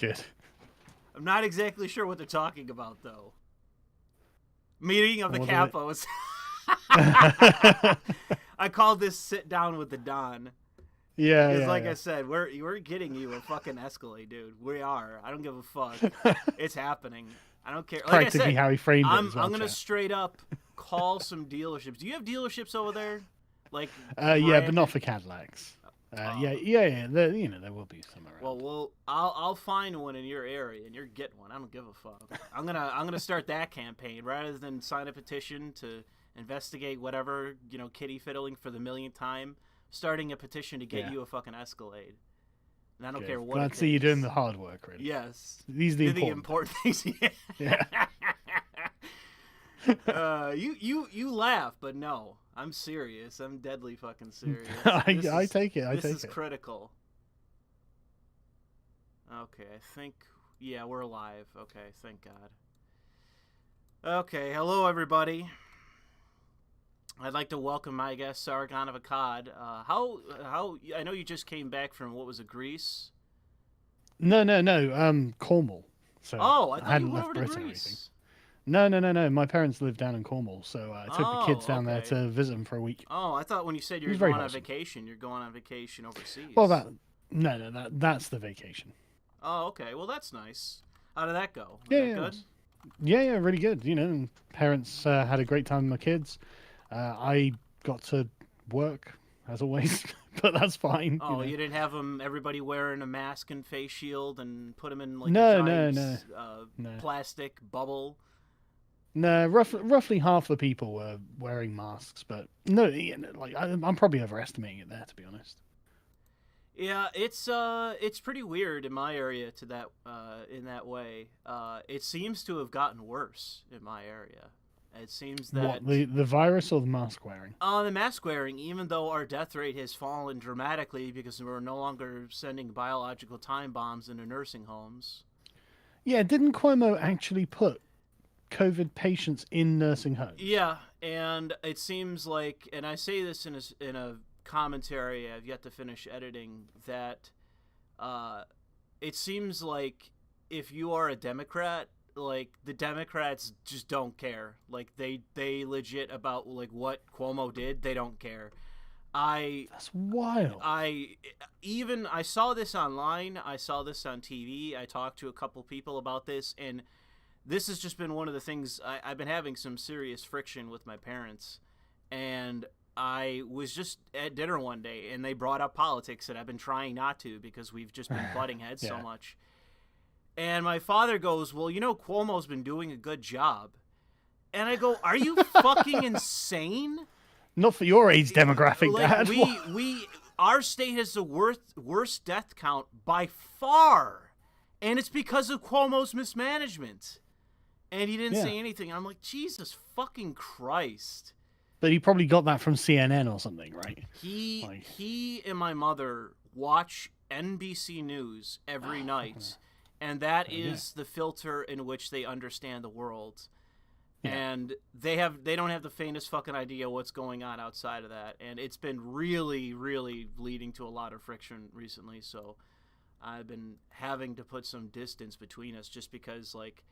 Good. I'm not exactly sure what they're talking about, though. Meeting of the capos. I called this sit down with the Don. Yeah, Because like I said, we're getting you a fucking Escalade, dude. We are. I don't give a fuck. It's happening. I don't care. Like Practically I said, how he framed it. I'm gonna straight up call some dealerships. Do you have dealerships over there? Like yeah, but not for Cadillacs. Yeah. There will be some around. Well, I'll find one in your area, and you're getting one. I don't give a fuck. I'm gonna start that campaign rather than sign a petition to investigate whatever kitty fiddling for the millionth time. Starting a petition to get you a fucking Escalade. And I don't care what. Glad to see you doing the hard work, really. Yes. These are the important things. Yeah. You laugh, but no, I'm serious. I'm deadly fucking serious. I take it. This is critical. Okay, I think we're live. Okay, thank God. Okay, hello everybody. I'd like to welcome my guest Sargon of Akkad. How I know you just came back from what was it, Greece? No. Cornwall. So I thought you went over to Greece. No. My parents live down in Cornwall, so I took the kids down there to visit them for a week. Oh, I thought when you said you're going on vacation, you're going on vacation overseas. Well, that's the vacation. Oh, okay. Well, that's nice. How did that go? Was that good? Yeah, really good. Parents had a great time with my kids. I got to work as always, but that's fine. Oh, you didn't have everybody wearing a mask and face shield and put them in like no. Plastic bubble. No, roughly half the people were wearing masks, but no, I'm probably overestimating it there, to be honest. Yeah, it's pretty weird in my area in that way. It seems to have gotten worse in my area. It seems that the virus or the mask wearing? The mask wearing, even though our death rate has fallen dramatically because we're no longer sending biological time bombs into nursing homes. Yeah, didn't Cuomo actually put COVID patients in nursing homes? Yeah, and it seems like, and I say this in a commentary I've yet to finish editing, that it seems like if you are a Democrat, like the Democrats just don't care. Like they legit about like what Cuomo did, they don't care. That's wild. I saw this online, I saw this on TV, I talked to a couple people about this, and this has just been one of the things. I've been having some serious friction with my parents, and I was just at dinner one day and they brought up politics, and I've been trying not to because we've just been butting heads so much. And my father goes, well, Cuomo's been doing a good job. And I go, are you fucking insane? Not for your age demographic, like, Dad. Our state has the worst death count by far. And it's because of Cuomo's mismanagement. And he didn't say anything. I'm like, Jesus fucking Christ. But he probably got that from CNN or something, right? He and my mother watch NBC News every night. And that is the filter in which they understand the world. Yeah. And they don't have the faintest fucking idea what's going on outside of that. And it's been really, really leading to a lot of friction recently. So I've been having to put some distance between us just because, like,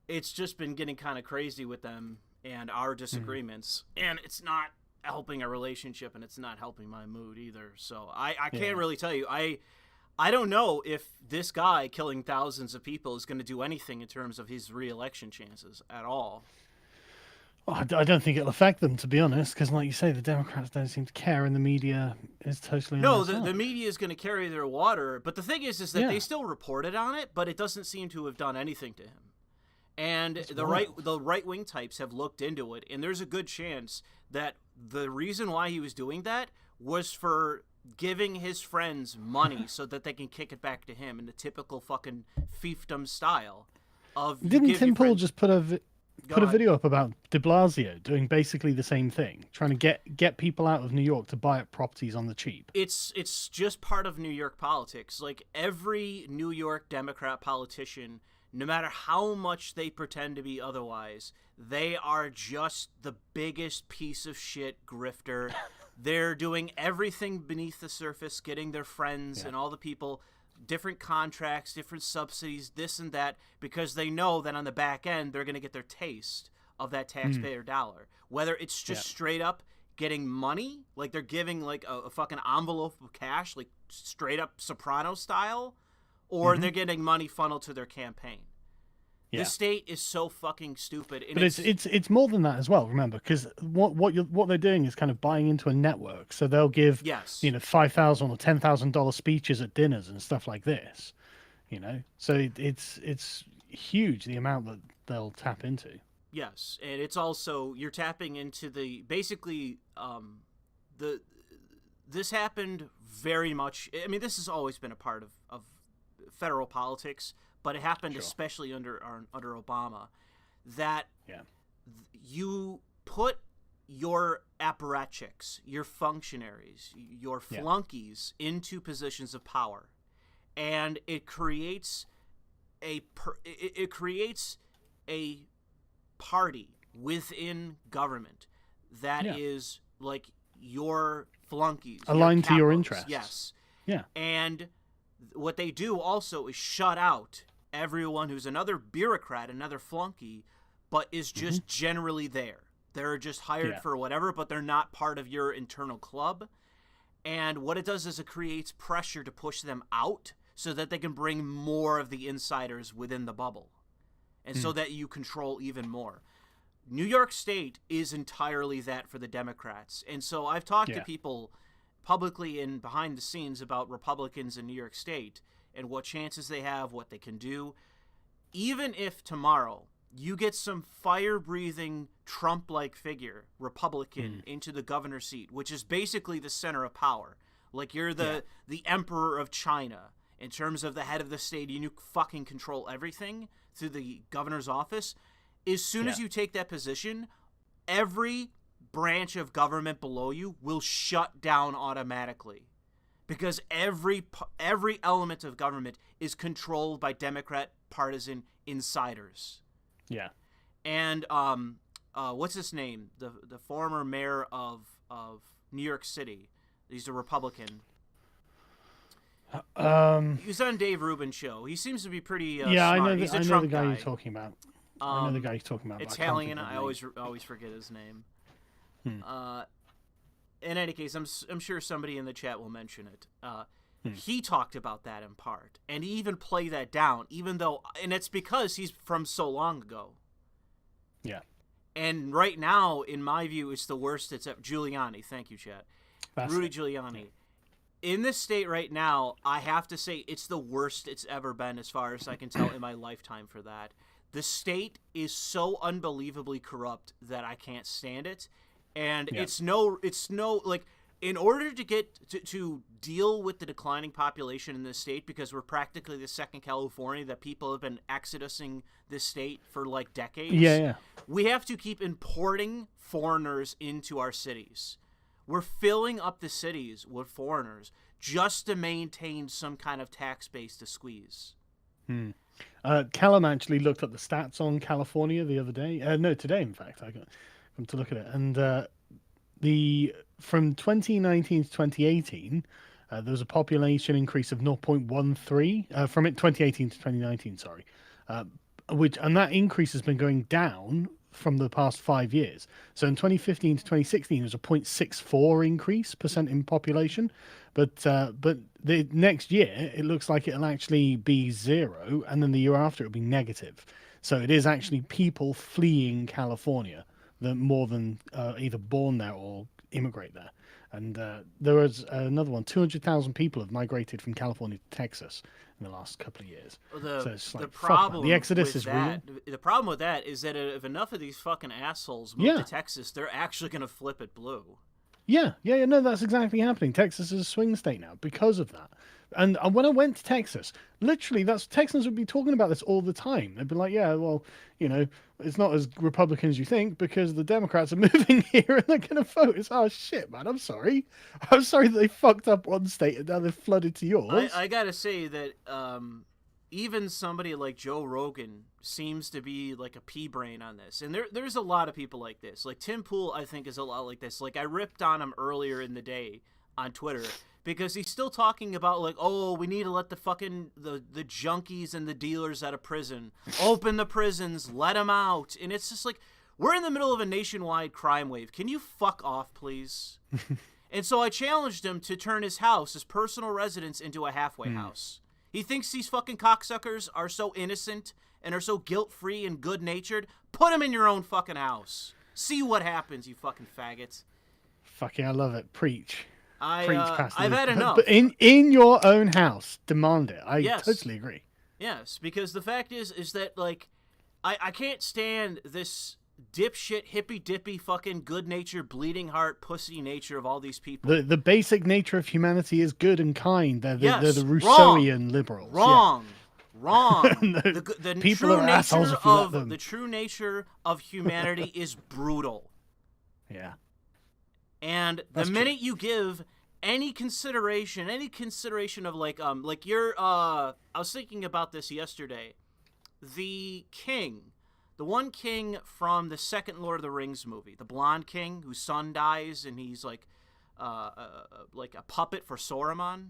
it's just been getting kind of crazy with them and our disagreements. And it's not helping our relationship, and it's not helping my mood either. So I can't really tell you. I don't know if this guy killing thousands of people is going to do anything in terms of his re-election chances at all. Well, I don't think it'll affect them, to be honest, because like you say, the Democrats don't seem to care, and the media is totally no. The media is going to carry their water, but the thing is that they still reported on it, but it doesn't seem to have done anything to him. And the right wing types have looked into it, and there's a good chance that the reason why he was doing that was for giving his friends money so that they can kick it back to him in the typical fucking fiefdom style of. Didn't Tim Pool just put a video up about de Blasio doing basically the same thing, trying to get people out of New York to buy up properties on the cheap? It's just part of New York politics. Like every New York Democrat politician, no matter how much they pretend to be otherwise, they are just the biggest piece of shit grifter. They're doing everything beneath the surface, getting their friends and all the people different contracts, different subsidies, this and that, because they know that on the back end they're going to get their taste of that taxpayer dollar. Whether it's just straight up getting money, like they're giving like a fucking envelope of cash, like straight up Soprano style, or they're getting money funneled to their campaign. Yeah. The state is so fucking stupid. And but it's more than that as well. Remember, because what they're doing is kind of buying into a network. So they'll give $5,000 or $10,000 speeches at dinners and stuff like this. So it's huge, the amount that they'll tap into. Yes, and it's also, you're tapping into the basically this happened very much. I mean, this has always been a part of federal politics. But it happened especially under Obama, that you put your apparatchiks, your functionaries, your flunkies into positions of power, and it creates a party within government that is like your flunkies, aligned to your interests. Yes. Yeah. And what they do also is shut out everyone who's another bureaucrat, another flunky, but is just generally there. They're just hired for whatever, but they're not part of your internal club. And what it does is it creates pressure to push them out so that they can bring more of the insiders within the bubble. And so that you control even more. New York State is entirely that for the Democrats. And so I've talked to people publicly and behind the scenes about Republicans in New York State and what chances they have, what they can do. Even if tomorrow you get some fire-breathing Trump-like figure, Republican, into the governor's seat, which is basically the center of power. Like you're the emperor of China in terms of the head of the state, and you fucking control everything through the governor's office. As soon as you take that position, every branch of government below you will shut down automatically, because every element of government is controlled by Democrat partisan insiders. Yeah. And what's his name? The former mayor of New York City. He's a Republican. He was on Dave Rubin's show. He seems to be pretty smart. I know He's a I know Trump the guy guy. you're talking about. I know the guy you're talking about. Italian. I always forget his name. In any case, I'm sure somebody in the chat will mention it. He talked about that in part, and he even played that down, and it's because he's from so long ago. Yeah. And right now, in my view, it's the worst it's ever. Giuliani, thank you, chat. Rudy Giuliani. In this state right now, I have to say it's the worst it's ever been, as far as I can tell in my lifetime for that. The state is so unbelievably corrupt that I can't stand it. And it's no like, in order to get to deal with the declining population in this state, because we're practically the second California, that people have been exodusing this state for like decades. We have to keep importing foreigners into our cities. We're filling up the cities with foreigners just to maintain some kind of tax base to squeeze. Callum actually looked up the stats on California the other day. Today, in fact. I got him to look at it. And from 2019 to 2018, there was a population increase of 0.13 from 2018 to 2019. Sorry, and that increase has been going down from the past 5 years. So in 2015 to 2016, there was a 0.64 increase percent in population, but the next year it looks like it'll actually be 0, and then the year after it'll be negative. So it is actually people fleeing California more than either born there or immigrate there. And there was another one. 200,000 people have migrated from California to Texas in the last couple of years. So it's like, the problem the exodus with is real. The problem with that is that if enough of these fucking assholes move to Texas, they're actually going to flip it blue. No, that's exactly happening. Texas is a swing state now because of that. And when I went to Texas, literally, Texans would be talking about this all the time. They'd be like, yeah, well, it's not as Republican as you think, because the Democrats are moving here and they're going to vote. It's, oh, shit, man, I'm sorry. I'm sorry that they fucked up one state and now they've flooded to yours. I got to say that even somebody like Joe Rogan seems to be like a pea brain on this. And there's a lot of people like this. Like Tim Pool, I think, is a lot like this. Like I ripped on him earlier in the day on Twitter because he's still talking about like, oh, we need to let the fucking the junkies and the dealers out of prison. Open the prisons, let them out. And it's just like, we're in the middle of a nationwide crime wave. Can you fuck off, please? And so I challenged him to turn his house, his personal residence, into a halfway house. He thinks these fucking cocksuckers are so innocent and are so guilt-free and good-natured. Put them in your own fucking house. See what happens, you fucking faggots. Fucking, I love it. Preach. Preach, Pastor. I've had enough. But in your own house, demand it. I Yes. totally agree. Yes, because the fact is that, like, I can't stand this dipshit, hippy-dippy, fucking good-natured, bleeding heart, pussy nature of all these people. The basic nature of humanity is good and kind. They're the Wrong. Rousseauian liberals. Wrong. Wrong. The people are assholes if you let them. The true nature of humanity is brutal. Yeah. And the minute you give any consideration of like you're I was thinking about this yesterday. The king, the one king from the second Lord of the Rings movie, the blonde king whose son dies and he's like a puppet for Saruman.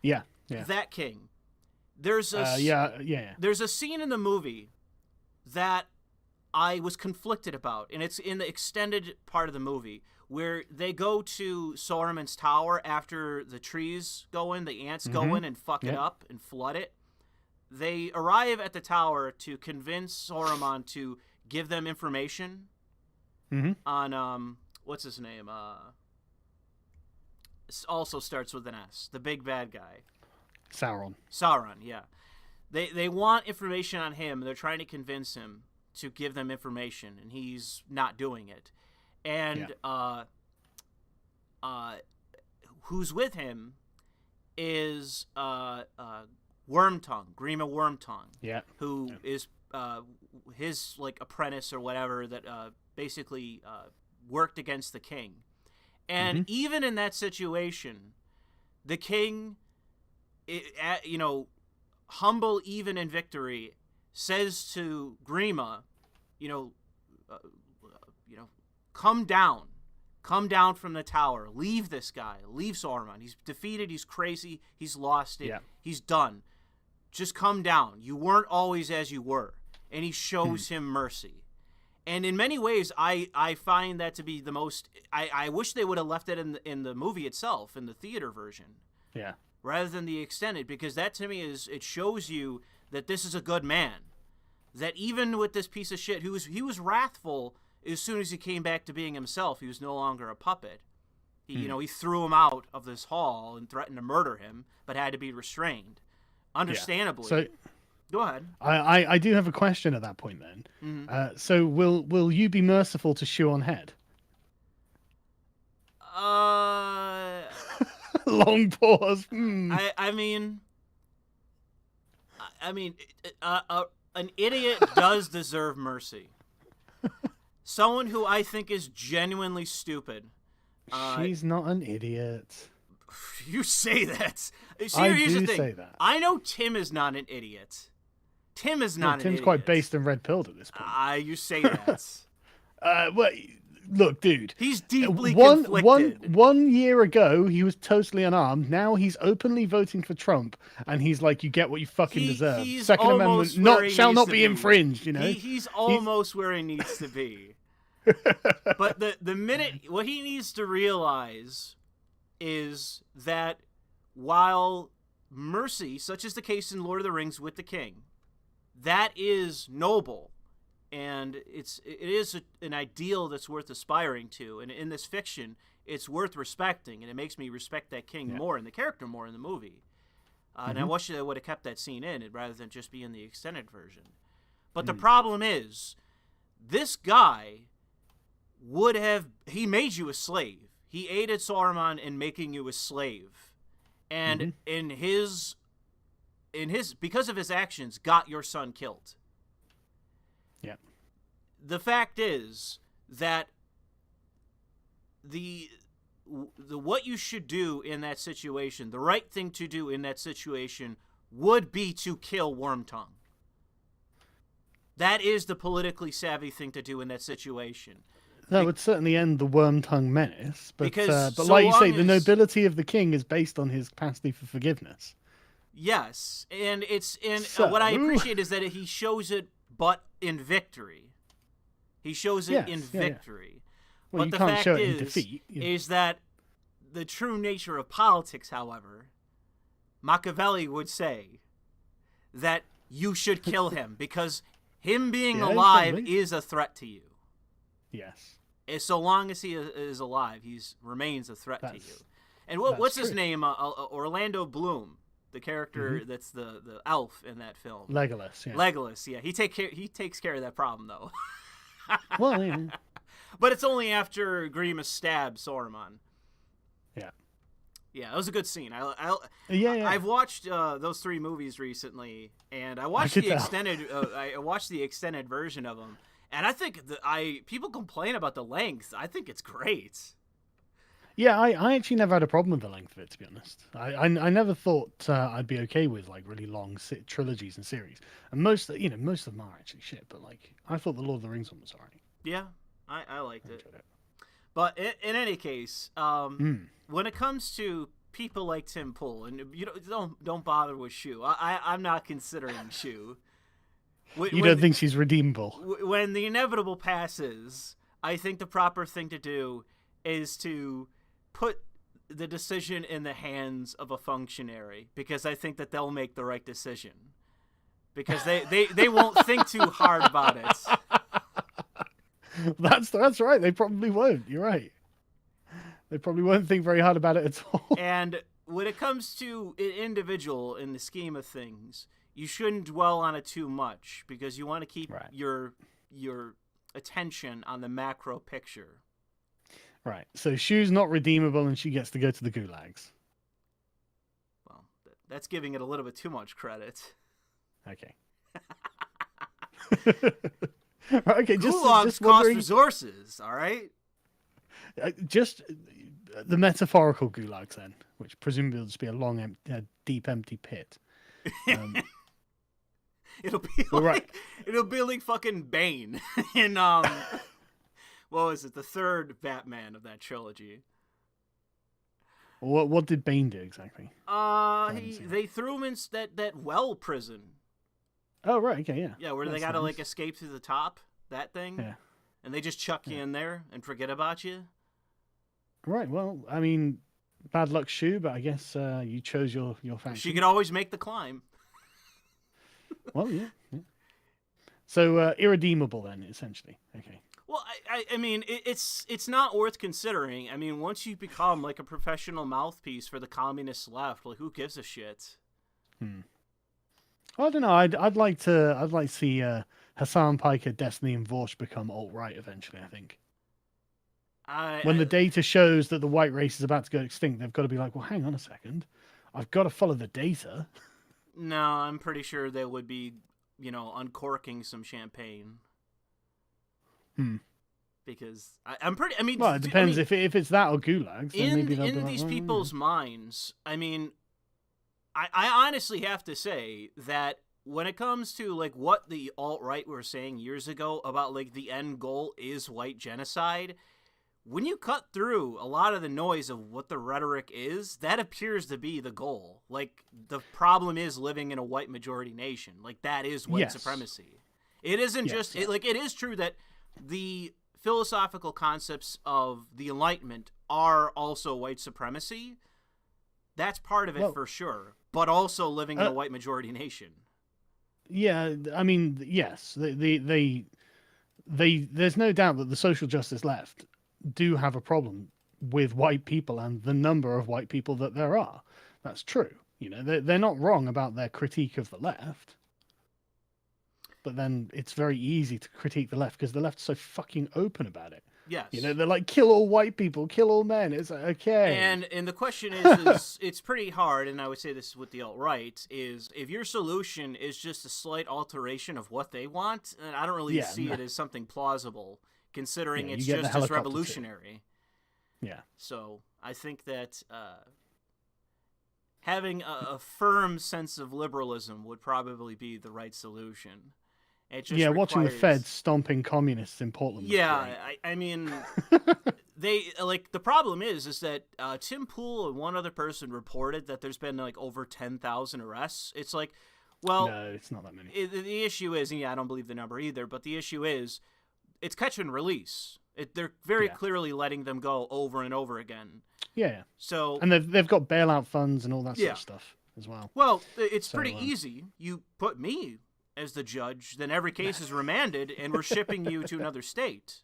Yeah. Yeah. That king. There's a There's a scene in the movie that I was conflicted about, and it's in the extended part of the movie where they go to Saruman's tower after the trees go in, the ants go in and fuck it up and flood it. They arrive at the tower to convince Saruman to give them information on what's his name? Also starts with an S. The big bad guy. Sauron, yeah. They want information on him. They're trying to convince him to give them information, and he's not doing it. And who's with him is Wormtongue, Grima Wormtongue, who is his like apprentice or whatever that basically worked against the king. And even in that situation, the king, humble even in victory, says to Grima, come down from the tower, leave this guy, leave Saruman. He's defeated, he's crazy, he's lost it, he's done. Just come down. You weren't always as you were. And he shows him mercy. And in many ways, I find that to be the most. I wish they would have left it in the movie itself, in the theater version. Yeah. Rather than the extended, because that to me it shows you that this is a good man. That even with this piece of shit, he was wrathful as soon as he came back to being himself. He was no longer a puppet. He threw him out of this hall and threatened to murder him, but had to be restrained. Understandably. So, go ahead. I do have a question at that point then. So will you be merciful to Shoe on Head? Long pause. I mean, an idiot does deserve mercy. Someone who I think is genuinely stupid. She's not an idiot. You say that. See, I here's do the thing. say that. I know Tim is not an idiot. Tim is not an idiot. Tim's quite based and red-pilled at this point. You say that. Well, look, dude. He's deeply conflicted. One year ago, he was totally unarmed. Now he's openly voting for Trump, and he's like, "You get what you fucking deserve." Second Amendment shall not be infringed. He's almost where he needs to be. But the minute what he needs to realize is that while mercy, such as the case in Lord of the Rings with the king, that is noble. And it is an ideal that's worth aspiring to. And in this fiction, it's worth respecting. And it makes me respect that king more and the character more in the movie. And I wish they would have kept that scene in it rather than just be in the extended version. But the problem is, this guy he made you a slave. He aided Saruman in making you a slave. And in his because of his actions, got your son killed. Yeah. The fact is that the what you should do in that situation, the right thing to do in that situation, would be to kill Wormtongue. That is the politically savvy thing to do in that situation. That would certainly end the worm-tongue menace, Because but so like you say, long the as nobility of the king is based on his capacity for forgiveness. yes, and So, what I appreciate is that he shows it, but in victory. He shows it in yes, yeah. victory. Well, But you the can't fact show it in defeat. is that the true nature of politics, however, Machiavelli would say that you should kill him because him being Yeah, alive probably. is a threat to you. Yes. So long as he is alive, he remains a threat to you. And what's his true. name? Orlando Bloom, the character that's the elf in that film. Legolas, yeah. Legolas, yeah. He takes care of that problem though. Well, yeah. But it's only after Grimace stabs Saruman. Yeah. Yeah, it was a good scene. Yeah. I've watched those 3 movies recently, and I watched the extended. I watched the extended version of them, and I think people complain about the length. I think it's great. Yeah, I actually never had a problem with the length of it, to be honest. I never thought I'd be okay with like really long trilogies and series. And most of them are actually shit. But like, I thought the Lord of the Rings one was alright. Yeah, I liked it. But in any case, when it comes to people like Tim Pool, and don't bother with Shu. I'm not considering Shu. You don't think she's redeemable? When the inevitable passes, I think the proper thing to do is to put the decision in the hands of a functionary, because I think that they'll make the right decision. Because they won't think too hard about it. That's right. They probably won't. You're right. They probably won't think very hard about it at all. And when it comes to an individual in the scheme of things, you shouldn't dwell on it too much, because you want to keep your attention on the macro picture. Right. So Shu's not redeemable, and she gets to go to the gulags. Well, that's giving it a little bit too much credit. Okay. Okay. Gulags cost resources. All right. Just the metaphorical gulags, then, which presumably will just be a long, deep, empty pit. It'll be like fucking Bane in what was it? The third Batman of that trilogy. What did Bane do exactly? They threw him in that well prison. Oh right, okay, yeah. Yeah, where they gotta like escape through the top, that thing. Yeah. And they just chuck you in there and forget about you. Right. Well, I mean, bad luck, Shu, but I guess you chose your faction. She could always make the climb. Well, yeah. So irredeemable then, essentially. Okay. Well, I mean, it's not worth considering. I mean, once you become like a professional mouthpiece for the communist left, like who gives a shit? I don't know. I'd like to see Hassan Piker, Destiny, and Vorsh become alt-right eventually. I think. When the data shows that the white race is about to go extinct, they've got to be like, well, hang on a second, I've got to follow the data. No, I'm pretty sure they would be, uncorking some champagne. Because I'm pretty. I mean, well, it depends if it's that or gulags. Then maybe they'll in these people's minds, I mean, I honestly have to say that when it comes to like what the alt-right were saying years ago about like the end goal is white genocide, when you cut through a lot of the noise of what the rhetoric is, that appears to be the goal. Like, the problem is living in a white majority nation. Like, that is white supremacy. It isn't just... It is true that the philosophical concepts of the Enlightenment are also white supremacy. That's part of it for sure. But also living in a white majority nation. Yeah, I mean, yes. They there's no doubt that the social justice left do have a problem with white people and the number of white people that there are. That's true. They're not wrong about their critique of the left. But then it's very easy to critique the left because the left's so fucking open about it. Yes. They're like, kill all white people, kill all men. It's like, okay. And the question is it's pretty hard, and I would say this with the alt-right, is if your solution is just a slight alteration of what they want, then I don't really see it as something plausible, considering it's just revolutionary. Yeah. So I think that having a firm sense of liberalism would probably be the right solution. It just Yeah, watching the requires... Feds stomping communists in Portland. Was Yeah, great. I mean, they like the problem is that Tim Pool and one other person reported that there's been like over 10,000 arrests. It's like, well, No, it's not that many. The issue is, and yeah, I don't believe the number either, but the issue is, it's catch and release. They're very clearly letting them go over and over again. Yeah. So And they've got bailout funds and all that sort of stuff as well. Well, it's pretty easy. You put me as the judge, then every case is remanded, and we're shipping you to another state.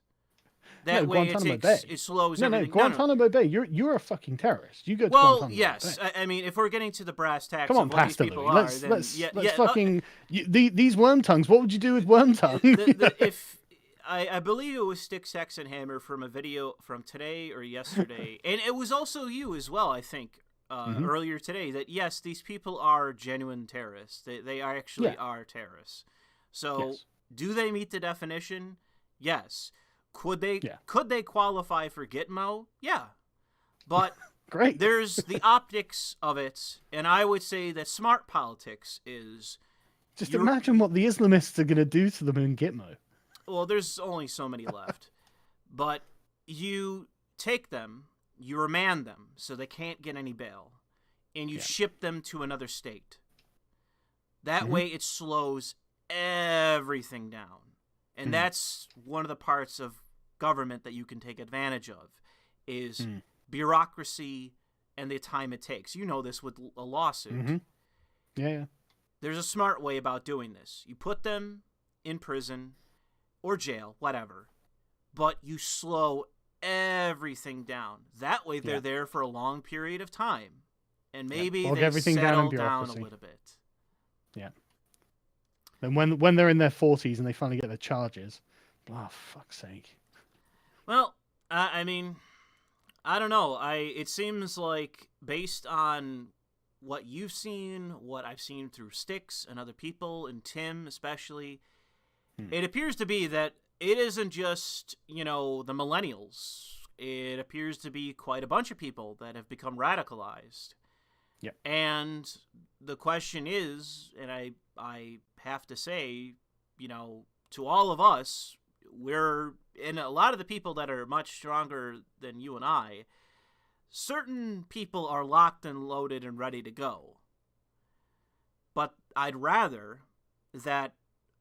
That way, it slows everything. Guantanamo Bay. You're a fucking terrorist. You go to Guantanamo yes. Bay. I mean, if we're getting to the brass tacks Come on, of what these Pastor people Louis. are, Let's then fucking these worm tongues. What would you do with worm tongue? If I believe it was Stick, Sex, and Hammer from a video from today or yesterday, and it was also you as well, I think, earlier today, that yes, these people are genuine terrorists. They actually are terrorists. So do they meet the definition? Yes. Could they qualify for Gitmo? Yeah. But great. There's the optics of it, and I would say that smart politics is... Just imagine what the Islamists are going to do to them in Gitmo. Well, there's only so many left. But you take them, you remand them so they can't get any bail, and you ship them to another state. That way it slows everything down. And that's one of the parts of government that you can take advantage of is bureaucracy and the time it takes. You know this with a lawsuit. Yeah. There's a smart way about doing this. You put them in prison or jail, whatever, but you slow everything down. That way they're there for a long period of time, and maybe they settle down a little bit. Yeah. And when they're in their 40s and they finally get their charges, oh, fuck's sake. Well, I mean, I don't know. It seems like based on what you've seen, what I've seen through Styx and other people, and Tim especially, it appears to be that it isn't just, the millennials. It appears to be quite a bunch of people that have become radicalized. Yeah. And the question is, and I have to say, to all of us, and a lot of the people that are much stronger than you and I, certain people are locked and loaded and ready to go. But I'd rather that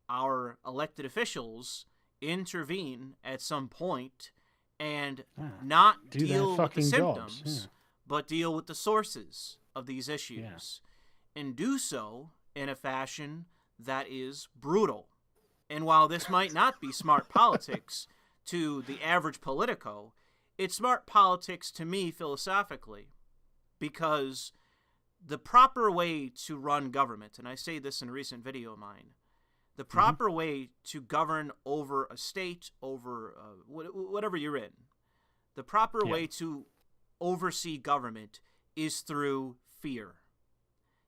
our elected officials intervene at some point and not deal with the symptoms, but deal with the sources of these issues, and do so in a fashion that is brutal. And while this might not be smart politics to the average politico, it's smart politics to me philosophically, because the proper way to run government, and I say this in a recent video of mine, the proper way to govern over a state, over whatever you're in, the proper way to oversee government is through fear.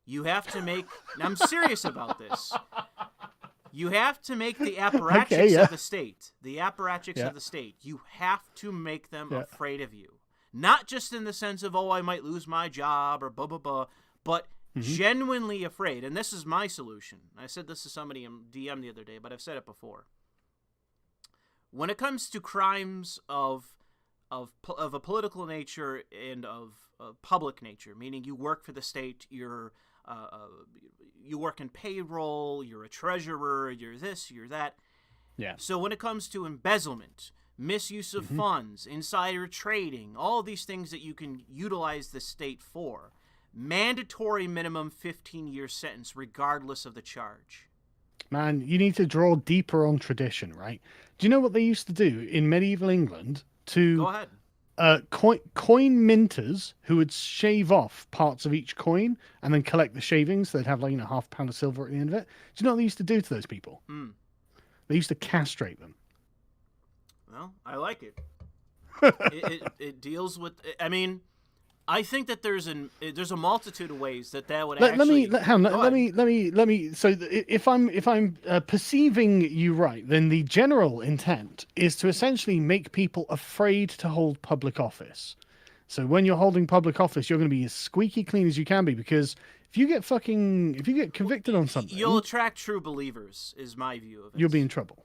You have to make, and I'm serious about this, you have to make the apparatchiks of the state, you have to make them afraid of you. Not just in the sense of, I might lose my job or blah, blah, blah, but genuinely afraid. And this is my solution. I said this to somebody in DM the other day, but I've said it before. When it comes to crimes of a political nature and of public nature, meaning you work for the state, you work in payroll, you're a treasurer, you're this, you're that. Yeah. So when it comes to embezzlement, misuse of funds, insider trading, all these things that you can utilize the state for, mandatory minimum 15-year sentence regardless of the charge. Man, you need to draw deeper on tradition, right? Do you know what they used to do in medieval England to... Go ahead. Coin minters who would shave off parts of each coin and then collect the shavings. So they'd have half a pound of silver at the end of it. Do you know what they used to do to those people? They used to castrate them. Well, I like it. It deals with. I mean, I think that there's a multitude of ways that would actually. Let me. So if I'm perceiving you right, then the general intent is to essentially make people afraid to hold public office. So when you're holding public office, you're going to be as squeaky clean as you can be, because if you get convicted on something, You'll attract true believers, is my view of it. you'll be in trouble.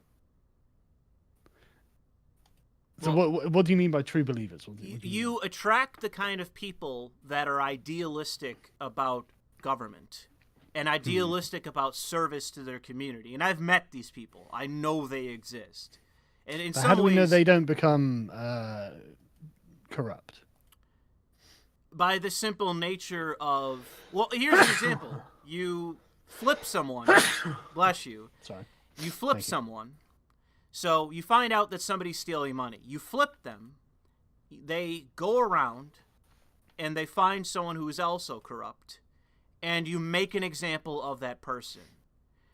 So what do you mean by true believers? What do you attract the kind of people that are idealistic about government and idealistic about service to their community. And I've met these people. I know they exist. And in some how do we know ways, they don't become corrupt? by the simple nature of, well, here's an example. You flip someone. Bless you. Sorry. You flip someone. So you find out that somebody's stealing money. You flip them. They go around and they find someone who is also corrupt. And you make an example of that person.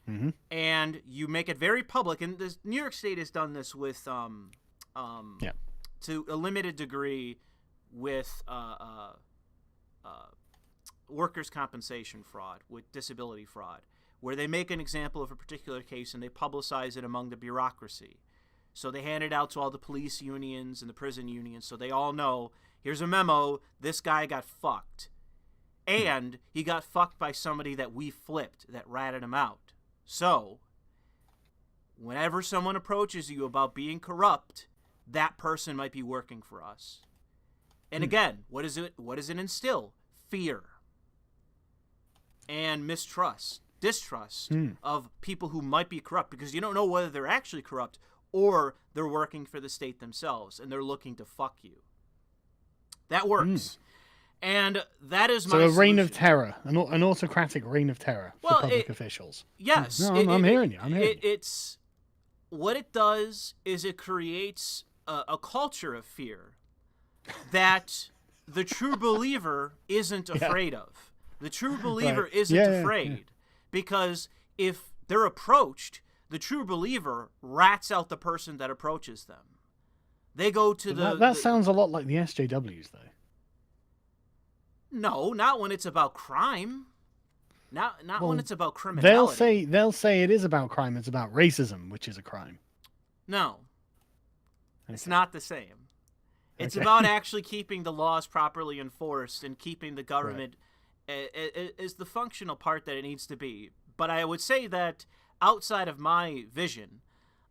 Mm-hmm. And you make it very public. And New York State has done this with, to a limited degree, with workers' compensation fraud, with disability fraud, where they make an example of a particular case and they publicize it among the bureaucracy. So they hand it out to all the police unions and the prison unions so they all know, here's a memo, this guy got fucked. And he got fucked by somebody that we flipped, that ratted him out. So, whenever someone approaches you about being corrupt, that person might be working for us. And again, what does it instill? Fear. And mistrust, distrust of people who might be corrupt, because you don't know whether they're actually corrupt or they're working for the state themselves and they're looking to fuck you. That works. And that is my So a reign solution. of terror, an autocratic reign of terror for public officials. Yes. No, I'm hearing you. It's what it does is it creates a culture of fear that the true believer isn't afraid of. The true believer isn't afraid because if they're approached, the true believer rats out the person that approaches them. They go to That sounds a lot like the SJWs, though. No, not when it's about crime. Not when it's about criminality. They'll say it is about crime. It's about racism, which is a crime. No, it's not the same. It's about actually keeping the laws properly enforced and keeping the government as the functional part that it needs to be. But I would say that outside of my vision,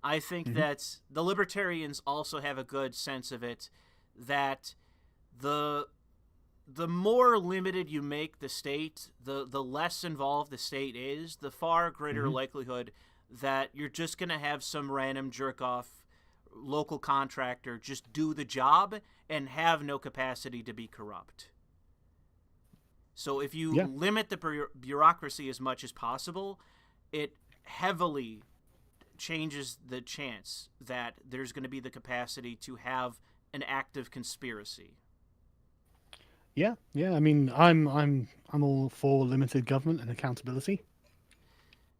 I think that the libertarians also have a good sense of it, that the more limited you make the state, the less involved the state is, the far greater likelihood that you're just going to have some random jerk-off local contractor just do the job and have no capacity to be corrupt. So if you limit the bureaucracy as much as possible, it heavily changes the chance that there's going to be the capacity to have an active conspiracy. Yeah. I mean, I'm all for limited government and accountability.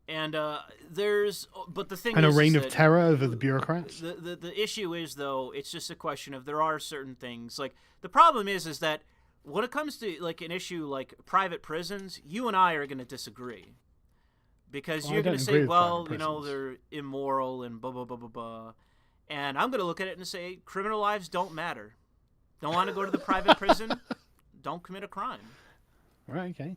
And but the thing and is, a reign is of terror over the bureaucrats. The issue is, though, it's just a question of there are certain things. Like, the problem is that when it comes to like an issue like private prisons, you and I are going to disagree. Because you're going to say, well, you know, they're immoral and blah, blah, blah, blah, blah. And I'm going to look at it and say, criminal lives don't matter. Don't want to go to the private prison? Don't commit a crime. Right, okay.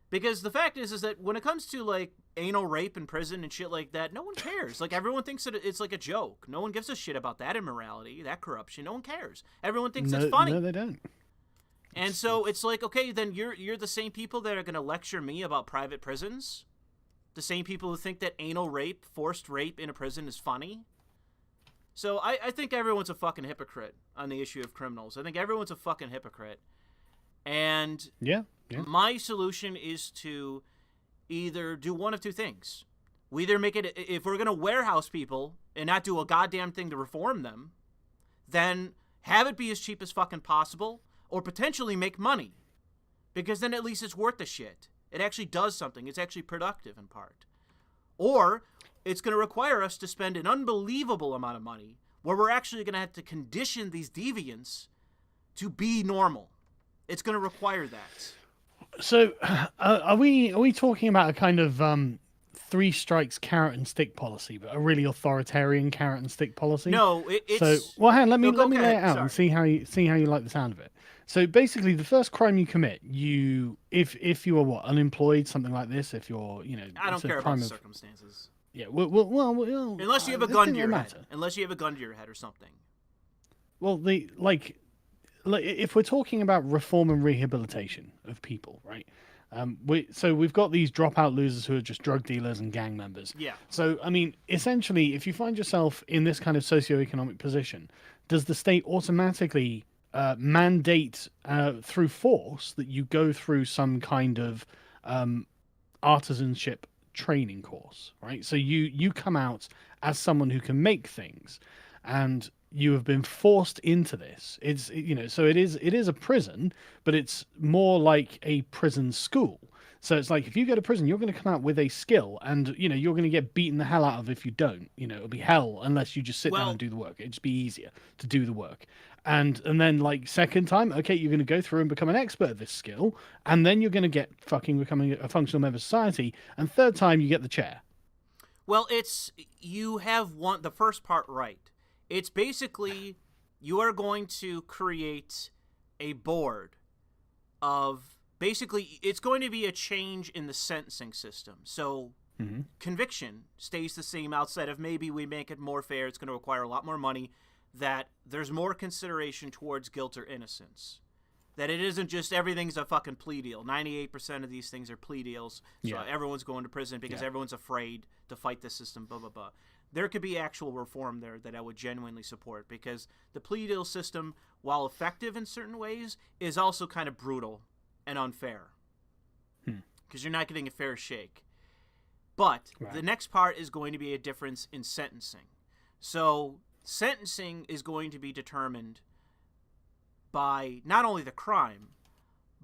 Because the fact is that when it comes to, like, anal rape in prison and shit like that, no one cares. Like, everyone thinks that it's like a joke. No one gives a shit about that immorality, that corruption. No one cares. Everyone thinks it's funny. No, they don't. And so it's like, okay, then you're the same people that are going to lecture me about private prisons? The same people who think that anal rape, forced rape in a prison is funny? So I think everyone's a fucking hypocrite on the issue of criminals. I think everyone's a fucking hypocrite. And my solution is to either do one of two things. We either make it, if we're going to warehouse people and not do a goddamn thing to reform them, then have it be as cheap as fucking possible, or potentially make money. Because then at least it's worth the shit. It actually does something. It's actually productive in part. Or it's going to require us to spend an unbelievable amount of money where we're actually going to have to condition these deviants to be normal. It's going to require that. So, are we talking about a kind of three strikes carrot and stick policy, but a really authoritarian carrot and stick policy? No, it's so. Well, hang on, let me lay it out Sorry. and see how you like the sound of it. So basically, the first crime you commit, if you are what, unemployed, something like this, if you're, I don't it's a care about crime the of, circumstances. yeah, well, Unless you have a this gun thing to don't your head. matter. Unless you have a gun to your head or something. Well, if we're talking about reform and rehabilitation of people, right? We've got these dropout losers who are just drug dealers and gang members. Yeah. So I mean, essentially, if you find yourself in this kind of socioeconomic position, does the state automatically mandate through force that you go through some kind of artisanship training course, right? So you come out as someone who can make things, and you have been forced into this. So it is a prison, but it's more like a prison school. So it's like if you go to prison, you're going to come out with a skill, and you're going to get beaten the hell out of if you don't. It'll be hell unless you just sit down Well, and do the work. It'd just be easier to do the work. And then like second time, okay, you're going to go through and become an expert at this skill, and then you're going to get fucking becoming a functional member of society, and third time you get the chair. Well, you have the first part right. It's basically you are going to create a board of basically it's going to be a change in the sentencing system. So conviction stays the same outside of maybe we make it more fair. It's going to require a lot more money. That there's more consideration towards guilt or innocence. That it isn't just everything's a fucking plea deal. 98% of these things are plea deals. So everyone's going to prison because everyone's afraid to fight the system, blah, blah, blah. There could be actual reform there that I would genuinely support because the plea deal system, while effective in certain ways, is also kind of brutal and unfair because you're not getting a fair shake. But the next part is going to be a difference in sentencing. So sentencing is going to be determined by not only the crime,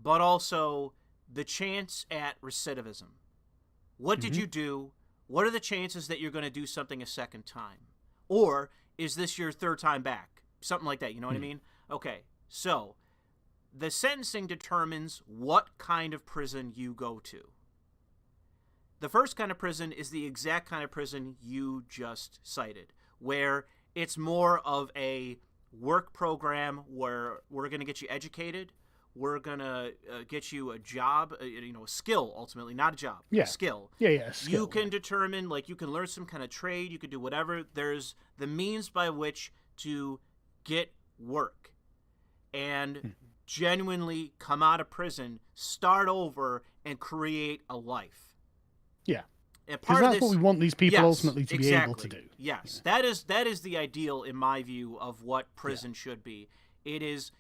but also the chance at recidivism. What did you do? What are the chances that you're going to do something a second time? Or is this your third time back? Something like that, you know what I mean? Okay, so the sentencing determines what kind of prison you go to. The first kind of prison is the exact kind of prison you just cited, where it's more of a work program where we're going to get you educated. We're going to get you a job, a skill, ultimately, not a job, a skill. Yeah, skill. You can determine, you can learn some kind of trade. You can do whatever. There's the means by which to get work and genuinely come out of prison, start over, and create a life. Yeah. Because that's what we want these people ultimately to be able to do. Yes, that is the ideal in my view of what prison should be. It is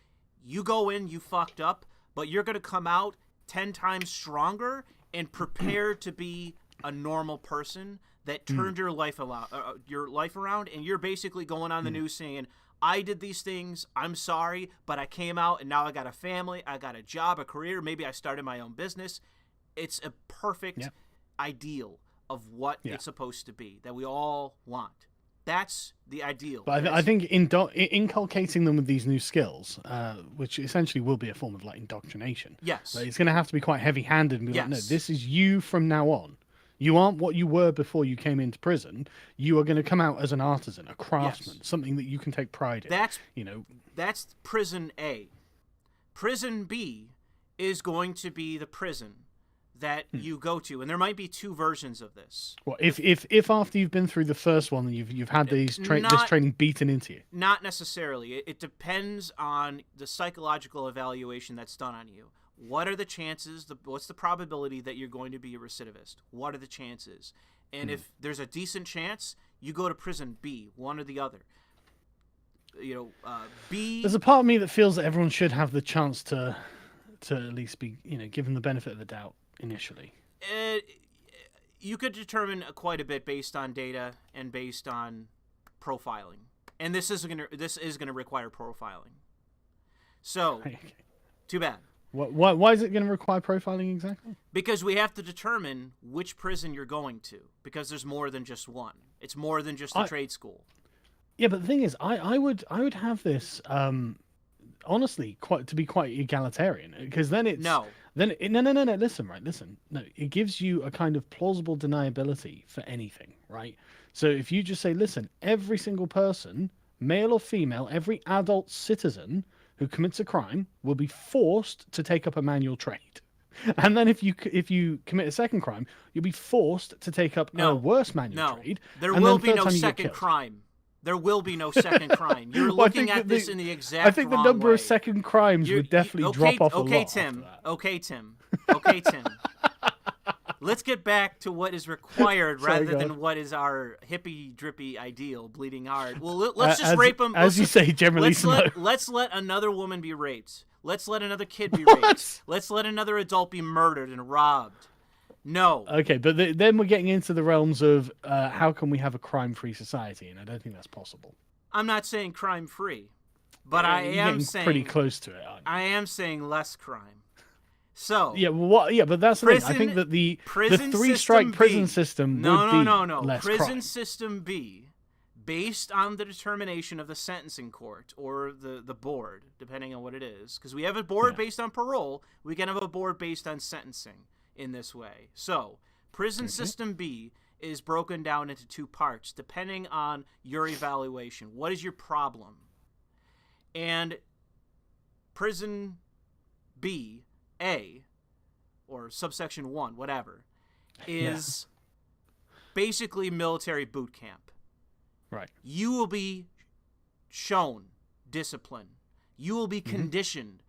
you go in, you fucked up, but you're going to come out 10 times stronger and prepared to be a normal person that turned your life around, and you're basically going on the news saying, I did these things, I'm sorry, but I came out and now I got a family, I got a job, a career, maybe I started my own business. It's a perfect ideal of what it's supposed to be that we all want. That's the ideal. But I think inculcating them with these new skills, which essentially will be a form of indoctrination. Yes. It's going to have to be quite heavy-handed and be like, no, this is you from now on. You aren't what you were before you came into prison. You are going to come out as an artisan, a craftsman, something that you can take pride in. That's prison A. Prison B is going to be the prison that you go to, and there might be two versions of this. Well, if after you've been through the first one, you've had this training beaten into you. Not necessarily. It depends on the psychological evaluation that's done on you. What are the chances? What's the probability that you're going to be a recidivist? What are the chances? And if there's a decent chance, you go to prison B, one or the other. B. There's a part of me that feels that everyone should have the chance to at least be, given the benefit of the doubt initially. You could determine quite a bit based on data and based on profiling, and this is going to require profiling. So, too bad. Why is it going to require profiling exactly? Because we have to determine which prison you're going to, because there's more than just one. It's more than just a trade school. Yeah, but the thing is, I would have this honestly to be quite egalitarian, because then it's no. Listen. No, it gives you a kind of plausible deniability for anything, right? So if you just say, listen, every single person, male or female, every adult citizen who commits a crime will be forced to take up a manual trade. And then if you commit a second crime, you'll be forced to take up a worse manual trade. There and will then be third no time you get second killed. crime. There will be no second crime. You're Well, I looking think at this in the exact I think the wrong number way. of second crimes would definitely drop off a lot after that. Okay, Tim. Let's get back to what is required rather than what is our hippy-drippy ideal, bleeding heart. Well, let's just rape them. As you say, generally let's let another woman be raped. Let's let another kid be raped. Let's let another adult be murdered and robbed. No. Okay, but then we're getting into the realms of how can we have a crime-free society, and I don't think that's possible. I'm not saying crime-free, but I am saying pretty close to it. Aren't you? I am saying less crime. So yeah, but that's the thing. I think that the three-strike prison system would be less prison crime. system B, based on the determination of the sentencing court or the board, depending on what it is, because we have a board based on parole, we can have a board based on sentencing in this way. So prison system B is broken down into two parts, depending on your evaluation. What is your problem? And prison B, A, or subsection 1, whatever, is basically military boot camp. Right. You will be shown discipline. You will be conditioned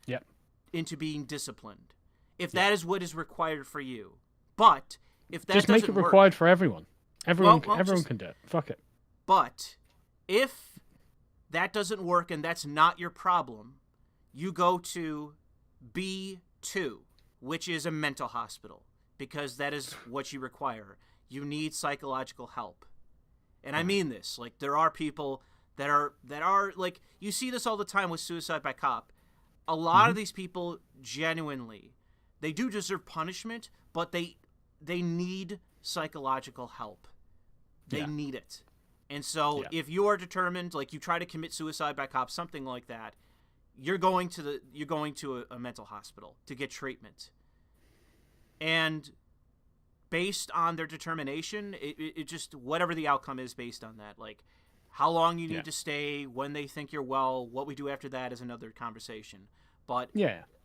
into being disciplined. If that is what is required for you. But if that just doesn't make it work, required for everyone. Everyone can do it. Fuck it. But if that doesn't work and that's not your problem, you go to B2, which is a mental hospital, because that is what you require. You need psychological help. And I mean this. Like, there are people that are like, you see this all the time with suicide by cop. A lot of these people genuinely, they do deserve punishment, but they need psychological help. They need it. And so if you are determined, like you try to commit suicide by cop, something like that, you're going to a mental hospital to get treatment. And based on their determination, it just, whatever the outcome is based on that, like how long you need to stay, when they think you're well, what we do after that is another conversation. But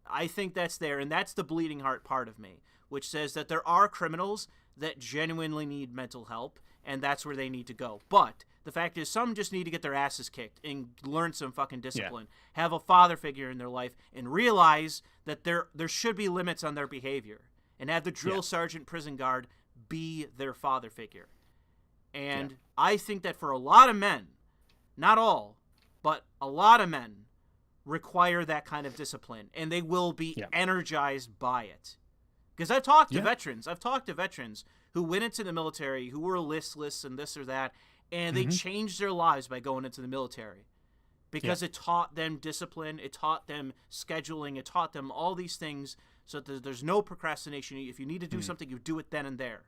I think that's there, and that's the bleeding heart part of me, which says that there are criminals that genuinely need mental help, and that's where they need to go. But the fact is, some just need to get their asses kicked and learn some fucking discipline, have a father figure in their life, and realize that there should be limits on their behavior, and have the drill sergeant prison guard be their father figure. And I think that for a lot of men, not all, but a lot of men require that kind of discipline, and they will be energized by it. Because I've talked to veterans. I've talked to veterans who went into the military, who were listless and this or that, and they changed their lives by going into the military. Because it taught them discipline, it taught them scheduling, it taught them all these things so that there's no procrastination. If you need to do something, you do it then and there.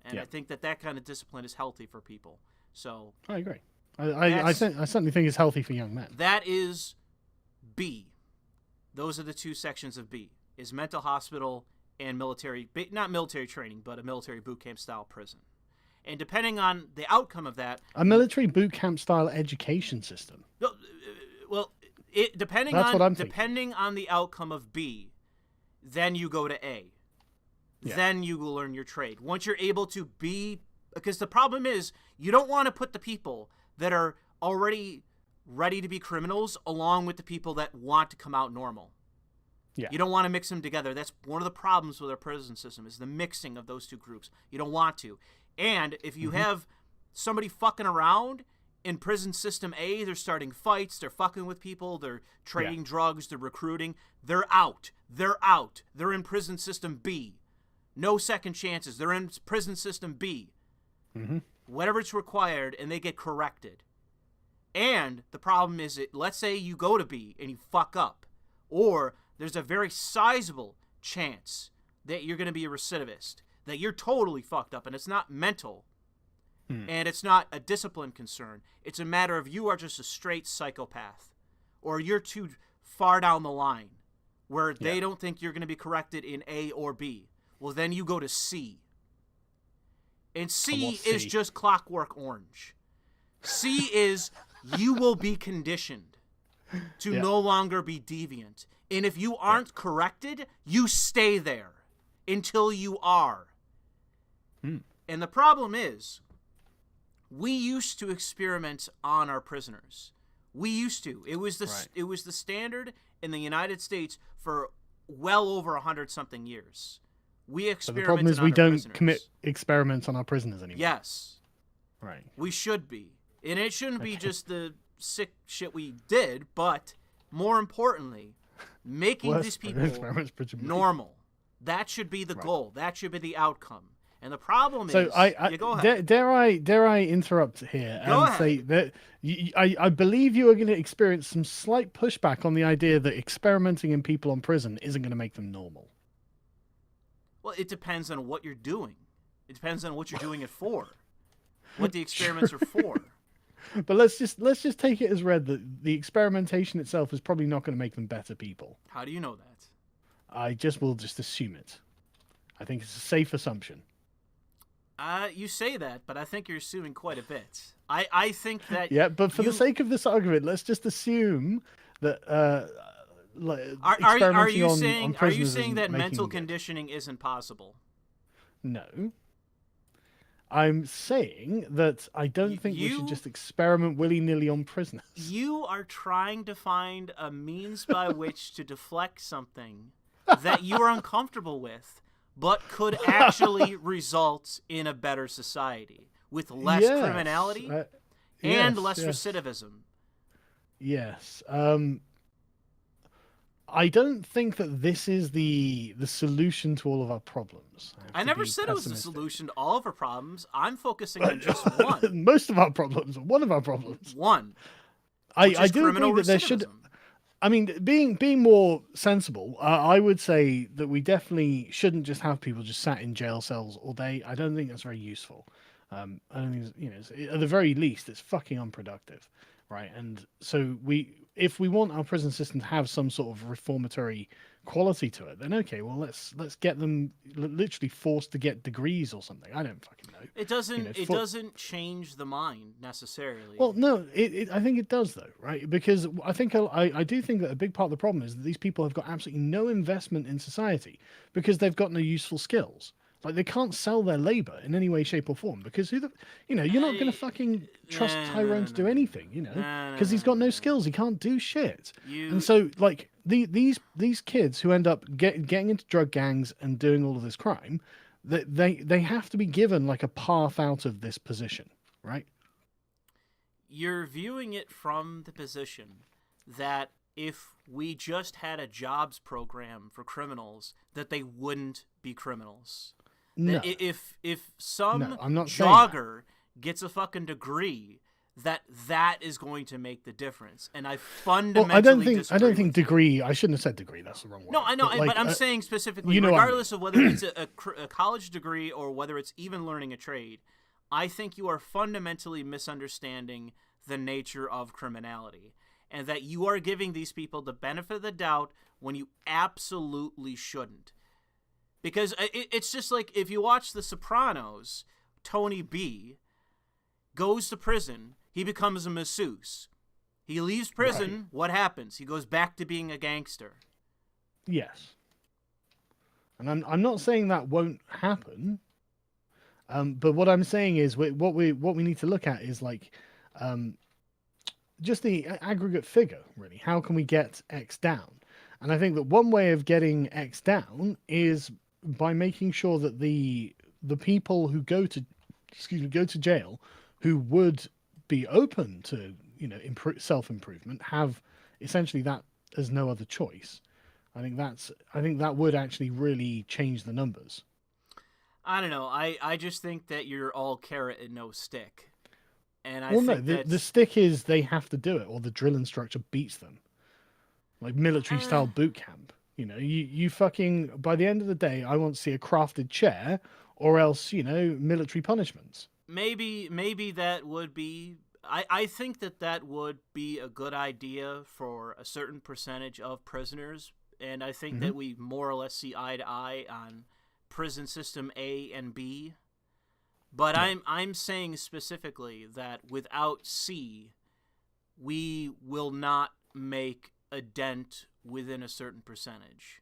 And I think that kind of discipline is healthy for people. So I agree. I certainly think it's healthy for young men. That is B. Those are the two sections of B, is mental hospital and military, not military training, but a military boot camp style prison. And depending on the outcome of that, a military boot camp style education system. Well, depending on the outcome of B, then you go to A. Yeah. Then you will learn your trade. Once you're able to be, because the problem is you don't want to put the people that are already ready to be criminals along with the people that want to come out normal. Yeah. You don't want to mix them together. That's one of the problems with our prison system, is the mixing of those two groups. You don't want to. And if you have somebody fucking around in prison system A, they're starting fights, they're fucking with people, they're trading drugs, they're recruiting, they're out. They're out. They're in prison system B. No second chances. They're in prison system B. Whatever it's required, and they get corrected. And the problem is, let's say you go to B and you fuck up, or there's a very sizable chance that you're going to be a recidivist, that you're totally fucked up, and it's not mental, and it's not a discipline concern. It's a matter of you are just a straight psychopath, or you're too far down the line where they don't think you're going to be corrected in A or B. Well, then you go to C. And C is just Clockwork Orange. C is you will be conditioned. to no longer be deviant. And if you aren't corrected, you stay there until you are. And the problem is, we used to experiment on our prisoners. We used to. It was the standard in the United States for well over 100-something years. We experimented. The problem is we don't commit experiments on our prisoners anymore. Yes. Right. We should be. And it shouldn't be just the sick shit we did, but more importantly, making these people normal. That should be the goal. That should be the outcome. And the problem is, go ahead. Dare I interrupt here and say that I believe you are going to experience some slight pushback on the idea that experimenting in people on prison isn't going to make them normal. Well, it depends on what you're doing. It depends on what you're doing it for. What the experiments are for. But let's just take it as read that the experimentation itself is probably not going to make them better people. How do you know that? I will just assume it. I think it's a safe assumption. You say that, but I think you're assuming quite a bit. I think that... Yeah, but for the sake of this argument, let's just assume that... Are you saying that mental conditioning isn't possible? No. I'm saying that I don't think we should just experiment willy-nilly on prisoners. You are trying to find a means by which to deflect something that you are uncomfortable with, but could actually result in a better society with less criminality and less recidivism. Yes. I don't think that this is the solution to all of our problems. I never said it was the solution to all of our problems. I'm focusing on just one. Most of our problems, one of our problems. One. I do agree that there should... I mean, being more sensible, I would say that we definitely shouldn't just have people just sat in jail cells all day. I don't think that's very useful. I don't think, at the very least, it's fucking unproductive, right? And so if we want our prison system to have some sort of reformatory quality to it, then okay, well let's get them literally forced to get degrees or something. I don't fucking know. It doesn't change the mind necessarily. Well, no, I think it does though, right? Because I do think that a big part of the problem is that these people have got absolutely no investment in society because they've got no useful skills. Like, they can't sell their labor in any way, shape, or form because you're not going to fucking trust Tyrone to do anything, because he's got no skills. He can't do shit. And so, like, these kids who end up getting into drug gangs and doing all of this crime, they have to be given like a path out of this position, right? You're viewing it from the position that if we just had a jobs program for criminals, that they wouldn't be criminals. No. If some I'm jogger gets a fucking degree, that is going to make the difference. And I fundamentally I don't think degree. I shouldn't have said degree. That's the wrong word. No, I know, but I'm saying specifically, regardless of whether it's a college degree or whether it's even learning a trade, I think you are fundamentally misunderstanding the nature of criminality, and that you are giving these people the benefit of the doubt when you absolutely shouldn't. Because it's just like if you watch The Sopranos, Tony B goes to prison, he becomes a masseuse. He leaves prison, right. What happens? He goes back to being a gangster. Yes. And I'm not saying that won't happen, but what I'm saying is what we need to look at is like just the aggregate figure, really. How can we get X down? And I think that one way of getting X down is by making sure that the people who go to jail, who would be open to self-improvement, have essentially that as no other choice. I think that would actually really change the numbers. I don't know. I just think that you're all carrot and no stick. And the stick is they have to do it, or the drill instructor beats them, like military style boot camp. You fucking, by the end of the day, I want to see a crafted chair, or else, military punishments. Maybe that would be... I think that would be a good idea for a certain percentage of prisoners, and I think that we more or less see eye to eye on prison system A and B. But yeah. I'm saying specifically that without C, we will not make a dent within a certain percentage.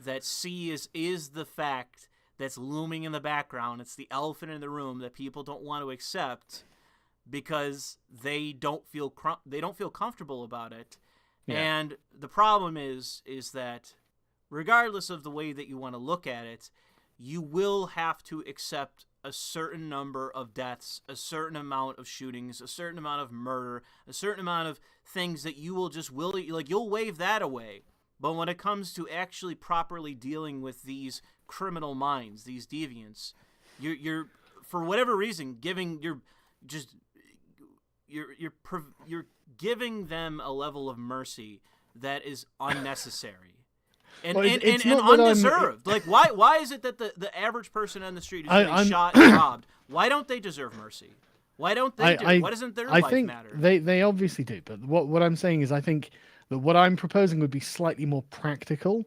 That C is the fact that's looming in the background. It's the elephant in the room that people don't want to accept because they don't feel comfortable about it. Yeah. And the problem is that regardless of the way that you want to look at it, you will have to accept a certain number of deaths, a certain amount of shootings, a certain amount of murder, a certain amount of things that you will just you'll wave that away. But when it comes to actually properly dealing with these criminal minds, these deviants, you're for whatever reason you're giving them a level of mercy that is unnecessary. And undeserved. Like, why is it that the average person on the street is getting shot and robbed? Why don't they deserve mercy? Why don't they why doesn't their life matter? They obviously do, but what I'm saying is I think that what I'm proposing would be slightly more practical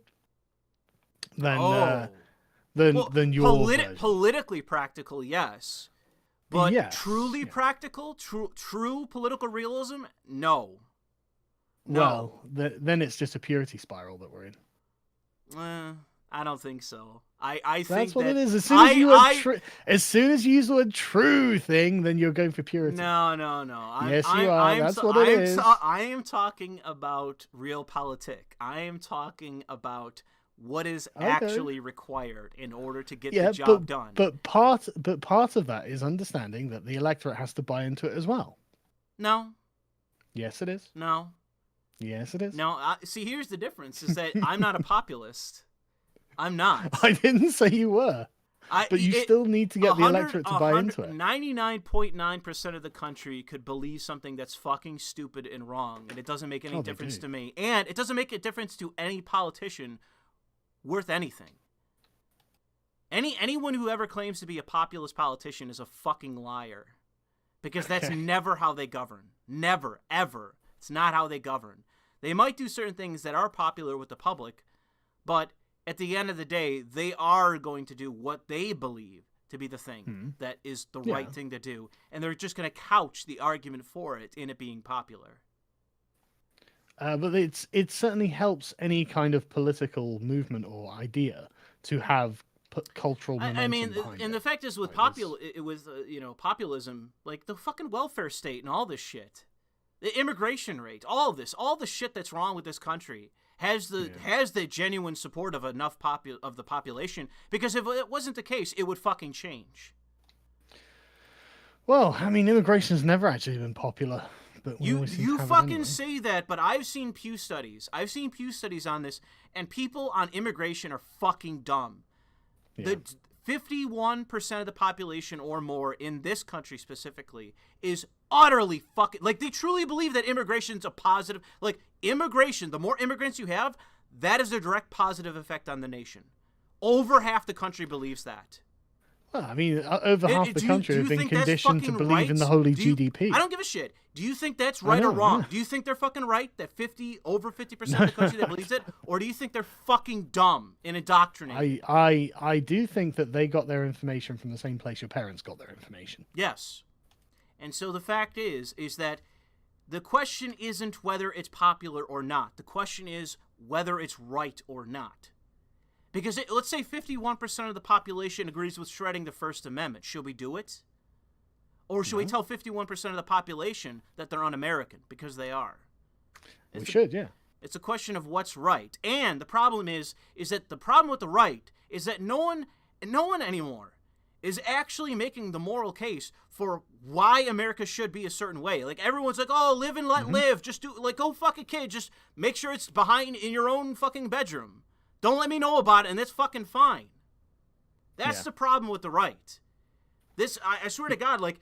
than your version. Politically practical, yes. But truly practical, true political realism, no. Well, then it's just a purity spiral that we're in. I don't think so. I think that's what that it is. As soon as you use the word true thing, then you're going for purity. No. Yes, you are. That's what it is. I am talking about realpolitik. I am talking about what is actually required in order to get the job done. But part of that is understanding that the electorate has to buy into it as well. No. Yes, it is. No. Yes, it is. No, see, here's the difference, is that I'm not a populist. I'm not. I didn't say you were. But you still need to get the electorate to buy into it. 99.9% of the country could believe something that's fucking stupid and wrong, and it doesn't make any difference to me. And it doesn't make a difference to any politician worth anything. Anyone who ever claims to be a populist politician is a fucking liar. Because that's never how they govern. Never, ever. It's not how they govern. They might do certain things that are popular with the public, but at the end of the day, they are going to do what they believe to be the thing that is the right thing to do. And they're just going to couch the argument for it in it being popular. But it certainly helps any kind of political movement or idea to have cultural momentum. I mean, behind and it. The fact is with populism, like the fucking welfare state and all this shit. The immigration rate, all the shit that's wrong with this country has the genuine support of enough of the population, because if it wasn't the case, it would fucking change. Well, I mean, immigration's never actually been popular, but you fucking say that, but I've seen Pew studies. I've seen Pew studies on this, and people on immigration are fucking dumb. Yeah. The 51% of the population or more in this country specifically is utterly fucking, like, they truly believe that immigration's a positive, like, immigration, the more immigrants you have, that is a direct positive effect on the nation. Over half the country believes that. Well, I mean, over half the country have been conditioned to believe in the holy GDP. I don't give a shit. Do you think that's right or wrong? Do you think they're fucking right, that over 50% of the country that believes it? Or do you think they're fucking dumb and indoctrinated? I do think that they got their information from the same place your parents got their information. Yes. And so the fact is that the question isn't whether it's popular or not. The question is whether it's right or not. Because let's say 51% of the population agrees with shredding the First Amendment. Should we do it? Or should we tell 51% of the population that they're un-American? Because they are. We should, yeah. It's a question of what's right. And the problem is that the problem with the right is that no one anymore is actually making the moral case for why America should be a certain way. Like, everyone's like, oh, live and let live. Just do, like, go fuck a kid. Just make sure it's behind in your own fucking bedroom. Don't let me know about it, and that's fucking fine. That's the problem with the right. This, I swear to God, like,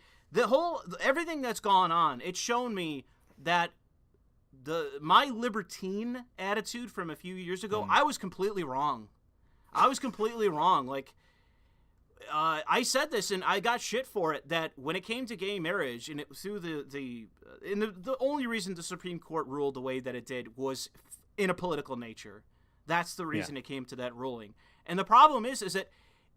everything that's gone on, it's shown me that my libertine attitude from a few years ago, I was completely wrong. Like, I said this, and I got shit for it, that when it came to gay marriage, and it through the only reason the Supreme Court ruled the way that it did was in a political nature. That's the reason it came to that ruling. And the problem is that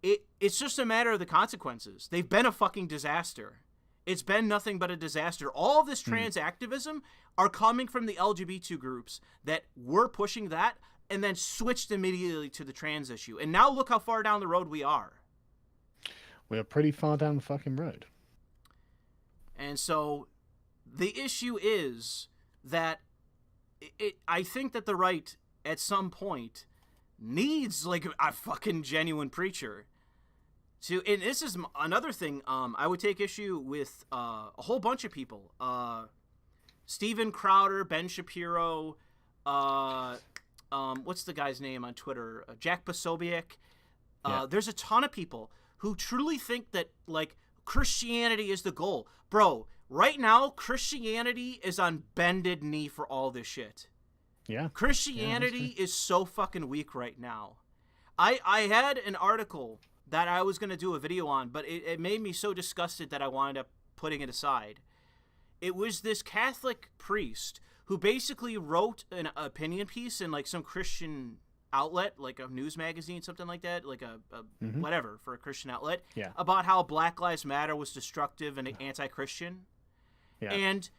it's just a matter of the consequences. They've been a fucking disaster. It's been nothing but a disaster. All of this trans activism are coming from the LGBT groups that were pushing that and then switched immediately to the trans issue. And now look how far down the road we are. We're pretty far down the fucking road. And so the issue is that I think that the right at some point needs like a fucking genuine preacher to, and this is another thing I would take issue with a whole bunch of people. Steven Crowder, Ben Shapiro, what's the guy's name on Twitter? Jack Posobiec. There's a ton of people who truly think that like Christianity is the goal. Bro, right now Christianity is on bended knee for all this shit. Yeah. Christianity is so fucking weak right now. I had an article that I was going to do a video on, but it made me so disgusted that I wound up putting it aside. It was this Catholic priest who basically wrote an opinion piece in like some Christian outlet, like a news magazine, something like that, like a whatever for a Christian outlet, about how Black Lives Matter was destructive and anti-Christian. Yeah. And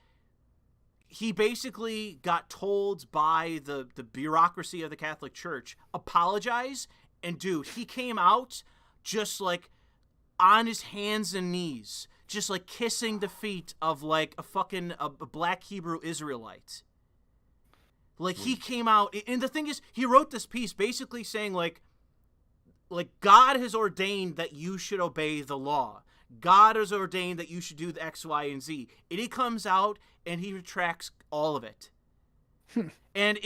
he basically got told by the bureaucracy of the Catholic Church, apologize. And dude, he came out just like on his hands and knees, just like kissing the feet of like a black Hebrew Israelite. Like he came out, and the thing is, he wrote this piece basically saying like God has ordained that you should obey the law. God has ordained that you should do the X, Y, and Z. And he comes out and he retracts all of it. And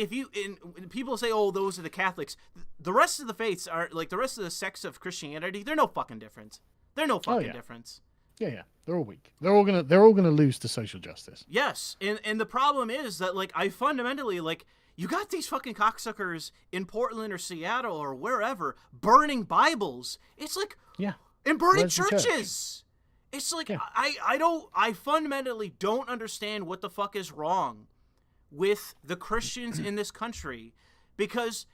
people say, oh, those are the Catholics. The rest of the faiths are like the rest of the sects of Christianity. They're no fucking difference. They're no fucking difference. Yeah. They're all weak. They're all gonna lose to social justice. Yes, and the problem is that like I fundamentally like you got these fucking cocksuckers in Portland or Seattle or wherever burning Bibles. It's like and burning churches. It's like I fundamentally don't understand what the fuck is wrong with the Christians in this country, because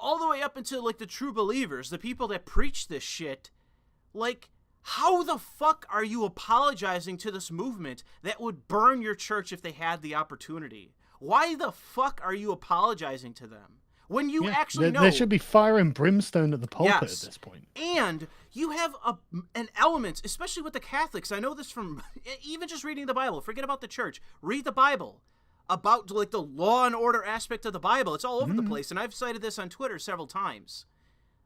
all the way up until like the true believers, the people that preach this shit, like how the fuck are you apologizing to this movement that would burn your church if they had the opportunity? Why the fuck are you apologizing to them when you actually know there should be fire and brimstone at the pulpit at this point? And you have an element, especially with the Catholics. I know this from even just reading the Bible. Forget about the church. Read the Bible about like the law and order aspect of the Bible. It's all over the place, and I've cited this on Twitter several times.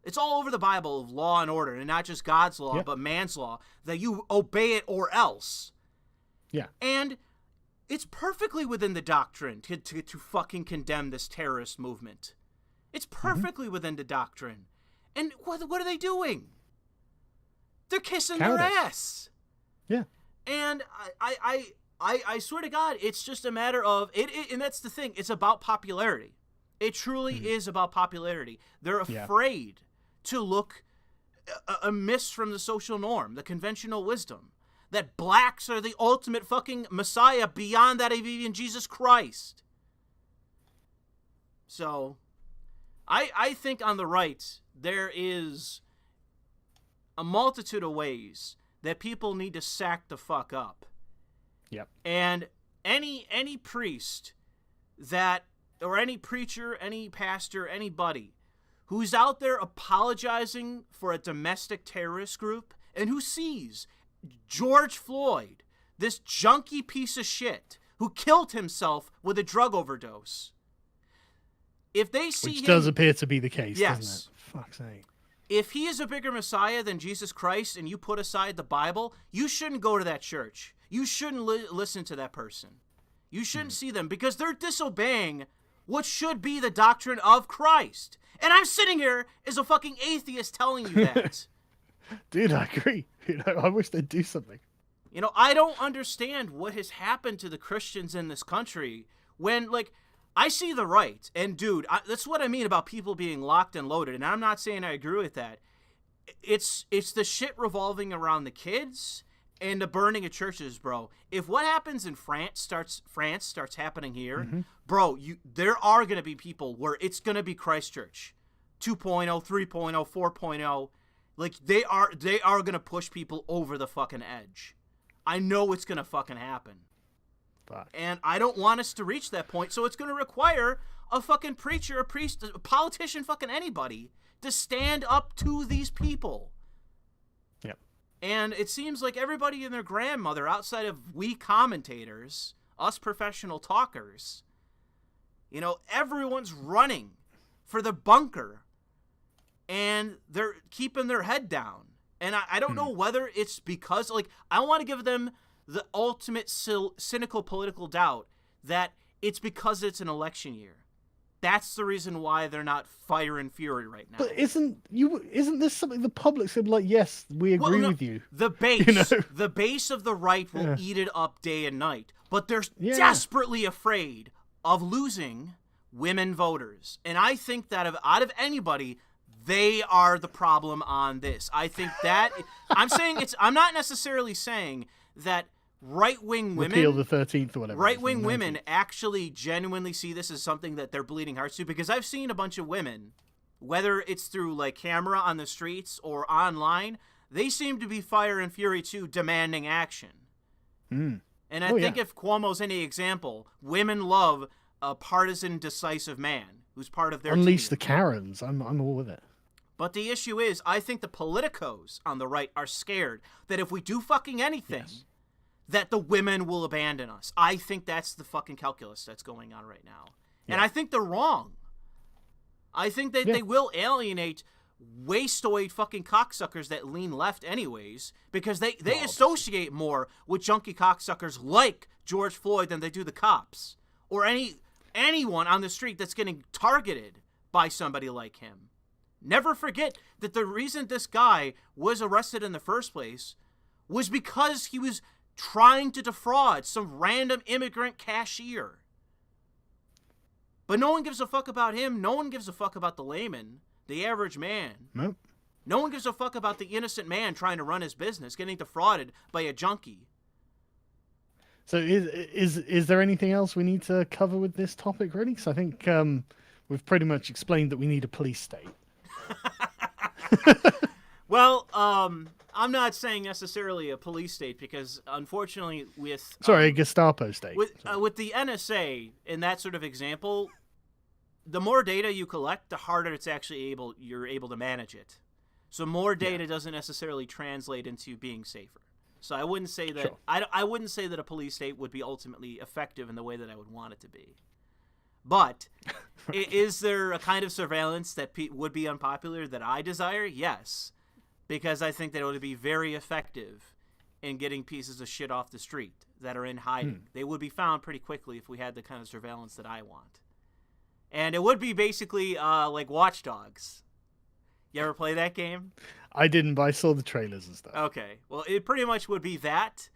It's all over the Bible of law and order, and not just God's law, but man's law, that you obey it or else. Yeah. And it's perfectly within the doctrine to fucking condemn this terrorist movement. It's perfectly within the doctrine. And what are they doing? They're kissing their ass. Yeah. And I swear to God, it's just a matter of it, and that's the thing. It's about popularity. It truly is about popularity. They're afraid to look amiss from the social norm, the conventional wisdom, that blacks are the ultimate fucking Messiah beyond that of even Jesus Christ. So, I think on the right, there is a multitude of ways that people need to sack the fuck up. Yep. And any priest that, or any preacher, any pastor, anybody who's out there apologizing for a domestic terrorist group and who sees George Floyd, this junkie piece of shit who killed himself with a drug overdose, if they see Which does appear to be the case, yes, doesn't it? Fuck's sake. If he is a bigger Messiah than Jesus Christ and you put aside the Bible, you shouldn't go to that church. You shouldn't listen to that person. You shouldn't see them because they're disobeying what should be the doctrine of Christ. And I'm sitting here as a fucking atheist telling you that. Dude, I agree. I wish they'd do something. I don't understand what has happened to the Christians in this country when, like, I see the right. And, dude, that's what I mean about people being locked and loaded. And I'm not saying I agree with that. It's the shit revolving around the kids and the burning of churches, bro. If what happens in France starts happening here, bro, there are going to be people where it's going to be Christchurch 2.0, 3.0, 4.0. Like, they are gonna push people over the fucking edge. I know it's gonna fucking happen. Fuck. And I don't want us to reach that point, so it's gonna require a fucking preacher, a priest, a politician, fucking anybody to stand up to these people. Yep. And it seems like everybody and their grandmother, outside of we commentators, us professional talkers, you know, everyone's running for the bunker. And they're keeping their head down. And I don't know whether it's because, like, I want to give them the ultimate cynical political doubt that it's because it's an election year. That's the reason why they're not fire and fury right now. But isn't this something the public's gonna be like, yes, we agree with you? The base, you know? the base of the right will eat it up day and night. But they're desperately afraid of losing women voters. And I think that out of anybody, they are the problem on this. I think that I'm not necessarily saying that right-wing women, repeal the 13th or whatever. Right-wing women actually genuinely see this as something that they're bleeding hearts to, because I've seen a bunch of women, whether it's through like camera on the streets or online, they seem to be fire and fury too, demanding action. And I think if Cuomo's any example, women love a partisan, decisive man who's part of their Unleash team. the Karens. I'm all with it. But the issue is, I think the politicos on the right are scared that if we do fucking anything, that the women will abandon us. I think that's the fucking calculus that's going on right now. Yeah. And I think they're wrong. I think that they will alienate wastoid fucking cocksuckers that lean left anyways, because they associate more with junkie cocksuckers like George Floyd than they do the cops. Or anyone on the street that's getting targeted by somebody like him. Never forget that the reason this guy was arrested in the first place was because he was trying to defraud some random immigrant cashier. But no one gives a fuck about him. No one gives a fuck about the layman, the average man. Nope. No one gives a fuck about the innocent man trying to run his business, getting defrauded by a junkie. So is there anything else we need to cover with this topic, really? Because I think we've pretty much explained that we need a police state. Well, I'm not saying necessarily a police state, because unfortunately with... a Gestapo state. With the NSA, in that sort of example, the more data you collect, the harder it's actually you're able to manage it. So more data doesn't necessarily translate into being safer. So I wouldn't say that... Sure. I wouldn't say that a police state would be ultimately effective in the way that I would want it to be. But is there a kind of surveillance that would be unpopular that I desire? Yes. Because I think that it would be very effective in getting pieces of shit off the street that are in hiding. They would be found pretty quickly if we had the kind of surveillance that I want. And it would be basically like Watch Dogs. You ever play that game? I didn't, but I saw the trailers and stuff. Okay. Well, it pretty much would be that,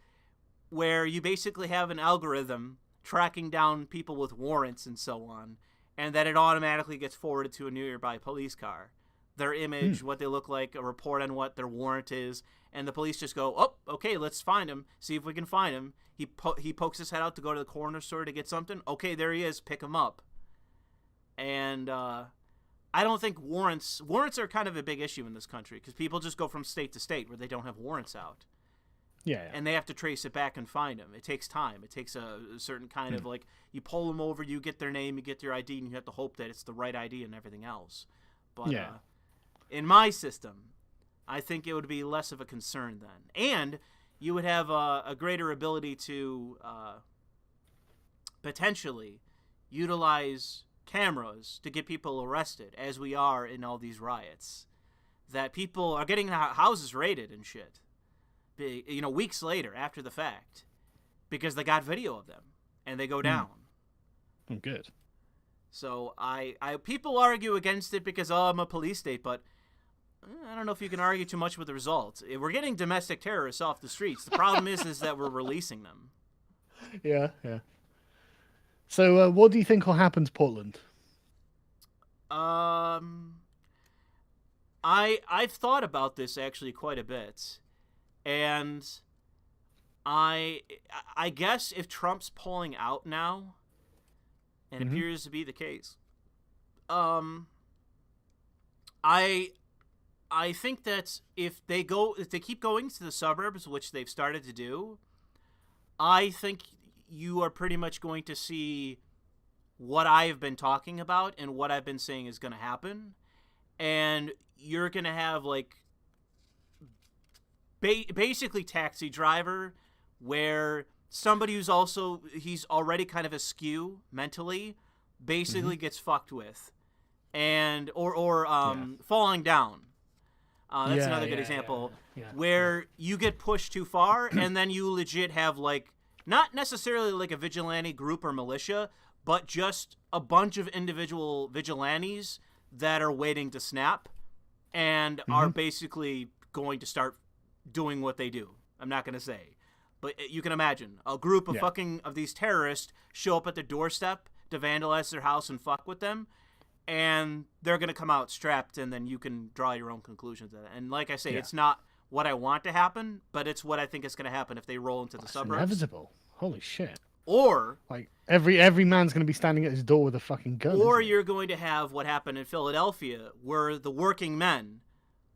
where you basically have an algorithm tracking down people with warrants and so on, and that it automatically gets forwarded to a nearby police car. Their image, what they look like, a report on what their warrant is, and the police just go, oh, okay, let's find him, see if we can find him. He pokes his head out to go to the corner store to get something. Okay, there he is, pick him up. And I don't think warrants are kind of a big issue in this country, because people just go from state to state where they don't have warrants out. Yeah. And they have to trace it back and find them. It takes time. It takes a certain kind of, like, you pull them over, you get their name, you get their ID, and you have to hope that it's the right ID and everything else. But in my system, I think it would be less of a concern then. And you would have a greater ability to potentially utilize cameras to get people arrested, as we are in all these riots. That people are getting houses raided and shit. You know, weeks later, after the fact, because they got video of them, and they go down. Oh, good. So people argue against it because, I'm a police state, but I don't know if you can argue too much with the results. If we're getting domestic terrorists off the streets. The problem is that we're releasing them. Yeah. So, what do you think will happen to Portland? I've thought about this actually quite a bit. And I guess if Trump's pulling out now, and it appears to be the case, I I think that if they keep going to the suburbs, which they've started to do, I think you are pretty much going to see what I've been talking about and what I've been saying is going to happen. And you're going to have, like, basically Taxi Driver, where somebody he's already kind of askew mentally, basically gets fucked with. And, or Falling Down. That's another good example where you get pushed too far and then you legit have, like, not necessarily like a vigilante group or militia, but just a bunch of individual vigilantes that are waiting to snap and are basically going to start doing what they do. I'm not going to say. But you can imagine a group of of these terrorists show up at their doorstep to vandalize their house and fuck with them. And they're going to come out strapped, and then you can draw your own conclusions of that. And like I say, it's not what I want to happen, but it's what I think is going to happen if they roll into the suburbs. Inevitable. Holy shit. Or... like, every man's going to be standing at his door with a fucking gun. Or you're going to have what happened in Philadelphia, where the working men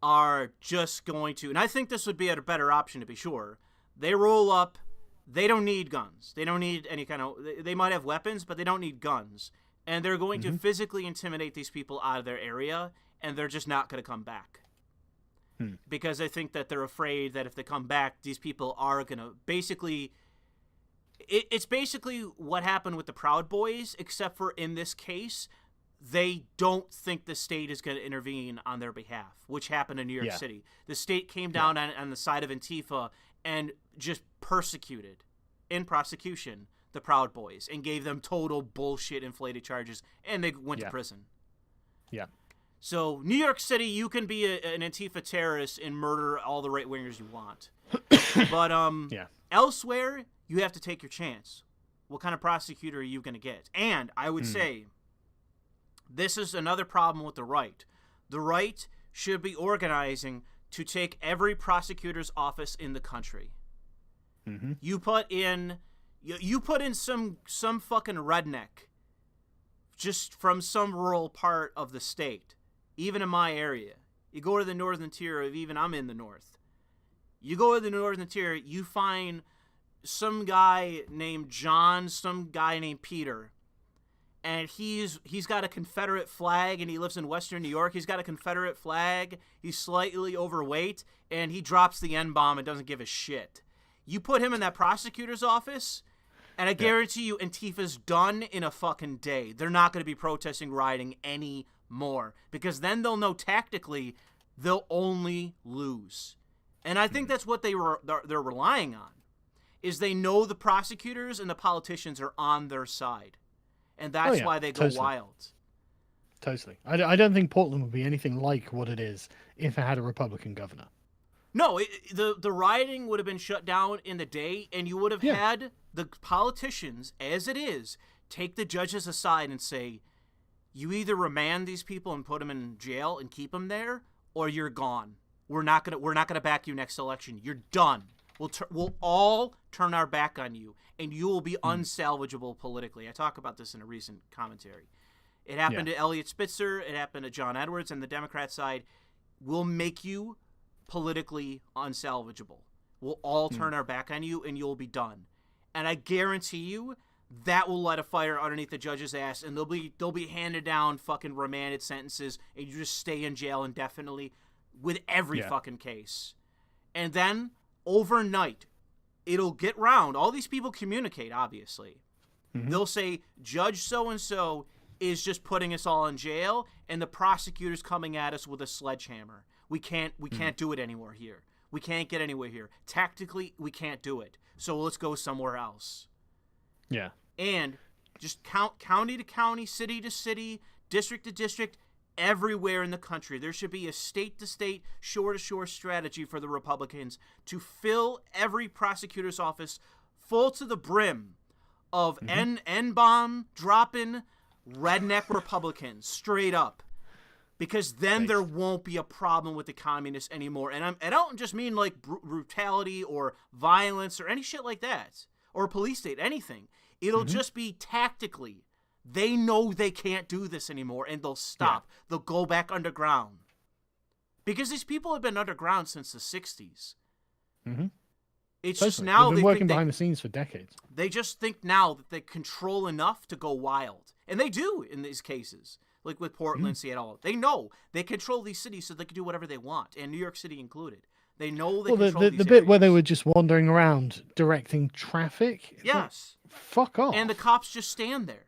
are just going to... and I think this would be a better option, to be sure. They roll up. They don't need guns. They don't need any kind of... they might have weapons, but they don't need guns. And they're going to physically intimidate these people out of their area, and they're just not going to come back. Because I think that they're afraid that if they come back, these people are going to basically... It's basically what happened with the Proud Boys, except for in this case, they don't think the state is going to intervene on their behalf, which happened in New York City. The state came down on the side of Antifa and just persecuted, in prosecution, the Proud Boys and gave them total bullshit inflated charges, and they went to prison. Yeah. So, New York City, you can be an Antifa terrorist and murder all the right-wingers you want. But elsewhere, you have to take your chance. What kind of prosecutor are you going to get? And I would say this is another problem with the right. The right should be organizing to take every prosecutor's office in the country. You put in some fucking redneck just from some rural part of the state, even in my area. You go to the northern tier of even I'm in the north. You go to the northern tier, you find some guy named John, some guy named Peter, and he's got a Confederate flag, and he lives in Western New York. He's got a Confederate flag. He's slightly overweight, and he drops the N-bomb and doesn't give a shit. You put him in that prosecutor's office, and I guarantee you Antifa's done in a fucking day. They're not going to be protesting, rioting anymore, because then they'll know tactically they'll only lose. And I think that's what they're relying on, is they know the prosecutors and the politicians are on their side. And that's why they go wild. Totally. I don't think Portland would be anything like what it is if it had a Republican governor. No, the rioting would have been shut down in the day, and you would have had the politicians, as it is, take the judges aside and say, you either remand these people and put them in jail and keep them there, or you're gone. We're not gonna back you next election. You're done. We'll all turn our back on you, and you will be unsalvageable politically. I talk about this in a recent commentary. It happened to Elliot Spitzer. It happened to John Edwards, and the Democrat side will make you politically unsalvageable. We'll all turn our back on you, and you'll be done. And I guarantee you that will light a fire underneath the judge's ass, and they'll be handed down fucking remanded sentences, and you just stay in jail indefinitely with every fucking case. And then overnight, it'll get round. All these people communicate, obviously. They'll say, Judge so-and-so is just putting us all in jail, and the prosecutor's coming at us with a sledgehammer. We can't do it anymore here. We can't get anywhere here. Tactically, we can't do it. So let's go somewhere else. Yeah. And just county to county, city to city, district to district, everywhere in the country, there should be a state-to-state, shore-to-shore strategy for the Republicans to fill every prosecutor's office full to the brim of N-bomb dropping redneck Republicans, straight up. Because then there won't be a problem with the communists anymore. And I don't just mean like brutality or violence or any shit like that. Or police state, anything. It'll just be tactically. They know they can't do this anymore, and they'll stop. They'll go back underground. Because these people have been underground since the 60s. Mm-hmm. It's Totally. just now They've been working behind the scenes for decades. They just think now that they control enough to go wild. And they do in these cases. Like with Portland, Seattle. They know they control these cities so they can do whatever they want. And New York City included. They know they control these the bit where they areas. were just wandering around directing traffic. Yes. Like, fuck off. And the cops just stand there.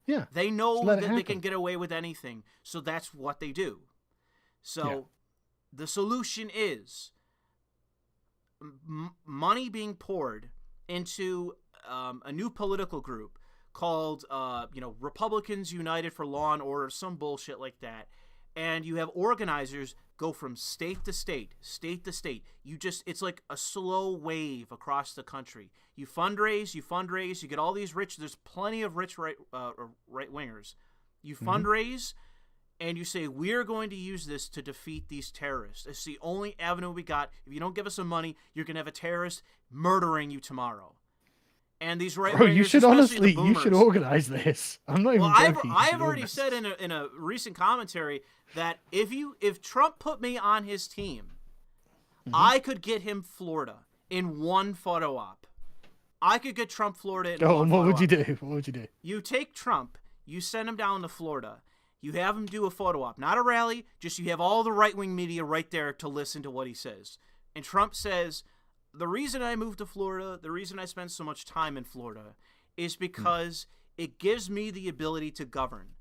Yeah. They know let it that they happen. can get away with anything. So that's what they do. So the solution is money being poured into a new political group called Republicans United for Law and Order, some bullshit like that. And you have organizers go from state to state, state to state. It's like a slow wave across the country. You fundraise, you get all these rich. There's plenty of rich right wingers. You fundraise, and you say, we're going to use this to defeat these terrorists. It's the only avenue we got. If you don't give us some money, you're going to have a terrorist murdering you tomorrow. And these right wingers, you should honestly, you should organize this. I'm not even joking. I've already said in a recent commentary that if Trump put me on his team, I could get him Florida in one photo op. I could get Trump Florida in one what photo would you op. do? What would you do? You take Trump, you send him down to Florida, you have him do a photo op, not a rally, just you have all the right-wing media right there to listen to what he says. And Trump says, the reason I moved to Florida, the reason I spend so much time in Florida is because it gives me the ability to govern.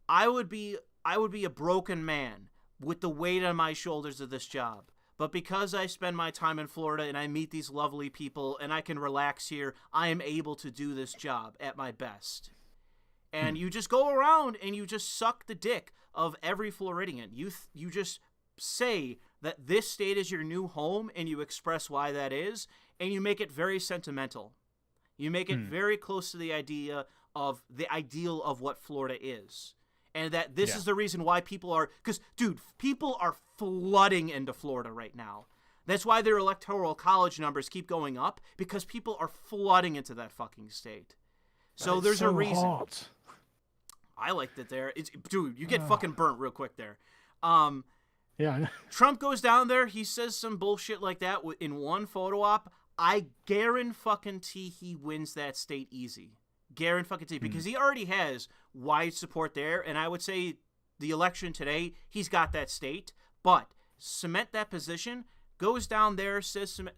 I would be a broken man with the weight on my shoulders of this job. But because I spend my time in Florida and I meet these lovely people and I can relax here, I am able to do this job at my best. And you just go around and you just suck the dick of every Floridian. You just say that this state is your new home and you express why that is, and you make it very sentimental. You make it very close to the ideal of what Florida is. And that this is the reason why people are... Because, dude, people are flooding into Florida right now. That's why their electoral college numbers keep going up, because people are flooding into that fucking state. So there's a reason. Hot. I like that there. Dude, you get fucking burnt real quick there. Yeah. Trump goes down there. He says some bullshit like that in one photo op. I guarantee he wins that state easy. Guarantee, because he already has wide support there, and I would say the election today, he's got that state. But cement that position, goes down there, says some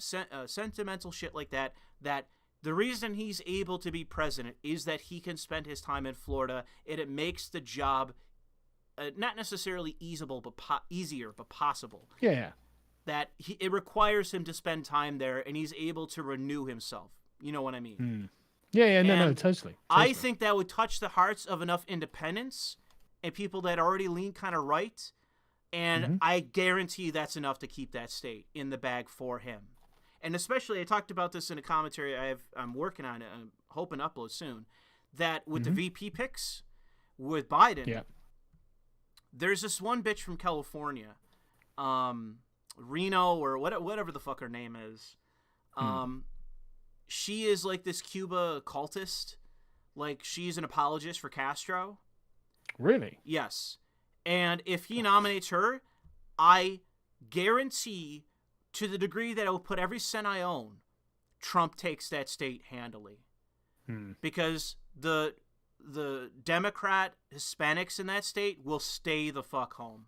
sentimental shit like that. That the reason he's able to be president is that he can spend his time in Florida, and it makes the job not necessarily easier, but possible. Yeah. That it requires him to spend time there, and he's able to renew himself. You know what I mean? Yeah, no, totally. I think that would touch the hearts of enough independents and people that already lean kind of right, and I guarantee that's enough to keep that state in the bag for him. And especially, I talked about this in a commentary I'm working on it, I'm hoping to upload soon, that with the VP picks, with Biden, there's this one bitch from California, Reno, or whatever the fuck her name is. She is like this Cuba cultist. Like, she's an apologist for Castro. Really? Yes. And if he nominates her, I guarantee, to the degree that I will put every cent I own, Trump takes that state handily. Because the Democrat Hispanics in that state will stay the fuck home.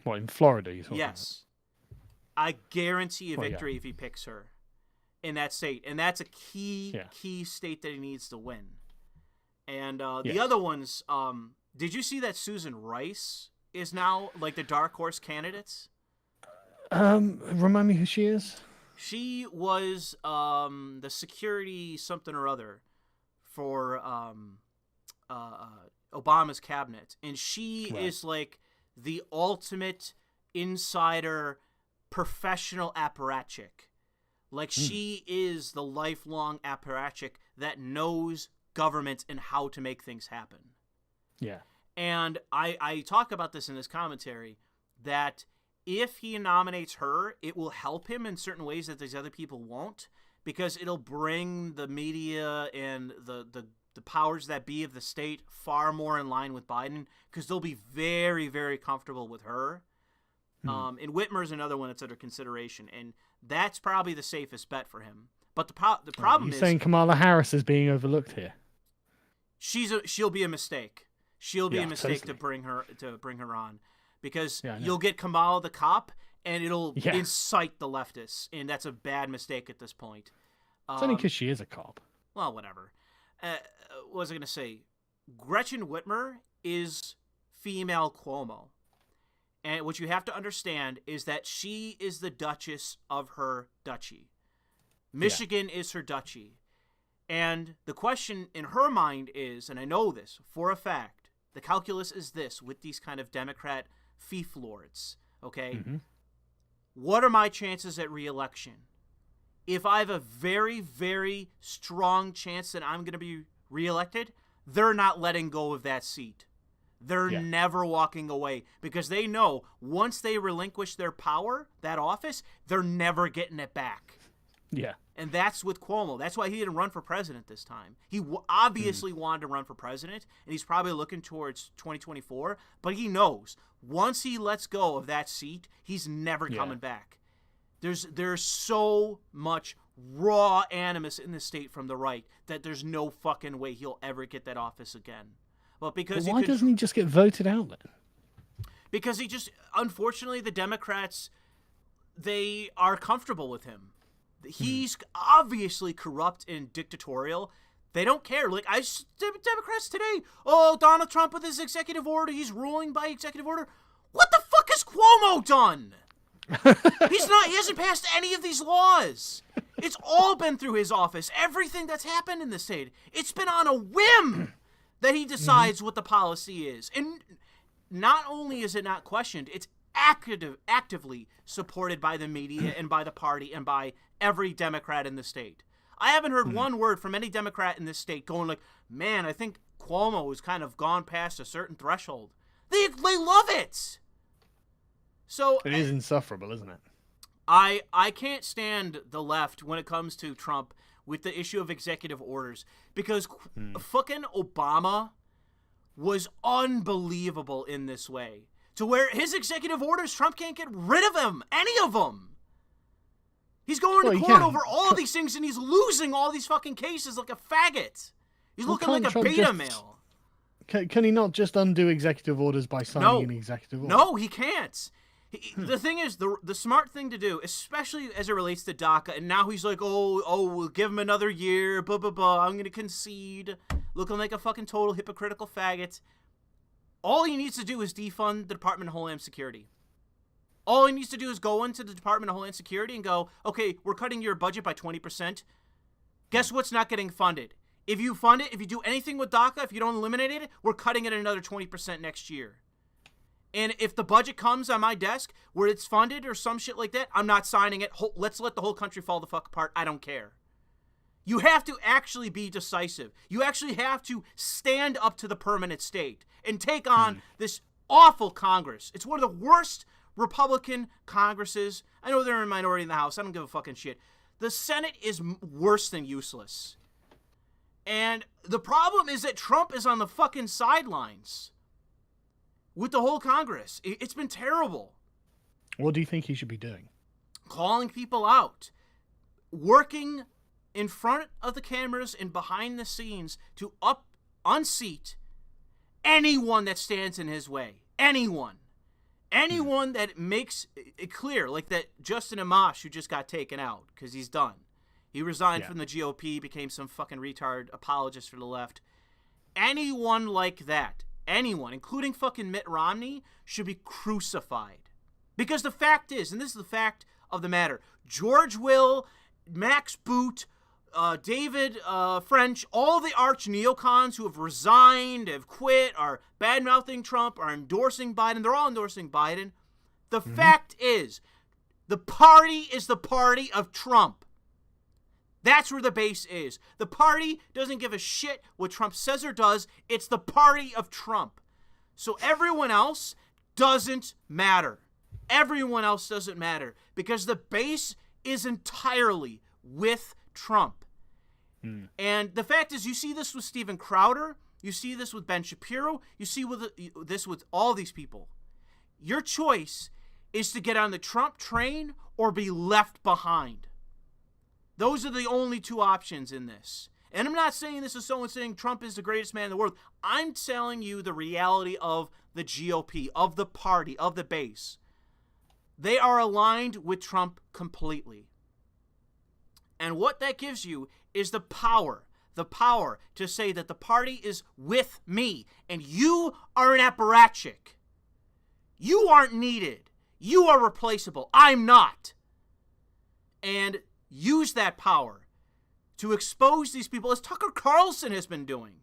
What, in Florida? You talking Yes. I guarantee a victory if he picks her in that state. And that's a key state that he needs to win. And the other ones, did you see that Susan Rice is now like the dark horse candidate? Remind me who she is? She was the security something or other for Obama's cabinet. And she is like the ultimate insider professional apparatchik. Like, she is the lifelong apparatchik that knows government and how to make things happen. Yeah. And I talk about this in this commentary, that if he nominates her, it will help him in certain ways that these other people won't, because it'll bring the media and the powers that be of the state far more in line with Biden, because they'll be very, very comfortable with her. And Whitmer's another one that's under consideration, and that's probably the safest bet for him. But the problem is saying Kamala Harris is being overlooked here. She'll be a mistake. She'll be a mistake totally. to bring her on, because Yeah, you'll get Kamala the cop, and it'll incite the leftists, and that's a bad mistake at this point. It's only because she is a cop. Well, whatever. What was I going to say? Gretchen Whitmer is female Cuomo. And what you have to understand is that she is the Duchess of her duchy. Michigan is her duchy. And the question in her mind is, and I know this for a fact, the calculus is this with these kind of Democrat fief lords, okay? Mm-hmm. What are my chances at re-election? If I have a very, very strong chance that I'm going to be reelected, they're not letting go of that seat. They're never walking away, because they know once they relinquish their power, that office, they're never getting it back. Yeah. And that's with Cuomo. That's why he didn't run for president this time. He obviously wanted to run for president, and he's probably looking towards 2024. But he knows once he lets go of that seat, he's never coming back. There's so much raw animus in the state from the right that there's no fucking way he'll ever get that office again. But why doesn't he just get voted out then? Because unfortunately, the Democrats, they are comfortable with him. He's obviously corrupt and dictatorial. They don't care. Like, Democrats today, Donald Trump with his executive order, he's ruling by executive order. What the fuck has Cuomo done? He hasn't passed any of these laws. It's all been through his office. Everything that's happened in the state, it's been on a whim that he decides what the policy is. And not only is it not questioned, it's actively supported by the media and by the party and by every Democrat in the state. I haven't heard one word from any Democrat in this state going like, man, I think Cuomo has kind of gone past a certain threshold. They love it. So it is insufferable, isn't it? I can't stand the left when it comes to Trump with the issue of executive orders, because fucking Obama was unbelievable in this way, to where his executive orders, Trump can't get rid of them, any of them. He's going to court over all of these things, and he's losing all these fucking cases like a faggot. He's looking like a beta male. Can he not just undo executive orders by signing an executive order? No, he can't. The thing is, the smart thing to do, especially as it relates to DACA, and now he's like, we'll give him another year, blah, blah, blah, I'm going to concede, looking like a fucking total hypocritical faggot. All he needs to do is defund the Department of Homeland Security. All he needs to do is go into the Department of Homeland Security and go, okay, we're cutting your budget by 20%. Guess what's not getting funded? If you fund it, if you do anything with DACA, if you don't eliminate it, we're cutting it another 20% next year. And if the budget comes on my desk where it's funded or some shit like that, I'm not signing it. Let's let the whole country fall the fuck apart. I don't care. You have to actually be decisive. You actually have to stand up to the permanent state and take on this awful Congress. It's one of the worst Republican Congresses. I know they're in minority in the House. I don't give a fucking shit. The Senate is worse than useless. And the problem is that Trump is on the fucking sidelines with the whole Congress. It's been terrible. What do you think he should be doing? Calling people out. Working in front of the cameras and behind the scenes to unseat anyone that stands in his way. Anyone. Anyone that makes it clear, like that Justin Amash who just got taken out because he's done. He resigned from the GOP, became some fucking retard apologist for the left. Anyone like that, anyone, including fucking Mitt Romney, should be crucified. Because the fact is, and this is the fact of the matter, George Will, Max Boot, David French, all the arch neocons who have resigned, have quit, are bad-mouthing Trump, are endorsing Biden. They're all endorsing Biden. The fact is, the party is the party of Trump. That's where the base is. The party doesn't give a shit what Trump says or does. It's the party of Trump. So everyone else doesn't matter. Everyone else doesn't matter because the base is entirely with Trump. And the fact is, you see this with Steven Crowder. You see this with Ben Shapiro. You see this with all these people. Your choice is to get on the Trump train or be left behind. Those are the only two options in this. And I'm not saying this is someone saying Trump is the greatest man in the world. I'm telling you the reality of the GOP, of the party, of the base. They are aligned with Trump completely. And what that gives you is the power to say that the party is with me and you are an apparatchik. You aren't needed. You are replaceable. I'm not. And use that power to expose these people, as Tucker Carlson has been doing.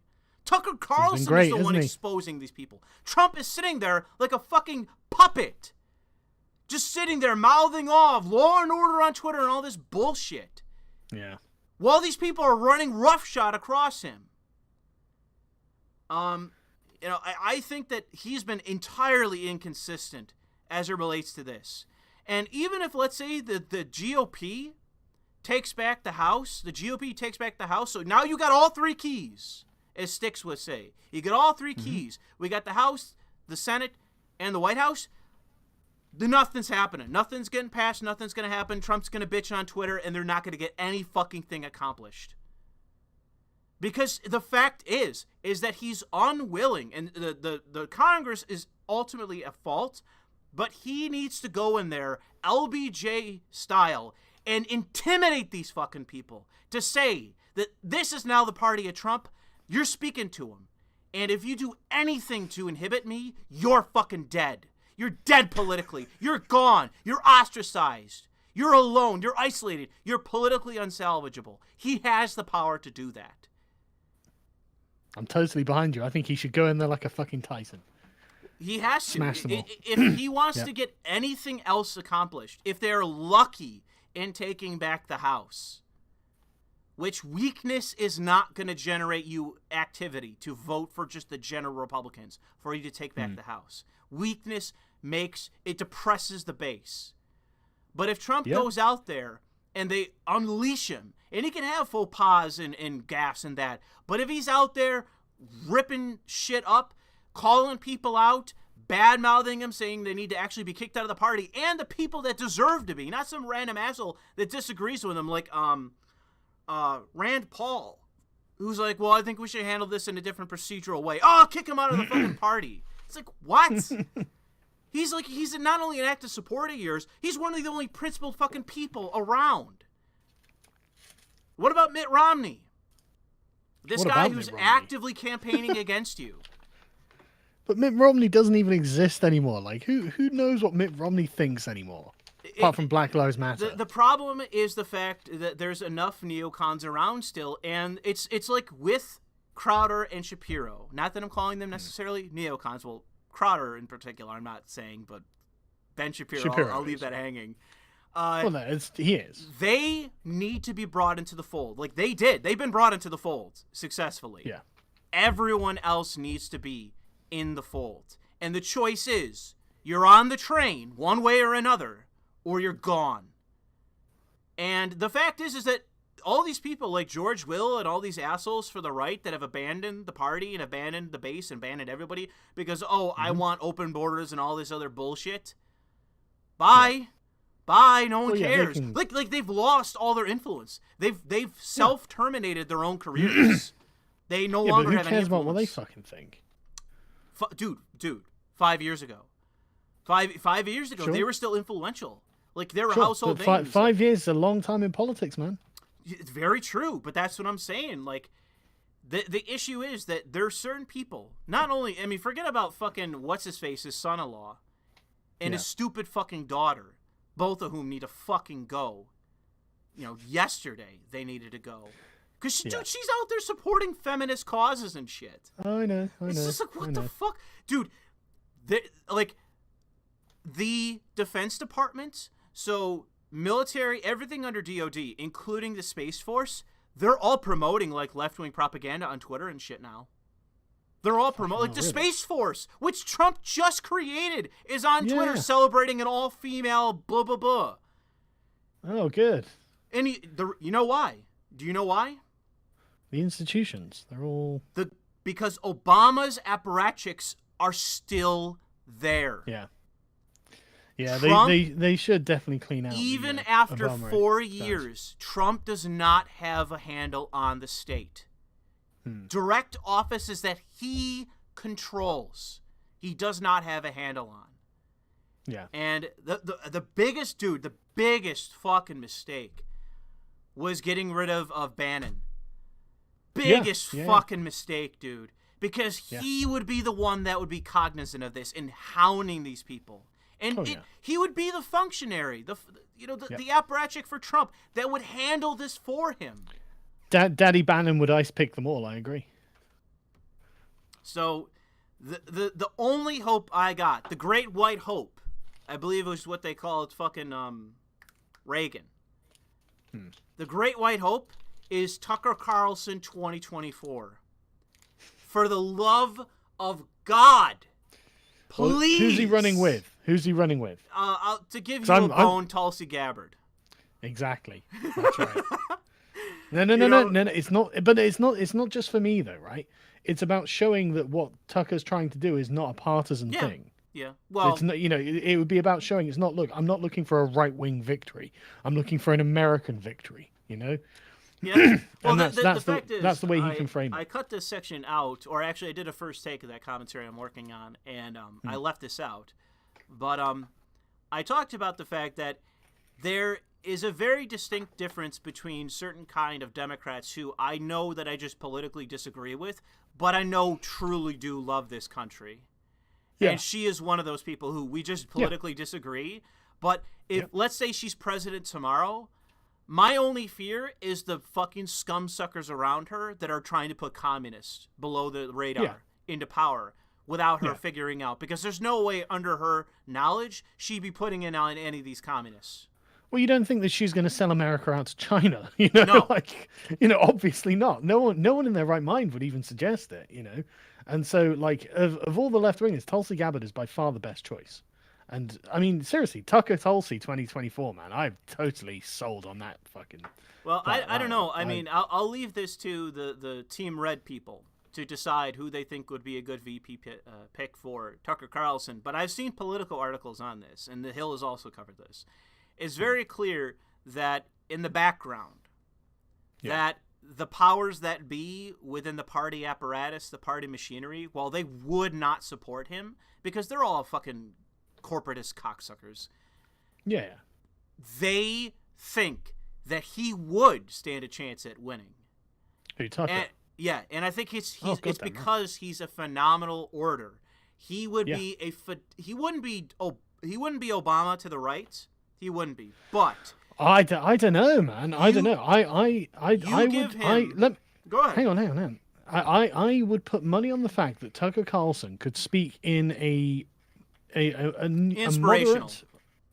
Tucker Carlson is the one exposing these people. Trump is sitting there like a fucking puppet. Just sitting there mouthing off Law and Order on Twitter and all this bullshit. Yeah. While these people are running roughshod across him. I think that he's been entirely inconsistent as it relates to this. And even if, let's say, the GOP takes back the House, so now you got all three keys, as Sticks would say. You got all three keys. We got the House, the Senate, and the White House. Nothing's happening. Nothing's getting passed. Nothing's going to happen. Trump's going to bitch on Twitter, and they're not going to get any fucking thing accomplished. Because the fact is that he's unwilling, and the Congress is ultimately at fault, but he needs to go in there, LBJ style, and intimidate these fucking people to say that this is now the party of Trump. You're speaking to him. And if you do anything to inhibit me, you're fucking dead. You're dead politically. You're gone. You're ostracized. You're alone. You're isolated. You're politically unsalvageable. He has the power to do that. I'm totally behind you. I think he should go in there like a fucking Tyson. He has to. Smash them all. If he wants to get anything else accomplished, if they're lucky in taking back the House, which weakness is not going to generate you activity to vote for just the general Republicans for you to take back the House. Weakness depresses the base. But if Trump goes out there and they unleash him, and he can have faux pas and gaffes and that, but if he's out there ripping shit up, calling people out, bad-mouthing them, saying they need to actually be kicked out of the party, and the people that deserve to be, not some random asshole that disagrees with him, like Rand Paul, who's like, well, I think we should handle this in a different procedural way. Oh, kick him out of the fucking party. It's like, what? He's not only an active supporter of yours, he's one of the only principled fucking people around. What about Mitt Romney? This guy who's actively campaigning against you. But Mitt Romney doesn't even exist anymore. Like, who knows what Mitt Romney thinks anymore? Apart from Black Lives Matter. The problem is the fact that there's enough neocons around still, and it's like with Crowder and Shapiro. Not that I'm calling them necessarily neocons. Well, Crowder in particular, I'm not saying, but Ben Shapiro I'll leave that hanging. Well, no, he is. They need to be brought into the fold. Like they did. They've been brought into the fold successfully. Yeah. Everyone else needs to be in the fold. And the choice is, you're on the train one way or another, or you're gone. And the fact is that all these people like George Will and all these assholes for the right that have abandoned the party and abandoned the base and abandoned everybody because, I want open borders and all this other bullshit. Bye. Yeah. Bye. No one cares. Like they've lost all their influence. They've self-terminated their own careers. They no longer have any influence. Who cares about what they fucking think? Dude, 5 years ago. Five years ago, they were still influential. Like, they were household names. 5 years is a long time in politics, man. It's very true, but that's what I'm saying. Like, the issue is that there are certain people, not only, I mean, forget about fucking what's-his-face, his son-in-law, and his stupid fucking daughter, both of whom need to fucking go. Yesterday they needed to go. Because, dude, she's out there supporting feminist causes and shit. I know. It's just like, what the fuck? Dude, the Defense Department, so military, everything under DOD, including the Space Force, they're all promoting, like, left-wing propaganda on Twitter and shit now. They're all promoting, like, the Space Force, which Trump just created, is on Twitter celebrating an all-female blah, blah, blah. Oh, good. And you know why? Do you know why? The institutions, they're all... Because Obama's apparatchiks are still there. Yeah. Yeah, Trump, they should definitely clean out. even the, after Obama 4 guys. years, Trump does not have a handle on the state. Direct offices that he controls, he does not have a handle on. Yeah. And the biggest fucking mistake was getting rid of Bannon. Biggest fucking mistake, dude. Because he would be the one that would be cognizant of this and hounding these people. And he would be the functionary, the apparatchik for Trump that would handle this for him. Daddy Bannon would ice pick them all, I agree. So the only hope I got, the great white hope, I believe it was what they called fucking Reagan. The great white hope is Tucker Carlson 2024. For the love of God, please. Well, who's he running with? To give you a bone, Tulsi Gabbard. Exactly. That's right. No. It's not. But it's not just for me though, right? It's about showing that what Tucker's trying to do is not a partisan thing. Yeah. Well, it's not, it would be about showing it's not. Look, I'm not looking for a right-wing victory. I'm looking for an American victory. Yeah. And Well, that's the way he can frame it. I cut this section out, or actually, I did a first take of that commentary I'm working on, and I left this out. But I talked about the fact that there is a very distinct difference between certain kind of Democrats who I know that I just politically disagree with, but I know truly do love this country. Yeah. And she is one of those people who we just politically disagree. But if let's say she's president tomorrow, my only fear is the fucking scum suckers around her that are trying to put communists below the radar into power without her figuring out. Because there's no way under her knowledge she'd be putting in on any of these communists. Well, you don't think that she's going to sell America out to China, No. Obviously not. No one in their right mind would even suggest it, And so, of all the left-wingers, Tulsi Gabbard is by far the best choice. And, I mean, seriously, Tucker Tulsi 2024, man, I'm totally sold on that fucking... Well, I don't know. I mean, I'll leave this to the Team Red people to decide who they think would be a good VP pick for Tucker Carlson. But I've seen political articles on this, and The Hill has also covered this. It's very clear that in the background, that the powers that be within the party apparatus, the party machinery, while they would not support him, because they're all fucking corporatist cocksuckers. Yeah. They think that he would stand a chance at winning. Who, Tucker? And I think it's because he's a phenomenal orator. He would be he wouldn't be Obama to the right. He wouldn't be, but I don't know, man. I don't know. I would. Go ahead. Hang on. I would put money on the fact that Tucker Carlson could speak in a inspirational.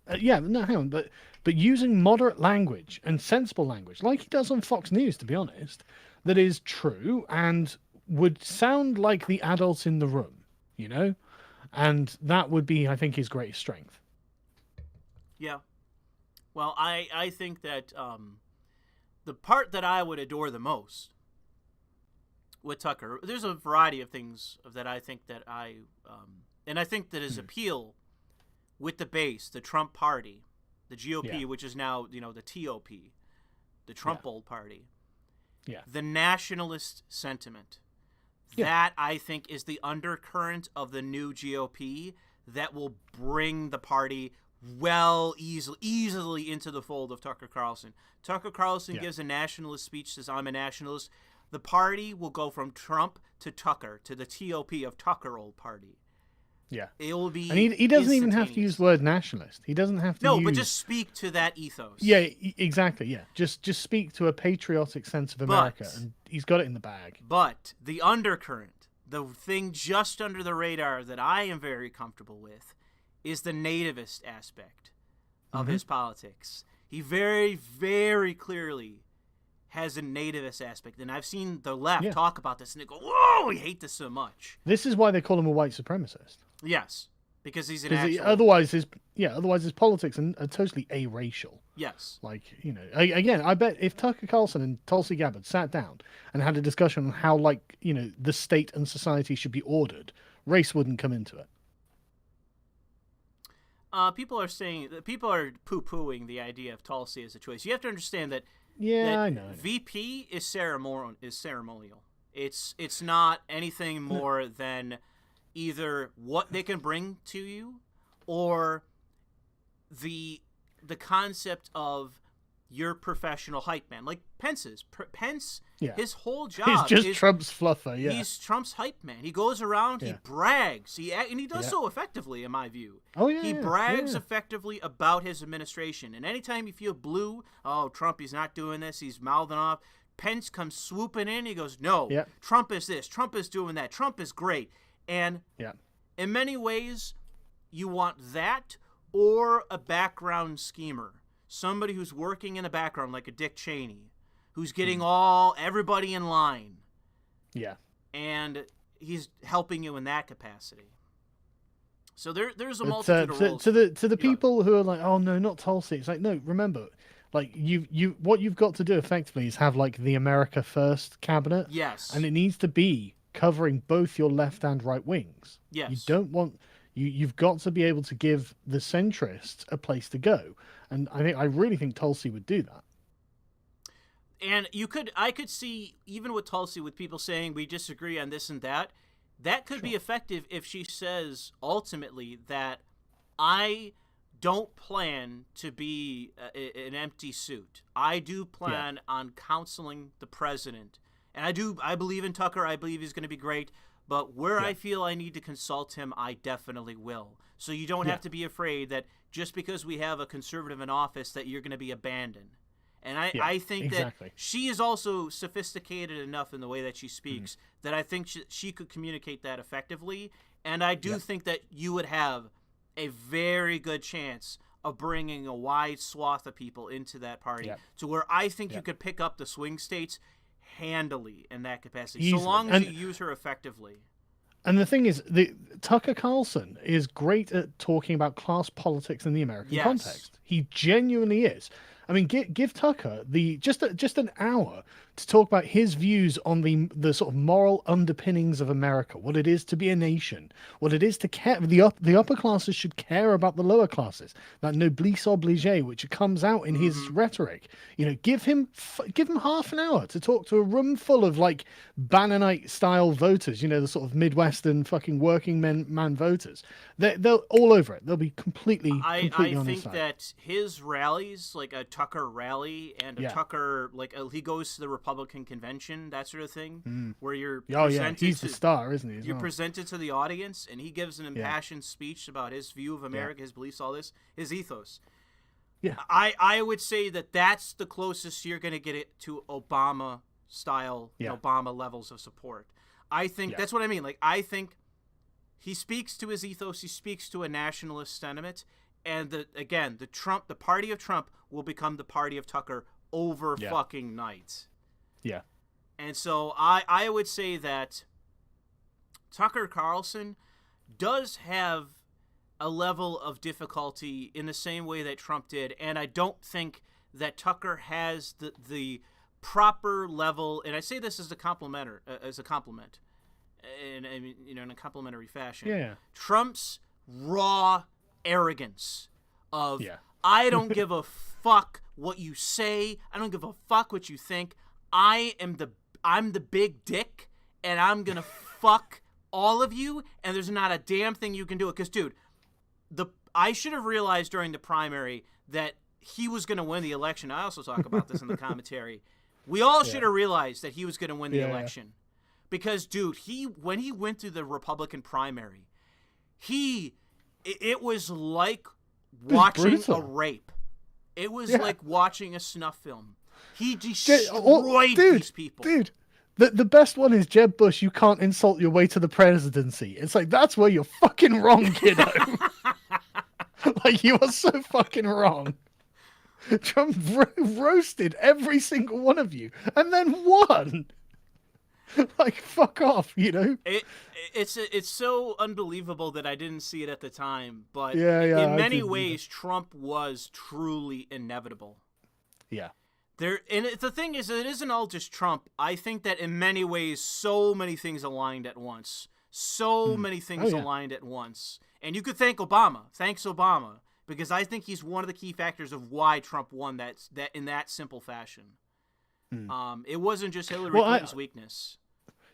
Hang on, but using moderate language and sensible language, like he does on Fox News, to be honest, that is true and would sound like the adults in the room, and that would be, I think, his greatest strength. Yeah. Well, I think that the part that I would adore the most with Tucker, there's a variety of things that I think that and I think that his appeal with the base, the Trump party, the GOP, which is now, the TOP, the Trump old party, the nationalist sentiment, that I think is the undercurrent of the new GOP that will bring the party easily into the fold of Tucker Carlson. Tucker Carlson gives a nationalist speech, says, I'm a nationalist. The party will go from Trump to Tucker, to the TOP of Tucker old party. Yeah. It will be and he doesn't even have to use the word nationalist. He doesn't have to No, but just speak to that ethos. Yeah, exactly, yeah. Just speak to a patriotic sense of America, and he's got it in the bag. But the undercurrent, the thing just under the radar that I am very comfortable with, is the nativist aspect of his politics. He very, very clearly has a nativist aspect, and I've seen the left talk about this, and they go, "Whoa, we hate this so much." This is why they call him a white supremacist. Yes, because he's an actual... Otherwise his politics are totally aracial. Yes. Again, I bet if Tucker Carlson and Tulsi Gabbard sat down and had a discussion on how, the state and society should be ordered, race wouldn't come into it. People are saying that people are poo-pooing the idea of Tulsi as a choice. You have to understand that I know. VP is ceremonial. It's not anything more than either what they can bring to you or the concept of your professional hype man. Like Pence's. Pence, his whole job is just Trump's fluffer, He's Trump's hype man. He goes around, he brags. And he does so effectively, in my view. Oh, yeah. He brags effectively about his administration. And anytime you feel blue, oh, Trump, he's not doing this, he's mouthing off, Pence comes swooping in, he goes, no, Trump is this, Trump is doing that, Trump is great. And in many ways, you want that or a background schemer. Somebody who's working in the background like a Dick Cheney, who's getting everybody in line. Yeah. And he's helping you in that capacity. So there's a multitude of roles. To the people who are like, oh no, not Tulsi. It's like, no, remember, like what you've got to do effectively is have like the America First cabinet. Yes. And it needs to be covering both your left and right wings. Yes. You don't want you've got to be able to give the centrists a place to go. And I really think Tulsi would do that. And I could see, even with Tulsi, with people saying we disagree on this and that could be effective if she says ultimately that I don't plan to be an empty suit. I do plan on counseling the president. And I believe in Tucker. I believe he's going to be great. But where I feel I need to consult him, I definitely will. So you don't have to be afraid that just because we have a conservative in office that you're going to be abandoned. And I think that she is also sophisticated enough in the way that she speaks that I think she could communicate that effectively. And I do think that you would have a very good chance of bringing a wide swath of people into that party to where I think you could pick up the swing states handily in that capacity, so long as you use her effectively. And the thing is, Tucker Carlson is great at talking about class politics in the American context. He genuinely is. I mean, give Tucker just an hour to talk about his views on the sort of moral underpinnings of America, what it is to be a nation, what it is to care. The upper classes should care about the lower classes. That noblesse oblige, which comes out in his rhetoric. You know, give him half an hour to talk to a room full of like Bannonite style voters. You know, the sort of Midwestern fucking working man voters. They'll all over it. They'll be completely on his side. I think that his rallies, like a Tucker rally and a Tucker, like he goes to the Republican convention, that sort of thing, where you're presented he's the star, isn't he? You're presented to the audience, and he gives an impassioned speech about his view of America, his beliefs, all this, his ethos. Yeah, I would say that that's the closest you're going to get it to Obama style, Obama levels of support. I think that's what I mean. Like, I think he speaks to his ethos. He speaks to a nationalist sentiment. And the party of Trump will become the party of Tucker over fucking night. Yeah. And so I would say that Tucker Carlson does have a level of difficulty in the same way that Trump did. And I don't think that Tucker has the proper level, and I say this as a compliment, in a complimentary fashion. Yeah. Trump's raw arrogance of I don't give a fuck what you say, I don't give a fuck what you think, I'm the big dick, and I'm gonna fuck all of you, and there's not a damn thing you can do it. Because dude, I should have realized during the primary that he was gonna win the election. I also talk about this in the commentary. We all should have realized that he was gonna win the election. Because dude, when he went through the Republican primary, it was like watching a rape. It was like watching a snuff film. He destroyed these people. Dude, the best one is Jeb Bush, you can't insult your way to the presidency. It's like, that's where you're fucking wrong, kiddo. Like, you are so fucking wrong. Trump roasted every single one of you and then won. Like, fuck off, you know? It's so unbelievable that I didn't see it at the time, but in many ways, Trump was truly inevitable. Yeah. And the thing is, it isn't all just Trump. I think that in many ways, so many things aligned at once So many things aligned at once. And you could thank Obama. Thanks, Obama. Because I think he's one of the key factors of why Trump won that in that simple fashion. It wasn't just Hillary Clinton's weakness.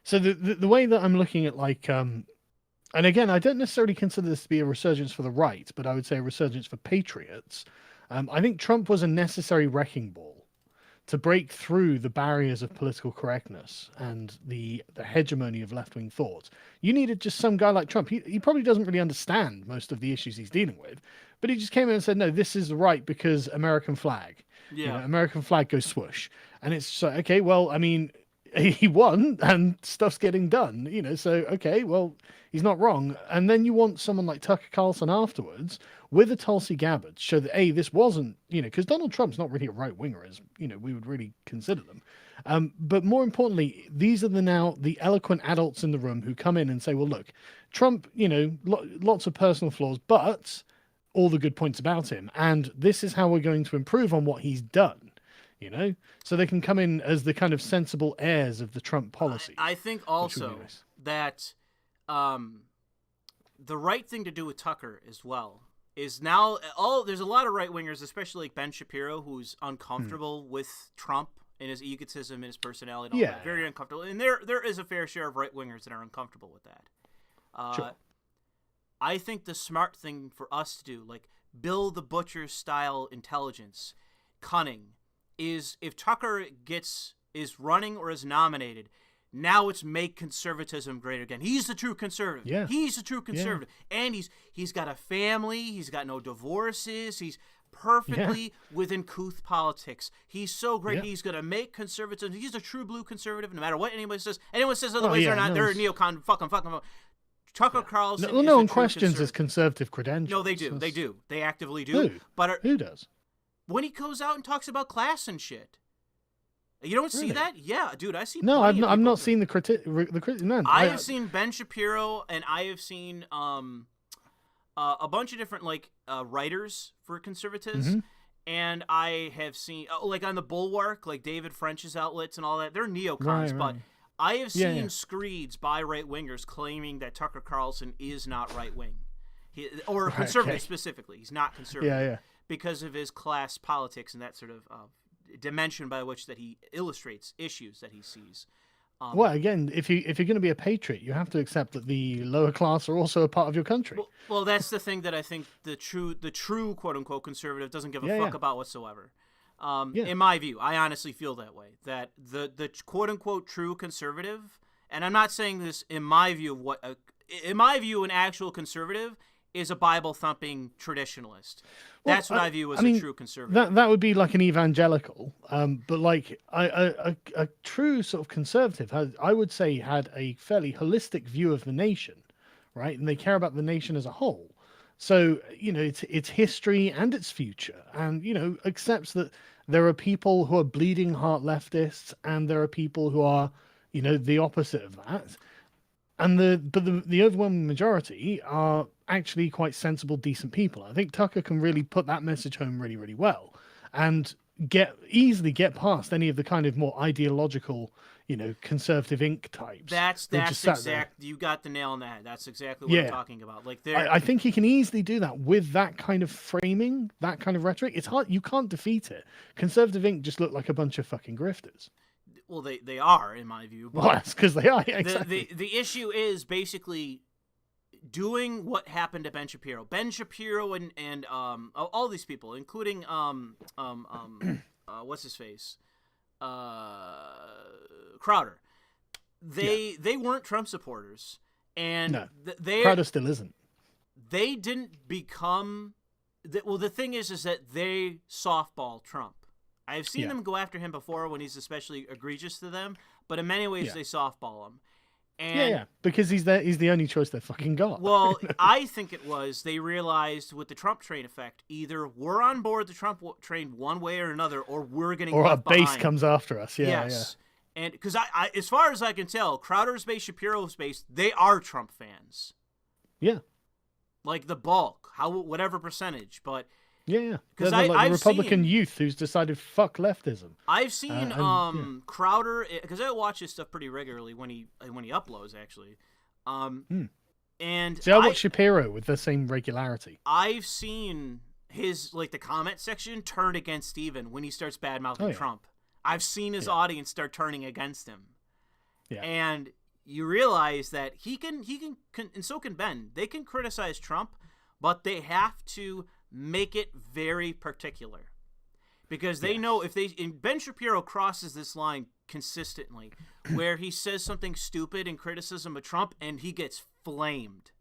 So the way that I'm looking at, like, and again, I don't necessarily consider this to be a resurgence for the right, but I would say a resurgence for patriots. I think Trump was a necessary wrecking ball to break through the barriers of political correctness and the hegemony of left-wing thought. You needed just some guy like Trump. He probably doesn't really understand most of the issues he's dealing with, but he just came in and said, no, this is right because American flag. Yeah. You know, American flag goes swoosh. And it's like, okay, well, I mean, he won and stuff's getting done, you know, so, okay, well, he's not wrong. And then you want someone like Tucker Carlson afterwards with a Tulsi Gabbard to show that, hey, this wasn't, you know, because Donald Trump's not really a right winger, as, you know, we would really consider them. But more importantly, these are the eloquent adults in the room who come in and say, well, look, Trump, you know, lots of personal flaws, but all the good points about him. And this is how we're going to improve on what he's done. You know, so they can come in as the kind of sensible heirs of the Trump policy. I think also that the right thing to do with Tucker as well is now there's a lot of right wingers, especially like Ben Shapiro, who's uncomfortable with Trump and his egotism and his personality. And all that. Very uncomfortable. And there is a fair share of right wingers that are uncomfortable with that. Sure. I think the smart thing for us to do, like Bill the Butcher style intelligence, cunning, is if Tucker is running or is nominated, now it's make conservatism great again. He's the true conservative. Yeah. He's the true conservative. Yeah. And he's got a family. He's got no divorces. He's perfectly within couth politics. He's so great. Yeah. He's going to make conservatism. He's a true blue conservative, no matter what anybody says. Anyone says otherwise, they're not. They're a neocon. Fucking. Tucker Carlson. No one questions his conservative credentials. No, they do. They do. They actively do. Who? But who does? When he goes out and talks about class and shit. You don't see that? Yeah, dude, I see. No, I've not seen the critic. No, I have seen Ben Shapiro, and I have seen a bunch of different writers for conservatives, and I have seen like on the Bulwark, like David French's outlets and all that. They're neocons, but I have seen screeds by right wingers claiming that Tucker Carlson is not right wing, or conservative specifically. He's not conservative. Because of his class politics and that sort of dimension by which that he illustrates issues that he sees. Well, again, if you're going to be a patriot, you have to accept that the lower class are also a part of your country. Well, that's the thing that I think the true quote unquote conservative doesn't give a fuck about whatsoever. In my view, I honestly feel that way. That the quote unquote true conservative, and I'm not saying this in my view of in my view, an actual conservative is a Bible-thumping traditionalist. That's what I view as a true conservative. That would be like an evangelical, but like a true sort of conservative, I would say, had a fairly holistic view of the nation, right? And they care about the nation as a whole. So, you know, its history and its future, and, you know, accepts that there are people who are bleeding heart leftists, and there are people who are, you know, the opposite of that. And the overwhelming majority are actually quite sensible, decent people. I think Tucker can really put that message home really, really well, and easily get past any of the kind of more ideological, you know, conservative ink types. That's exact. You got the nail on the head. That's exactly what I'm talking about. Like, I think he can easily do that with that kind of framing, that kind of rhetoric. It's hard. You can't defeat it. Conservative ink just look like a bunch of fucking grifters. Well, they are, in my view. But well, that's because they are. Yeah, exactly. The issue is basically doing what happened to Ben Shapiro. Ben Shapiro and all these people, including what's his face, Crowder. They weren't Trump supporters, and Crowder still isn't. They didn't become. The thing is that they softball Trump. I've seen them go after him before when he's especially egregious to them, but in many ways they softball him. And because he's the only choice they fucking got. Well, I think it was they realized with the Trump train effect, either we're on board the Trump train one way or another, or we're getting left behind. Or our base comes after us. Yes. And because I, as far as I can tell, Crowder's base, Shapiro's base, they are Trump fans. Yeah. Like the bulk, whatever percentage, but. Yeah, because I've Republican youth who's decided fuck leftism. I've seen Crowder, because I watch his stuff pretty regularly when he uploads. Actually, And See, I watch Shapiro with the same regularity. I've seen his the comment section turn against Steven when he starts bad mouthing Trump. I've seen his audience start turning against him. Yeah. And you realize that he can, and so can Ben. They can criticize Trump, but they have to make it very particular, because they know if Ben Shapiro crosses this line consistently, where he says something stupid in criticism of Trump and he gets flamed.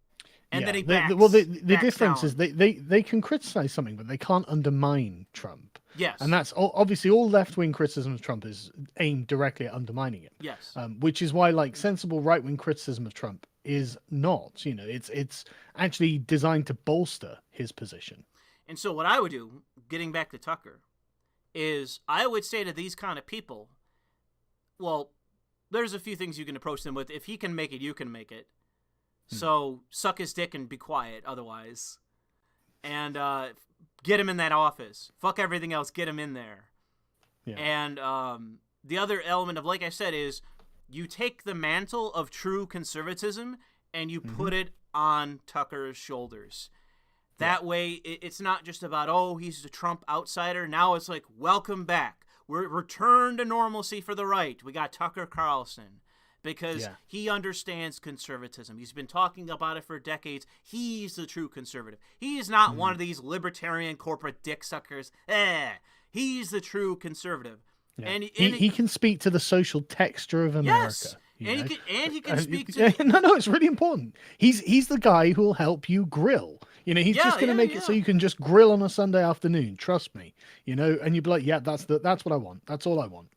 And then he backs, the difference is they can criticize something, but they can't undermine Trump. Yes. And that's obviously all left-wing criticism of Trump is aimed directly at undermining it. Yes. Which is why sensible right-wing criticism of Trump is not, it's actually designed to bolster his position. And so what I would do, getting back to Tucker, is I would say to these kind of people, well, there's a few things you can approach them with. If he can make it, you can make it. So suck his dick and be quiet otherwise. And get him in that office. Fuck everything else. Get him in there. Yeah. And the other element of, like I said, is you take the mantle of true conservatism and you put it on Tucker's shoulders. That way, it's not just about, oh, he's a Trump outsider. Now it's like, welcome back. We're return to normalcy for the right. We got Tucker Carlson. Because he understands conservatism. He's been talking about it for decades. He's the true conservative. He is not one of these libertarian corporate dick suckers. He's the true conservative. Yeah. And he can speak to the social texture of America. Yes, he can speak to... No, it's really important. He's the guy who will help you grill. He's just going to make it so you can just grill on a Sunday afternoon. Trust me. And you'd be like, yeah, that's what I want. That's all I want.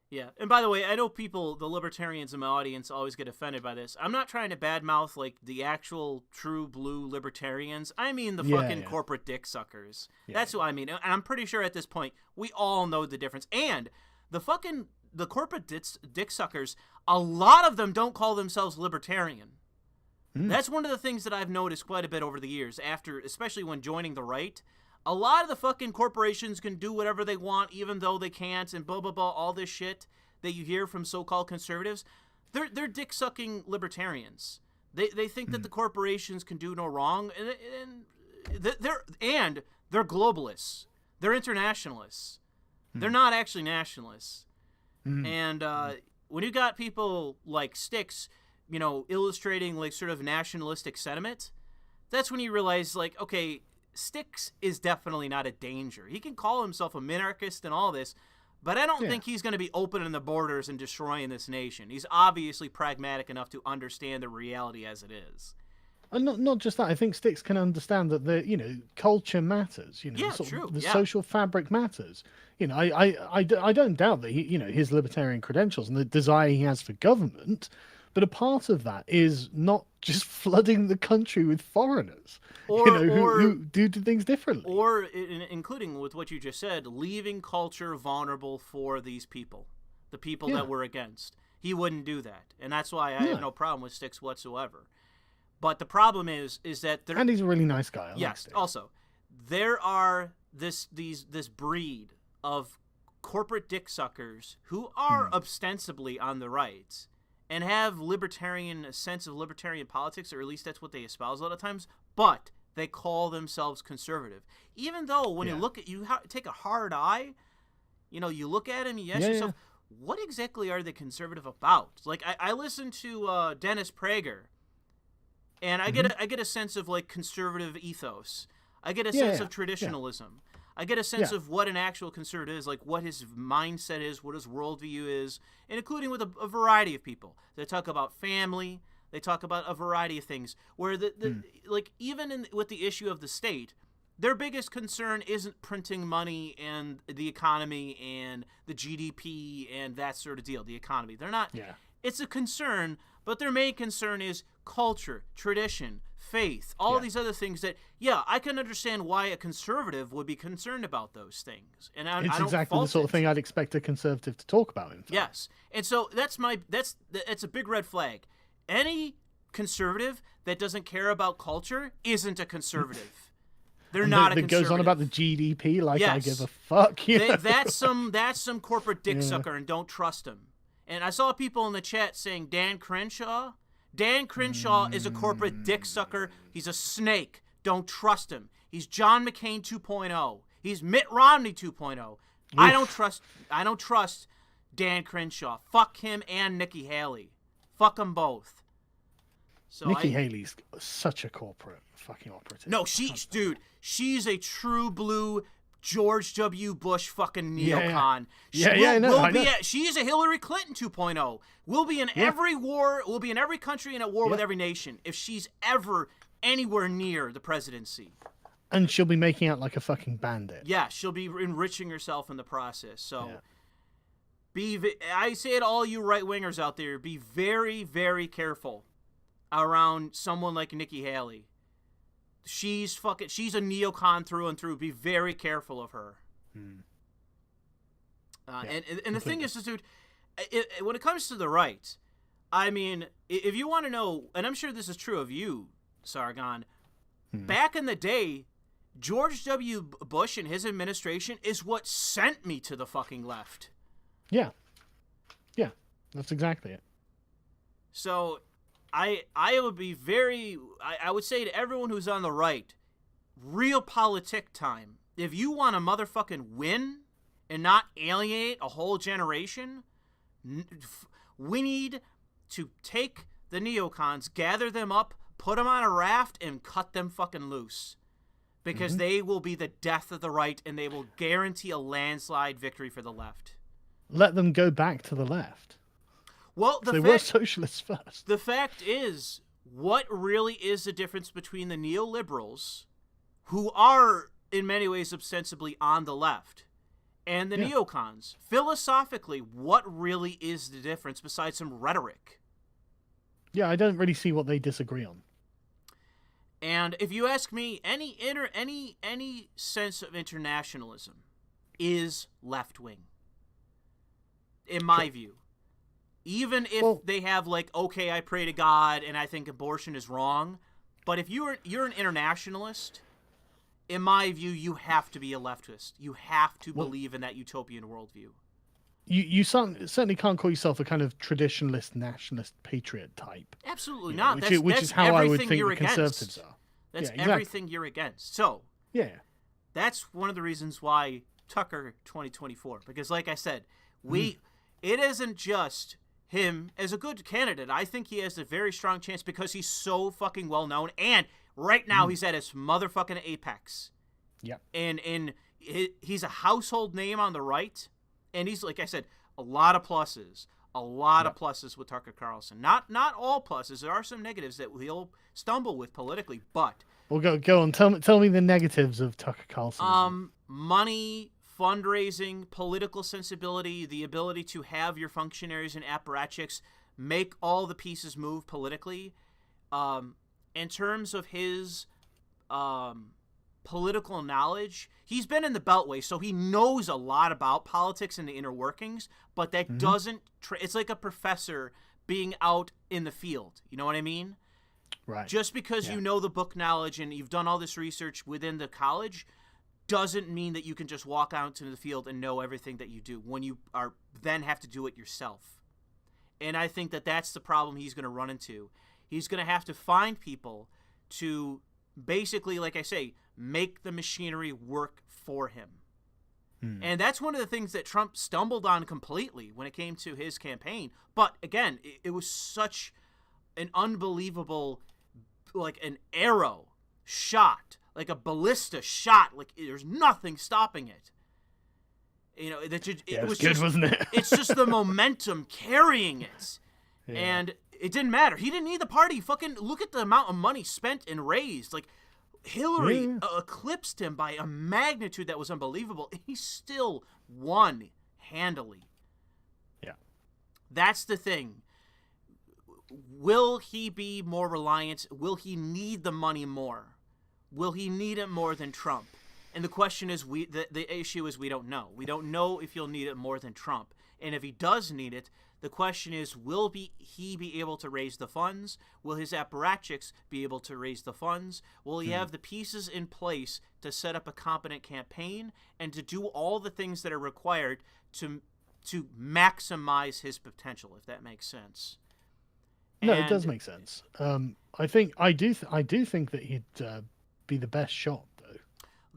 Yeah, and by the way, I know the libertarians in my audience always get offended by this. I'm not trying to badmouth the actual true blue libertarians. I mean the fucking corporate dick suckers. That's what I mean. And I'm pretty sure at this point we all know the difference. And the corporate dick suckers, a lot of them don't call themselves libertarian. That's one of the things that I've noticed quite a bit over the years, especially when joining the right. A lot of the fucking corporations can do whatever they want, even though they can't, and blah, blah, blah, all this shit that you hear from so-called conservatives. They're dick-sucking libertarians. They think that the corporations can do no wrong, and they're globalists. They're internationalists. They're not actually nationalists. And when you got people like Styx, illustrating sort of nationalistic sentiment, that's when you realize, okay, Styx is definitely not a danger. He can call himself a minarchist and all this, but I don't think he's going to be opening the borders and destroying this nation. He's obviously pragmatic enough to understand the reality as it is. And not just that. I think Styx can understand that culture matters. The social fabric matters. I don't doubt that his libertarian credentials and the desire he has for government. But a part of that is not just flooding the country with foreigners, who do things differently. Or, including with what you just said, leaving culture vulnerable for these people, the people that we're against. He wouldn't do that. And that's why I have no problem with Styx whatsoever. But the problem is that... And he's a really nice guy. Yes, also, there are this breed of corporate dick suckers who are ostensibly on the right and have a sense of libertarian politics, or at least that's what they espouse a lot of times, but they call themselves conservative. Even though when you take a hard eye, you look at them, you ask yourself, what exactly are they conservative about? I listen to Dennis Prager, and I get a sense of conservative ethos. I get a sense of traditionalism. I get a sense of what an actual conservative is, what his mindset is, what his worldview is, and including with a variety of people. They talk about family. They talk about a variety of things. Where even with the issue of the state, their biggest concern isn't printing money and the economy and the GDP and that sort of deal. The economy. They're not. Yeah. It's a concern, but their main concern is culture, tradition, faith, all these other things that, I can understand why a conservative would be concerned about those things. And I don't exactly the sort of thing I'd expect a conservative to talk about. In fact. Yes. And so that's a big red flag. Any conservative that doesn't care about culture isn't a conservative. They're not a conservative. That goes on about the GDP I give a fuck. That's some corporate dick sucker, and don't trust him. And I saw people in the chat saying Dan Crenshaw Dan Crenshaw is a corporate dick sucker. He's a snake. Don't trust him. He's John McCain 2.0. He's Mitt Romney 2.0. I don't trust Dan Crenshaw. Fuck him and Nikki Haley. Fuck them both. So Nikki Haley's such a corporate fucking operative. No, she's a true blue George W. Bush fucking neocon. She is a Hillary Clinton 2.0. We'll be in every war. We'll be in every country and at war with every nation if she's ever anywhere near the presidency. And she'll be making out like a fucking bandit. Yeah, she'll be enriching herself in the process. So, I say to all you right-wingers out there, be very, very careful around someone like Nikki Haley. She's a neocon through and through. Be very careful of her. And the thing is, dude, when it comes to the right, I mean, if you want to know, and I'm sure this is true of you, Sargon, back in the day, George W. Bush and his administration is what sent me to the fucking left. Yeah. Yeah, that's exactly it. So I would be I would say to everyone who's on the right, real politic time. If you want to motherfucking win and not alienate a whole generation, we need to take the neocons, gather them up, put them on a raft, and cut them fucking loose. Because they will be the death of the right, and they will guarantee a landslide victory for the left. Let them go back to the left. Well, they were socialists first. The fact is, what really is the difference between the neoliberals, who are in many ways ostensibly on the left, and the neocons? Philosophically, what really is the difference besides some rhetoric? Yeah, I don't really see what they disagree on. And if you ask me, any sense of internationalism is left-wing, in my view. Even if they have like, okay, I pray to God and I think abortion is wrong, but if you're an internationalist, in my view, you have to be a leftist. You have to believe in that utopian worldview. You certainly can't call yourself a kind of traditionalist, nationalist, patriot type. Absolutely not. Which is how I would think the conservatives are. That's everything you're against. So, that's one of the reasons why Tucker 2024. Because like I said, it isn't just him as a good candidate. I think he has a very strong chance because he's so fucking well known. And right now he's at his motherfucking apex. Yeah. And he's a household name on the right. And he's, like I said, a lot of pluses. A lot of pluses with Tucker Carlson. Not all pluses. There are some negatives that he'll stumble with politically, but... Well, go on. Tell me the negatives of Tucker Carlson. Money, fundraising, political sensibility, the ability to have your functionaries and apparatchiks make all the pieces move politically. In terms of his political knowledge, he's been in the Beltway, so he knows a lot about politics and the inner workings, but that doesn't... it's like a professor being out in the field. You know what I mean? Right. Just because you know the book knowledge and you've done all this research within the college doesn't mean that you can just walk out into the field and know everything that you do when you are then have to do it yourself. And I think that that's the problem he's going to run into. He's going to have to find people to basically, like I say, make the machinery work for him. And that's one of the things that Trump stumbled on completely when it came to his campaign. But again, it was such an unbelievable, like an arrow shot, like a ballista shot. Like there's nothing stopping it. You know, it was good, just, wasn't it? It's just the momentum carrying it. Yeah. And it didn't matter. He didn't need the party. Fucking look at the amount of money spent and raised. Like, Hillary eclipsed him by a magnitude that was unbelievable. He still won handily. Yeah. That's the thing. Will he be more reliant? Will he need the money more? Will he need it more than Trump? And the question is, the issue is we don't know. We don't know if he'll need it more than Trump. And if he does need it, the question is, will he be able to raise the funds? Will his apparatchiks be able to raise the funds? Will he have the pieces in place to set up a competent campaign and to do all the things that are required to maximize his potential, if that makes sense? No, it does And make sense. I do think that he'd be the best shot though.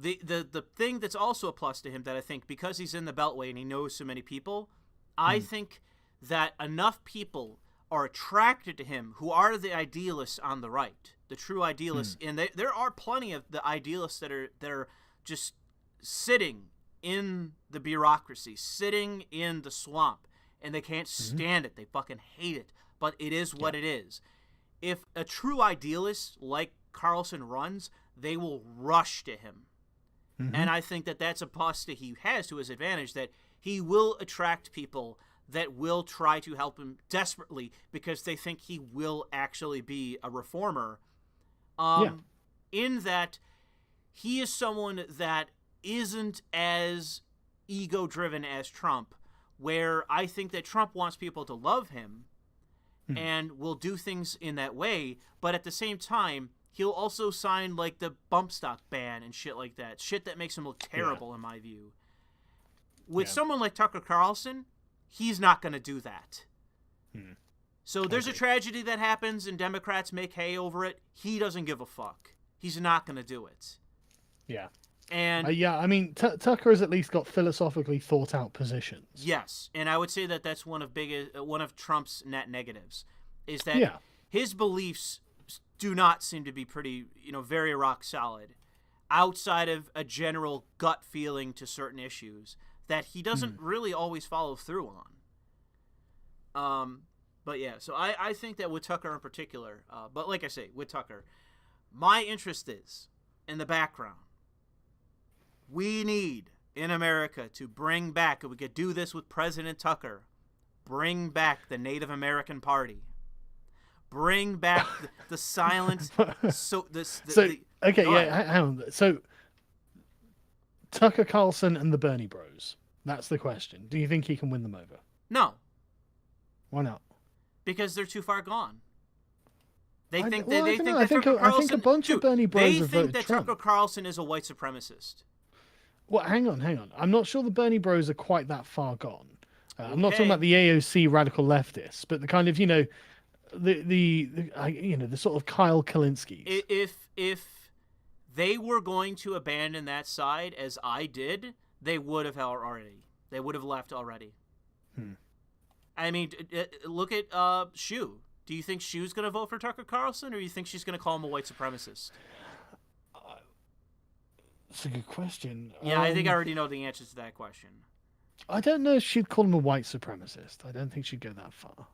the thing that's also a plus to him that I think, because he's in the Beltway and he knows so many people, I think that enough people are attracted to him who are the idealists on the right, the true idealists, and there are plenty of the idealists that are just sitting in the bureaucracy, sitting in the swamp, and they can't stand it. They fucking hate it, but it is what it is. If a true idealist like Carlson runs, they will rush to him. And I think that that's a plus that he has to his advantage, that he will attract people that will try to help him desperately because they think he will actually be a reformer. In that he is someone that isn't as ego-driven as Trump, where I think that Trump wants people to love him and will do things in that way, but at the same time, he'll also sign like the bump stock ban and shit like that. Shit that makes him look terrible in my view. With someone like Tucker Carlson, he's not going to do that. So there's a tragedy that happens and Democrats make hay over it. He doesn't give a fuck. He's not going to do it. Yeah. And I mean, Tucker has at least got philosophically thought out positions. yes, and I would say that that's one of Trump's net negatives, is that his beliefs do not seem to be very rock solid, outside of a general gut feeling to certain issues that he doesn't really always follow through on. But yeah, so I think that with Tucker in particular, but like I say, with Tucker, my interest is in the background. We need in America to bring back, and we could do this with President Tucker, bring back the Native American Party. Bring back the silent. Hang on. So Tucker Carlson and the Bernie Bros. That's the question. Do you think he can win them over? No. Why not? Because they're too far gone. They think I think a bunch of Bernie Bros have voted Trump. Tucker Carlson is a white supremacist. Well, hang on. I'm not sure the Bernie Bros are quite that far gone. I'm not talking about the AOC radical leftists, but the kind of the sort of Kyle Kalinskis. If they were going to abandon that side, as I did, they would have already. They would have left already. I mean, look at Shu. Do you think Shu's going to vote for Tucker Carlson, or do you think she's going to call him a white supremacist? That's a good question. Yeah, I think I already know the answers to that question. I don't know if she'd call him a white supremacist. I don't think she'd go that far.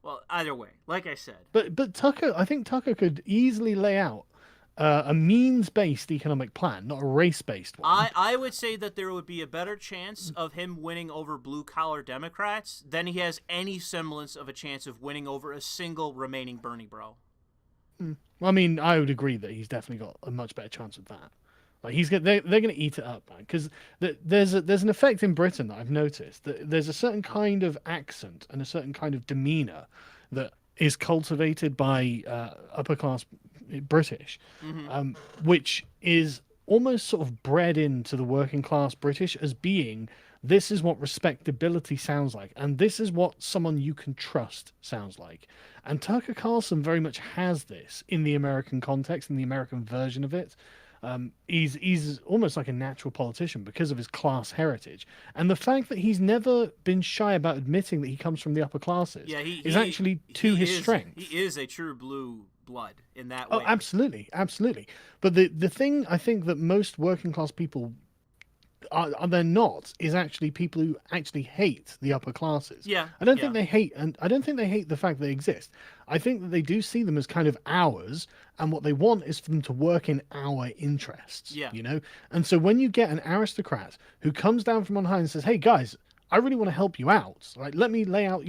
Well, either way, like I said. But Tucker, I think Tucker could easily lay out a means-based economic plan, not a race-based one. I would say that there would be a better chance of him winning over blue-collar Democrats than he has any semblance of a chance of winning over a single remaining Bernie bro. Well, I mean, I would agree that he's definitely got a much better chance of that. Like they're going to eat it up, man. Because there's an effect in Britain that I've noticed. That there's a certain kind of accent and a certain kind of demeanor that is cultivated by upper class British, which is almost sort of bred into the working class British as being, this is what respectability sounds like, and this is what someone you can trust sounds like. And Tucker Carlson very much has this in the American context, in the American version of it. He's almost like a natural politician because of his class heritage, and the fact that he's never been shy about admitting that he comes from the upper classes is actually to his strength. He is a true blue blood in that way. Oh, absolutely. But the thing I think that most working class people are they're not is actually people who actually hate the upper classes. Yeah, I don't think they hate, and I don't think they hate the fact they exist. I think that they do see them as kind of ours, and what they want is for them to work in our interests. Yeah. And so when you get an aristocrat who comes down from on high and says, "Hey guys, I really want to help you out. Right? Let me lay out,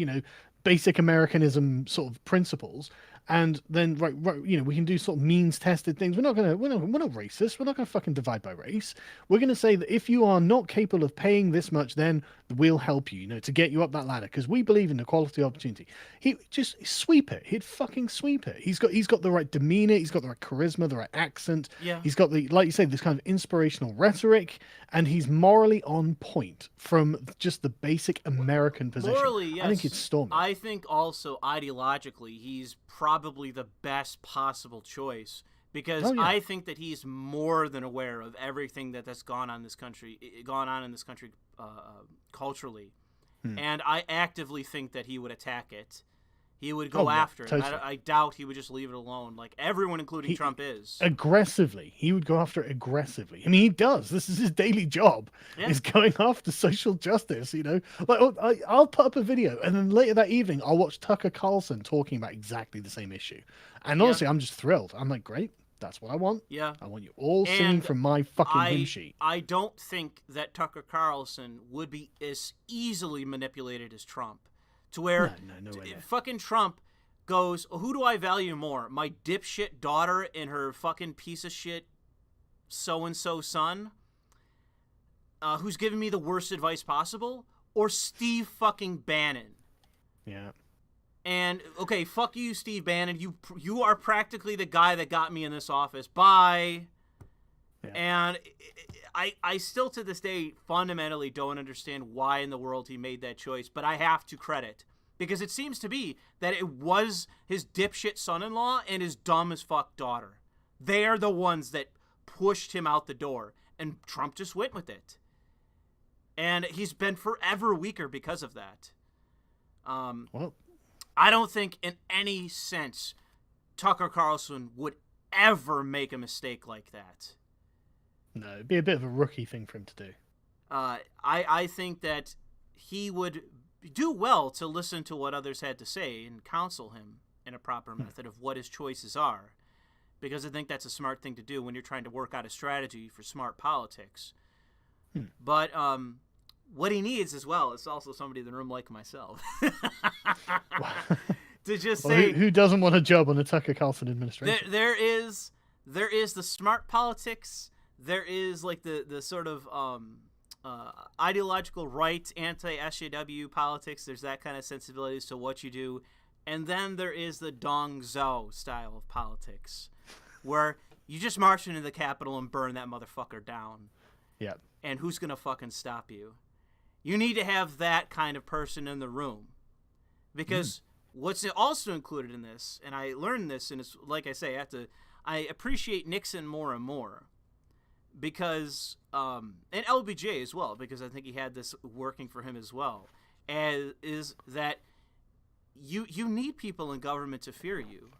basic Americanism sort of principles." And then, right, we can do sort of means-tested things. We're not racist. We're not gonna fucking divide by race. We're gonna say that if you are not capable of paying this much, then We'll help you, to get you up that ladder because we believe in equality opportunity. He just sweep it. He'd fucking sweep it. He's got the right demeanor. He's got the right charisma, the right accent. Yeah. He's got the, like you say, this kind of inspirational rhetoric, and he's morally on point from just the basic American position. Morally, yes. I think it's stormy. I think also ideologically, he's probably the best possible choice. Because I think that he's more than aware of everything that's gone on in this country culturally, and I actively think that he would attack it. He would go after it. Totally. I doubt he would just leave it alone, like everyone, including Trump, is. Aggressively. He would go after it aggressively. I mean, he does. This is his daily job, is going after social justice, Like, I'll put up a video, and then later that evening, I'll watch Tucker Carlson talking about exactly the same issue. And honestly, I'm just thrilled. I'm like, great. That's what I want. Yeah. I want you all singing from my fucking hymn sheet. I don't think that Tucker Carlson would be as easily manipulated as Trump. To where no way there. Fucking Trump goes, who do I value more? My dipshit daughter and her fucking piece of shit so-and-so son? Who's giving me the worst advice possible? Or Steve fucking Bannon? Yeah. And, okay, fuck you, Steve Bannon. You are practically the guy that got me in this office. Bye. Yeah. And I still, to this day, fundamentally don't understand why in the world he made that choice. But I have to credit. Because it seems to be that it was his dipshit son-in-law and his dumb as fuck daughter. They are the ones that pushed him out the door. And Trump just went with it. And he's been forever weaker because of that. Well... I don't think in any sense Tucker Carlson would ever make a mistake like that. No, it'd be a bit of a rookie thing for him to do. I think that he would do well to listen to what others had to say and counsel him in a proper method of what his choices are. Because I think that's a smart thing to do when you're trying to work out a strategy for smart politics. But what he needs as well is also somebody in the room like myself to just say who doesn't want a job on the Tucker Carlson administration. There is the smart politics. There is like the sort of ideological right, anti-SJW politics. There's that kind of sensibility as to what you do, and then there is the Dong Zhou style of politics, where you just march into the Capitol and burn that motherfucker down. Yeah. And who's gonna fucking stop you? You need to have that kind of person in the room. Because what's also included in this, and I learned this, and it's like I say, I appreciate Nixon more and more. Because, and LBJ as well, because I think he had this working for him as well, is that you need people in government to fear you.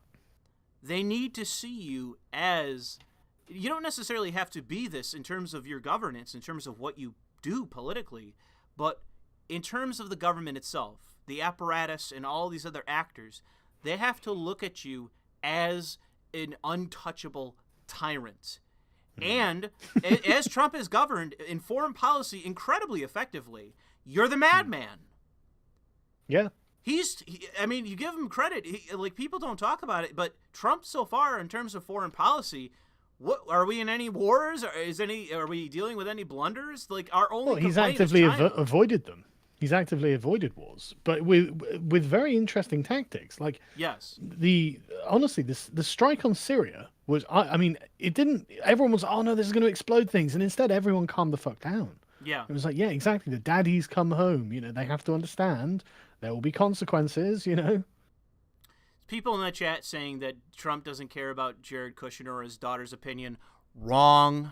They need to see you as, you don't necessarily have to be this in terms of your governance, in terms of what you do politically, but in terms of the government itself, the apparatus and all these other actors, they have to look at you as an untouchable tyrant. And as Trump has governed in foreign policy incredibly effectively, you're the madman. Yeah. I mean, you give him credit. Like, people don't talk about it, but Trump so far in terms of foreign policy, what are we in any wars? Are we dealing with any blunders? Like, our only he's complaint actively is China. avoided them. He's actively avoided wars, but with very interesting tactics. Like, yes, honestly, the strike on Syria was. I mean, it didn't. Everyone was, oh no, this is going to explode things, and instead, everyone calmed the fuck down. Yeah, it was like, yeah, exactly. The daddies come home. They have to understand there will be consequences. People in the chat saying that Trump doesn't care about Jared Kushner or his daughter's opinion. Wrong.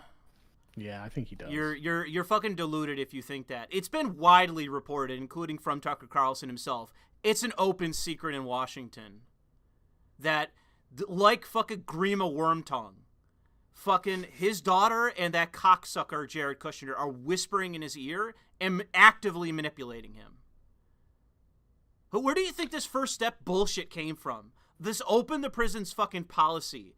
Yeah, I think he does. You're fucking deluded if you think that. It's been widely reported, including from Tucker Carlson himself. It's an open secret in Washington that, like fucking Grima Wormtongue, fucking his daughter and that cocksucker Jared Kushner are whispering in his ear and actively manipulating him. But where do you think this first step bullshit came from? This open the prisons fucking policy.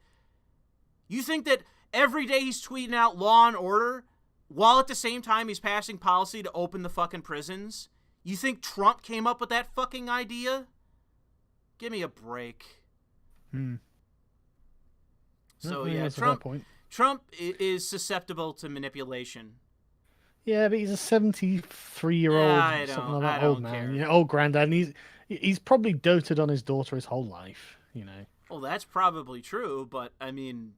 You think that every day he's tweeting out law and order while at the same time he's passing policy to open the fucking prisons? You think Trump came up with that fucking idea? Give me a break. So yeah, Trump is susceptible to manipulation. Yeah, but he's a 73-year-old, I something don't. like I that, old don't man, care. old granddad, and he's probably doted on his daughter his whole life. Well, that's probably true, but I mean,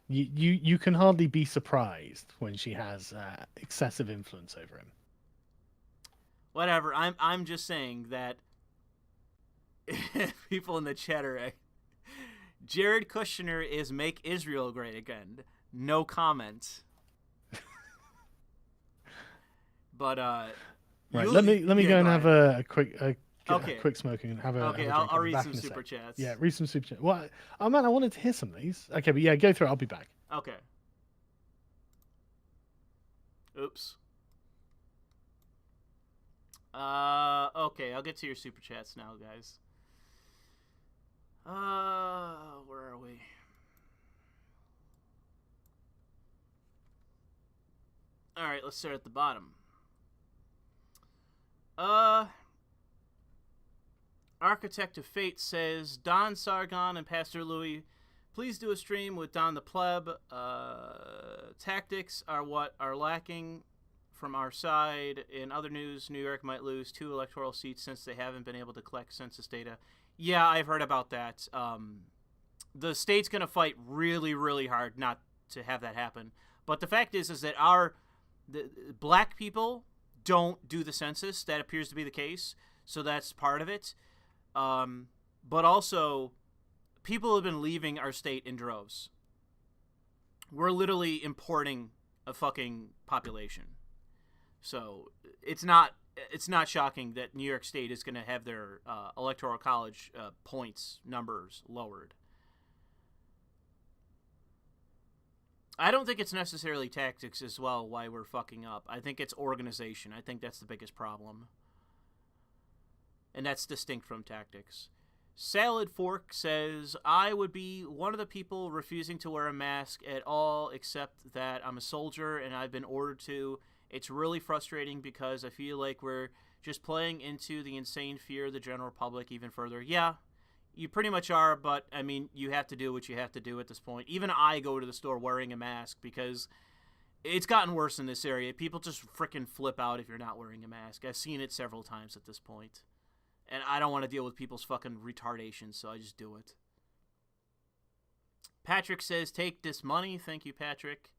You can hardly be surprised when she has excessive influence over him. whatever. I'm just saying that people in the chat are. Jared Kushner is "Make Israel Great Again." No comment. But Right, let me yeah, go go and have ahead. a Okay, quick smoke and have okay. a I'll, drink. I'll I'll be read back some in a super sec. chats. Yeah, read some super chat. What? Oh man, I wanted to hear some of these. Okay, but yeah, go through it. I'll be back. Okay. Oops. Okay. I'll get to your super chats now, guys. Where are we? All right, let's start at the bottom. Uh, Architect of Fate says, Don Sargon and Pastor Louis, please do a stream with Don the Pleb. Tactics are what are lacking from our side. In other news, New York might lose 2 electoral seats since they haven't been able to collect census data. Yeah, I've heard about that. The state's going to fight really, really hard not to have that happen. But the fact is that the black people don't do the census. That appears to be the case. So that's part of it. But also, people have been leaving our state in droves. We're literally importing a fucking population. So it's not shocking that New York State is going to have their electoral college points numbers lowered. I don't think it's necessarily tactics as well why we're fucking up. I think it's organization. I think that's the biggest problem. And that's distinct from tactics. Salad Fork says, I would be one of the people refusing to wear a mask at all, except that I'm a soldier and I've been ordered to. It's really frustrating because I feel like we're just playing into the insane fear of the general public even further. Yeah, you pretty much are, but I mean, you have to do what you have to do at this point. Even I go to the store wearing a mask because it's gotten worse in this area. People just freaking flip out if you're not wearing a mask. I've seen it several times at this point. And I don't want to deal with people's fucking retardation, so I just do it. Patrick says, take this money. Thank you, Patrick.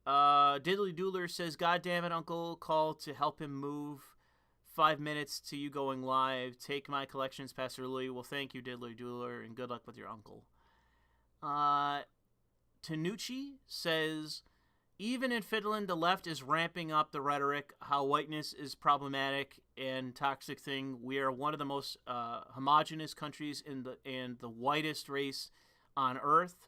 Diddly Doodler says, God damn it, Uncle. Call to help him move. 5 minutes to you going live. Take my collections, Pastor Louis. Well, thank you, Diddly Doodler, and good luck with your uncle. Tanucci says, even in Finland, the left is ramping up the rhetoric, how whiteness is problematic and toxic thing. We are one of the most homogenous countries in the whitest race on Earth.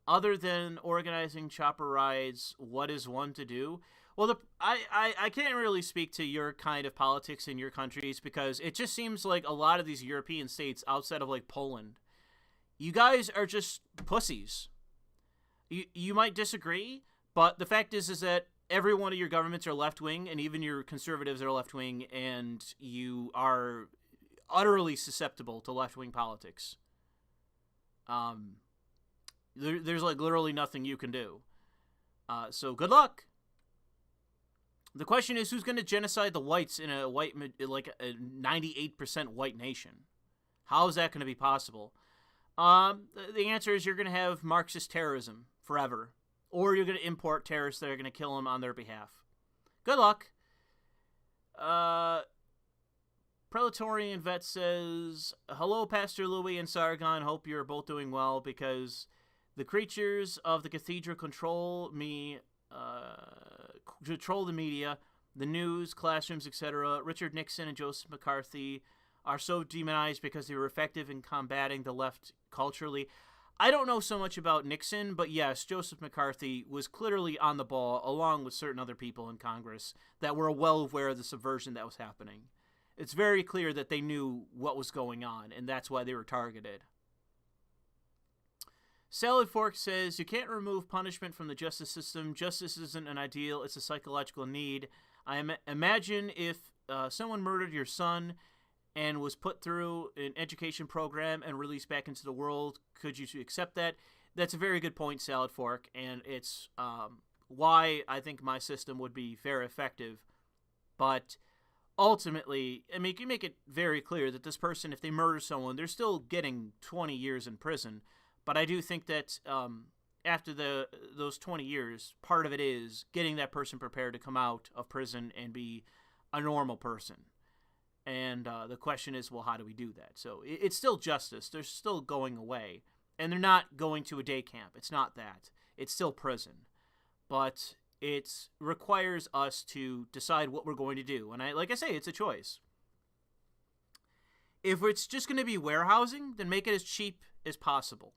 Other than organizing chopper rides, what is one to do? Well, I can't really speak to your kind of politics in your countries because it just seems like a lot of these European states outside of like Poland, you guys are just pussies. You might disagree, but the fact is that every one of your governments are left-wing, and even your conservatives are left-wing, and you are utterly susceptible to left-wing politics. There's like literally nothing you can do. So good luck. The question is, who's going to genocide the whites in a 98% white nation? How is that going to be possible? The answer is you're going to have Marxist terrorism forever. Or you're going to import terrorists that are going to kill them on their behalf. Good luck. Prelatorian Vet says, hello, Pastor Louis and Sargon. Hope you're both doing well because the creatures of the cathedral control me, control the media, the news, classrooms, etc. Richard Nixon and Joseph McCarthy are so demonized because they were effective in combating the left culturally. I don't know so much about Nixon, but yes, Joseph McCarthy was clearly on the ball, along with certain other people in Congress that were well aware of the subversion that was happening. It's very clear that they knew what was going on, and that's why they were targeted. Salad Fork says, you can't remove punishment from the justice system. Justice isn't an ideal, it's a psychological need. Imagine if someone murdered your son and was put through an education program and released back into the world. Could you accept that? That's a very good point, Salad Fork, and it's why I think my system would be very effective. But ultimately, I mean, you can make it very clear that this person, if they murder someone, they're still getting 20 years in prison. But I do think that after those 20 years, part of it is getting that person prepared to come out of prison and be a normal person. And the question is, well, how do we do that? So it's still justice. They're still going away. And they're not going to a day camp. It's not that. It's still prison. But it requires us to decide what we're going to do. And like I say, it's a choice. If it's just going to be warehousing, then make it as cheap as possible.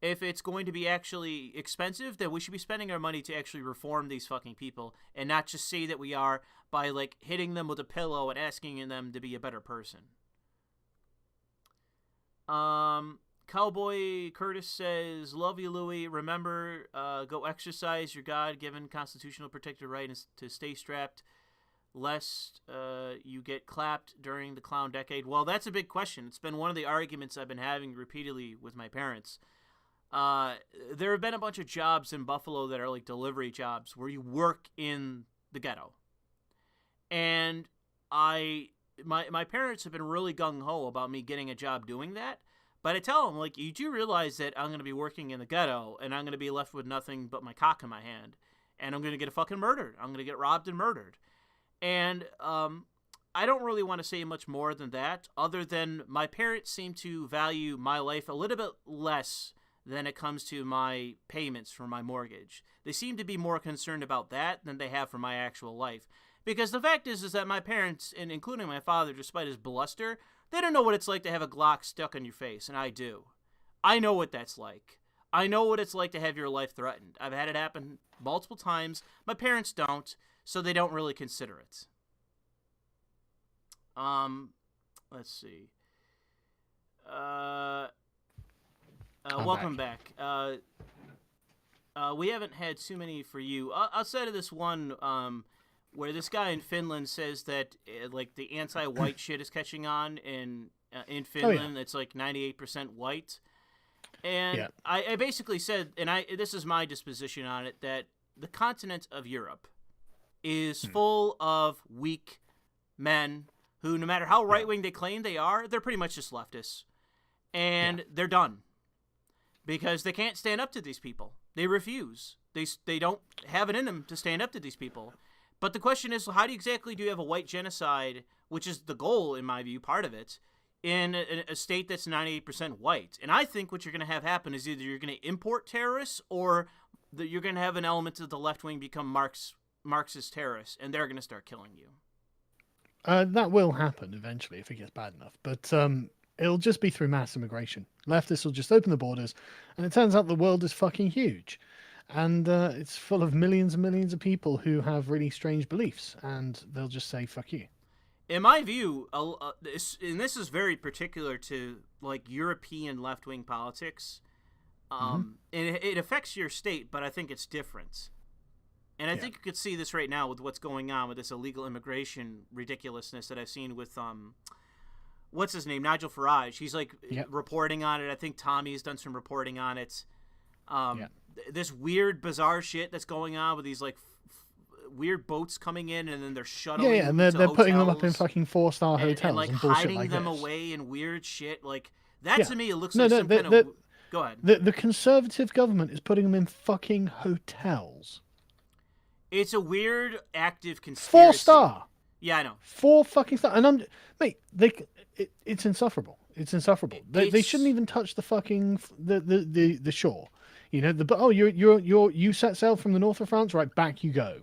If it's going to be actually expensive, then we should be spending our money to actually reform these fucking people and not just say that we are by, like, hitting them with a pillow and asking them to be a better person. Cowboy Curtis says, love you, Louis. Remember, go exercise your God-given constitutional protected right to stay strapped, lest you get clapped during the clown decade. Well, that's a big question. It's been one of the arguments I've been having repeatedly with my parents. There have been a bunch of jobs in Buffalo that are like delivery jobs where you work in the ghetto. And my parents have been really gung-ho about me getting a job doing that. But I tell them, like, you do realize that I'm going to be working in the ghetto, and I'm going to be left with nothing but my cock in my hand. And I'm going to get fucking murdered. I'm going to get robbed and murdered. And I don't really want to say much more than that, other than my parents seem to value my life a little bit less than it comes to my payments for my mortgage. They seem to be more concerned about that than they have for my actual life. Because the fact is that my parents, and including my father, despite his bluster, they don't know what it's like to have a Glock stuck in your face, and I do. I know what that's like. I know what it's like to have your life threatened. I've had it happen multiple times. My parents don't, so they don't really consider it. Let's see. Welcome back. We haven't had too many for you. Outside of this one, where this guy in Finland says that like the anti-white shit is catching on in Finland. It's like 98% white. And I basically said, and this is my disposition on it, that the continent of Europe is full of weak men who, no matter how right-wing they claim they are, they're pretty much just leftists. And they're done. Because they can't stand up to these people. They refuse. They don't have it in them to stand up to these people. But the question is, how do you have a white genocide, which is the goal, in my view, part of it, in a state that's 98% white? And I think what you're going to have happen is either you're going to import terrorists or you're going to have an element of the left wing become Marxist terrorists, and they're going to start killing you. That will happen eventually if it gets bad enough. But it'll just be through mass immigration. Leftists will just open the borders, and it turns out the world is fucking huge. And it's full of millions and millions of people who have really strange beliefs, and they'll just say, fuck you. In my view, and this is very particular to like European left-wing politics, and it affects your state, but I think it's different. And I think you could see this right now with what's going on with this illegal immigration ridiculousness that I've seen with, what's his name, Nigel Farage. He's like reporting on it. I think Tommy's done some reporting on it. This weird, bizarre shit that's going on with these like weird boats coming in, and then they're shuttling. And they're putting them up in fucking 4-star hotels and like hiding like them this. away in weird shit. Like that to me, it looks like some kind of. Go ahead. The conservative government is putting them in fucking hotels. It's a weird, active conspiracy. 4-star. Yeah, I know. 4 fucking star, and it's insufferable. It's insufferable. They shouldn't even touch the fucking the shore. You know, you set sail from the north of France, right, back you go.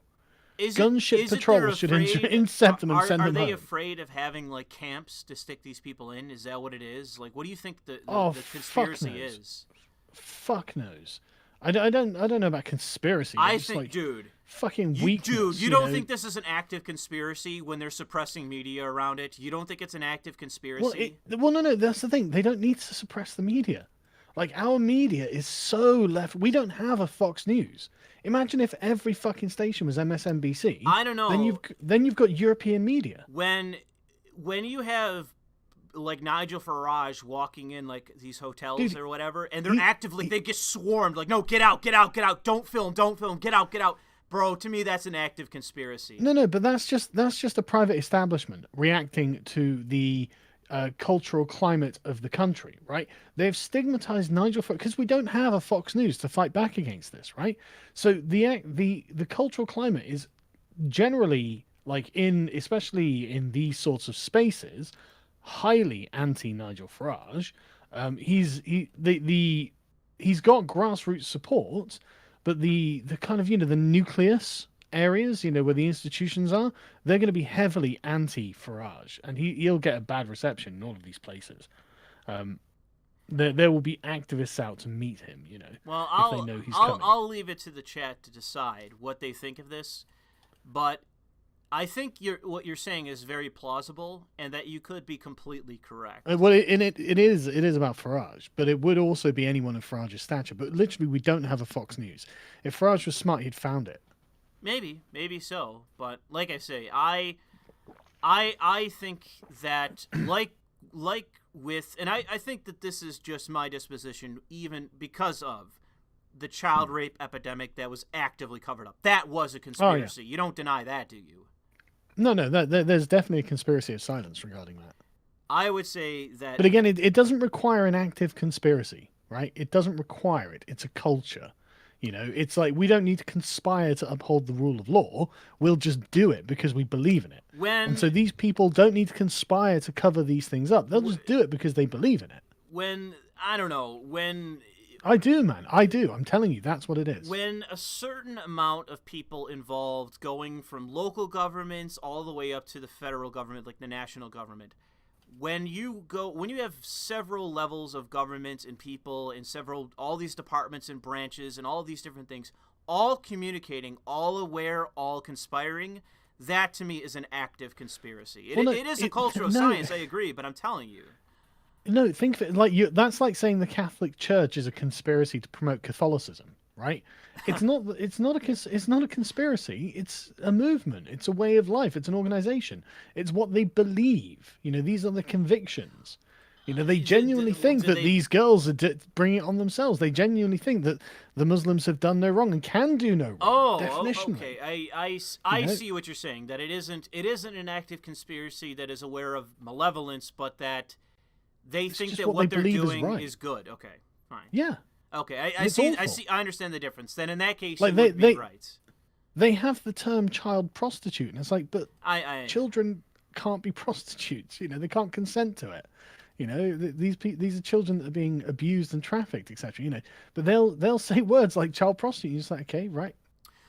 Gunship patrols should intercept them and send them home. Are they afraid of having like camps to stick these people in? Is that what it is? Like, what do you think the conspiracy is? Fuck knows. I don't know about conspiracy. I think, like, dude, fucking weakness. Dude, you don't think this is an active conspiracy when they're suppressing media around it? You don't think it's an active conspiracy? Well, no. That's the thing. They don't need to suppress the media. Like, our media is so left. We don't have a Fox News. Imagine if every fucking station was MSNBC. I don't know. Then you've got European media. When you have like Nigel Farage walking in like these hotels Dude, or whatever, and they're actively they get swarmed. Like, no, get out, get out, get out! Don't film, get out, get out, bro. To me, that's an active conspiracy. No, but that's just a private establishment reacting to the cultural climate of the country, right? They've stigmatized Nigel Farage because we don't have a Fox News to fight back against this, right? So the cultural climate is generally, like, especially in these sorts of spaces, highly anti Nigel Farage. He's got grassroots support, but the kind of, the nucleus areas, where the institutions are, they're going to be heavily anti Farage, and he'll get a bad reception in all of these places. There will be activists out to meet him, Well, if they know he's coming. I'll leave it to the chat to decide what they think of this, but I think what you're saying is very plausible, and that you could be completely correct. Well, it is about Farage, but it would also be anyone of Farage's stature. But literally, we don't have a Fox News. If Farage was smart, he'd found it. Maybe so, but like I say, I think that like with, and I think that this is just my disposition, even because of the child rape epidemic that was actively covered up. That was a conspiracy. You don't deny that, do you? No, there's definitely a conspiracy of silence regarding that. I would say that... But again, it doesn't require an active conspiracy, right? It doesn't require it. It's a culture. It's like, we don't need to conspire to uphold the rule of law. We'll just do it because we believe in it. And so these people don't need to conspire to cover these things up. They'll just do it because they believe in it. I do, man. I do. I'm telling you, that's what it is. When a certain amount of people involved, going from local governments all the way up to the federal government, like the national government, when you have several levels of government and people and all these departments and branches and all these different things, all communicating, all aware, all conspiring, that to me is an active conspiracy. It is a culture of science, I agree, but I'm telling you. No, think of it like that's like saying the Catholic Church is a conspiracy to promote Catholicism, right? It's not a conspiracy. It's a movement. It's a way of life. It's an organization. It's what they believe. These are the convictions. They genuinely think that these girls are bringing it on themselves. They genuinely think that the Muslims have done no wrong and can do no wrong. Definitionally. Okay. I see what you're saying. That it isn't an active conspiracy that is aware of malevolence, but that they think that what they're doing is good. Okay, fine. Yeah. Okay, I see. I understand the difference. Then in that case, you would be right. They have the term child prostitute, and it's like, but children can't be prostitutes. They can't consent to it. These are children that are being abused and trafficked, etc. But they'll say words like child prostitute. You're just like, okay, right.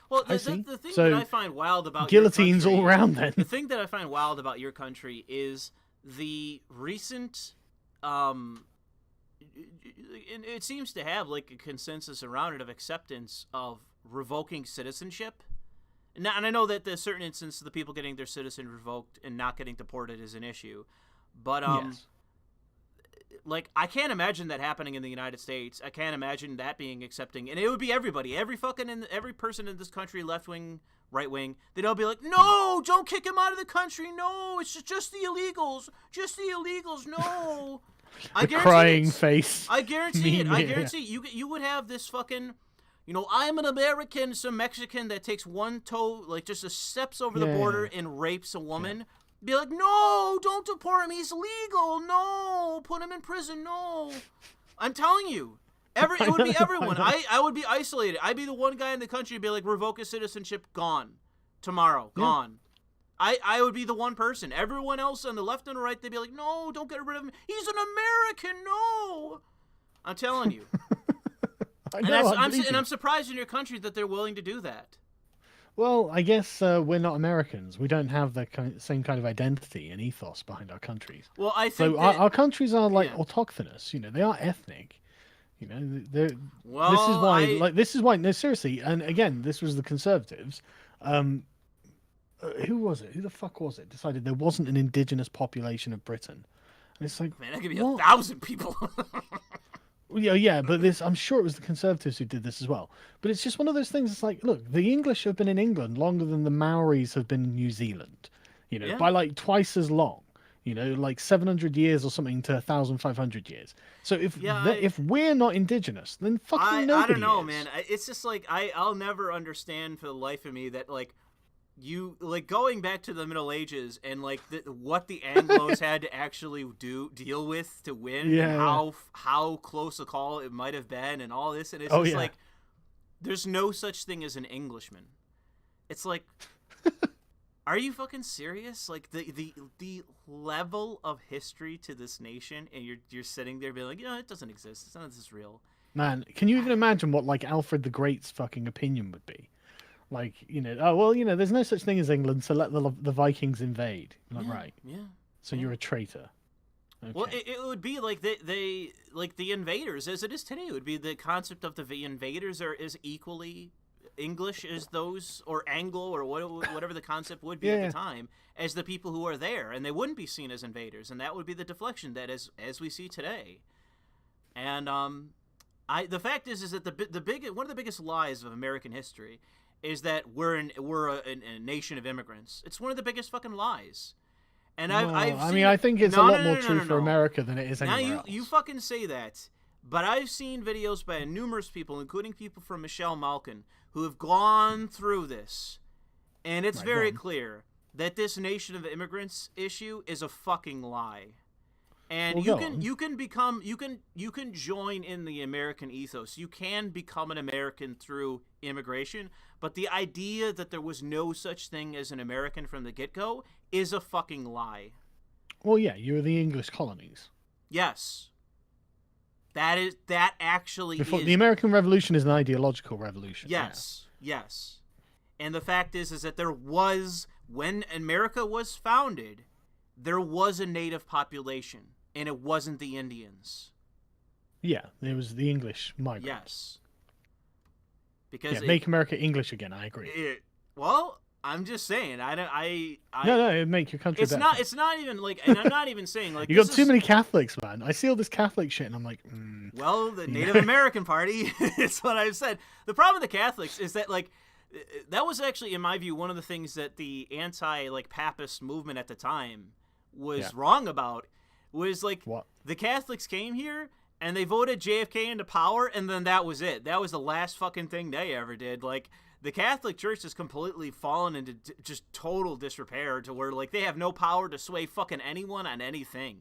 Well, the thing that I find wild about guillotines your country, all around. Then the thing that I find wild about your country is the recent. It seems to have like a consensus around it of acceptance of revoking citizenship. And I know that there's certain instances the people getting their citizen revoked and not getting deported is an issue, but yes. Like, I can't imagine that happening in the United States. I can't imagine that being accepting, and it would be everybody, every person in this country, left wing, right wing. They'd all be like, "No, don't kick him out of the country. No, it's just the illegals, No." The crying face. I guarantee it. I guarantee you would have this fucking, I'm an American, some Mexican that takes one toe, like just steps over the border and rapes a woman. Yeah. Be like, "No, don't deport him. He's legal. No, put him in prison. No." I'm telling you, it would be everyone. I would be isolated. I'd be the one guy in the country to be like, "Revoke his citizenship. Gone. Tomorrow. Gone." I would be the one person. Everyone else on the left and the right, they'd be like, "No, don't get rid of him. He's an American. No." I'm telling you. I'm surprised in your country that they're willing to do that. Well, I guess we're not Americans. We don't have the same kind of identity and ethos behind our countries. Well, I think our countries are like autochthonous. They are ethnic. This is why. No, seriously. And again, this was the Conservatives. Who was it? Who the fuck was it? Decided there wasn't an indigenous population of Britain. And it's like, man, that could be 1,000 people. Yeah, but I'm sure it was the Conservatives who did this as well. But it's just one of those things. It's like, look, the English have been in England longer than the Maoris have been in New Zealand. By like twice as long. You know, like 700 years or something to 1,500 years. So if we're not indigenous, then fucking nobody I don't know, is. man. It's just like I'll never understand for the life of me that like you like going back to the Middle Ages and like what the Anglos had to actually deal with to win, and how close a call it might have been, and all this, and it's just like there's no such thing as an Englishman. It's like, are you fucking serious? Like the level of history to this nation, and you're sitting there being like, it doesn't exist. It's none of this is real. Man, can you even imagine what like Alfred the Great's fucking opinion would be? Like, oh well, there's no such thing as England, so let the Vikings invade. Like, right? Yeah. So you're a traitor. Okay. Well, it would be like they like the invaders as it is today. It would be the concept of the invaders are as equally English as those, or Anglo, or whatever the concept would be at the time, as the people who are there, and they wouldn't be seen as invaders, and that would be the deflection that as we see today. And the fact is that one of the biggest lies of American history is that we're a nation of immigrants. It's one of the biggest fucking lies. And I think it's a lot more true for America than it is anywhere else. You fucking say that, but I've seen videos by numerous people, including people from Michelle Malkin, who have gone through this, and it's very clear that this nation of immigrants issue is a fucking lie. And you can join in the American ethos. You can become an American through immigration, but the idea that there was no such thing as an American from the get-go is a fucking lie. Well, yeah, you were the English colonies. Yes. That actually is. The American Revolution is an ideological revolution. Yes. And the fact is that there was, when America was founded, there was a native population, and it wasn't the Indians. Yeah, it was the English migrants. Yes. Because make America English again. I agree. Well, I'm just saying. No, it make your country better. It's not even like, and I'm not even saying like you got too many Catholics, man. I see all this Catholic shit, and I'm like, well, the Native American Party is what I've said. The problem with the Catholics is that like that was actually, in my view, one of the things that the Papist movement at the time was wrong about. Was like the Catholics came here and they voted JFK into power, and then that was it. That was the last fucking thing they ever did. Like, the Catholic Church has completely fallen into just total disrepair to where, like, they have no power to sway fucking anyone on anything.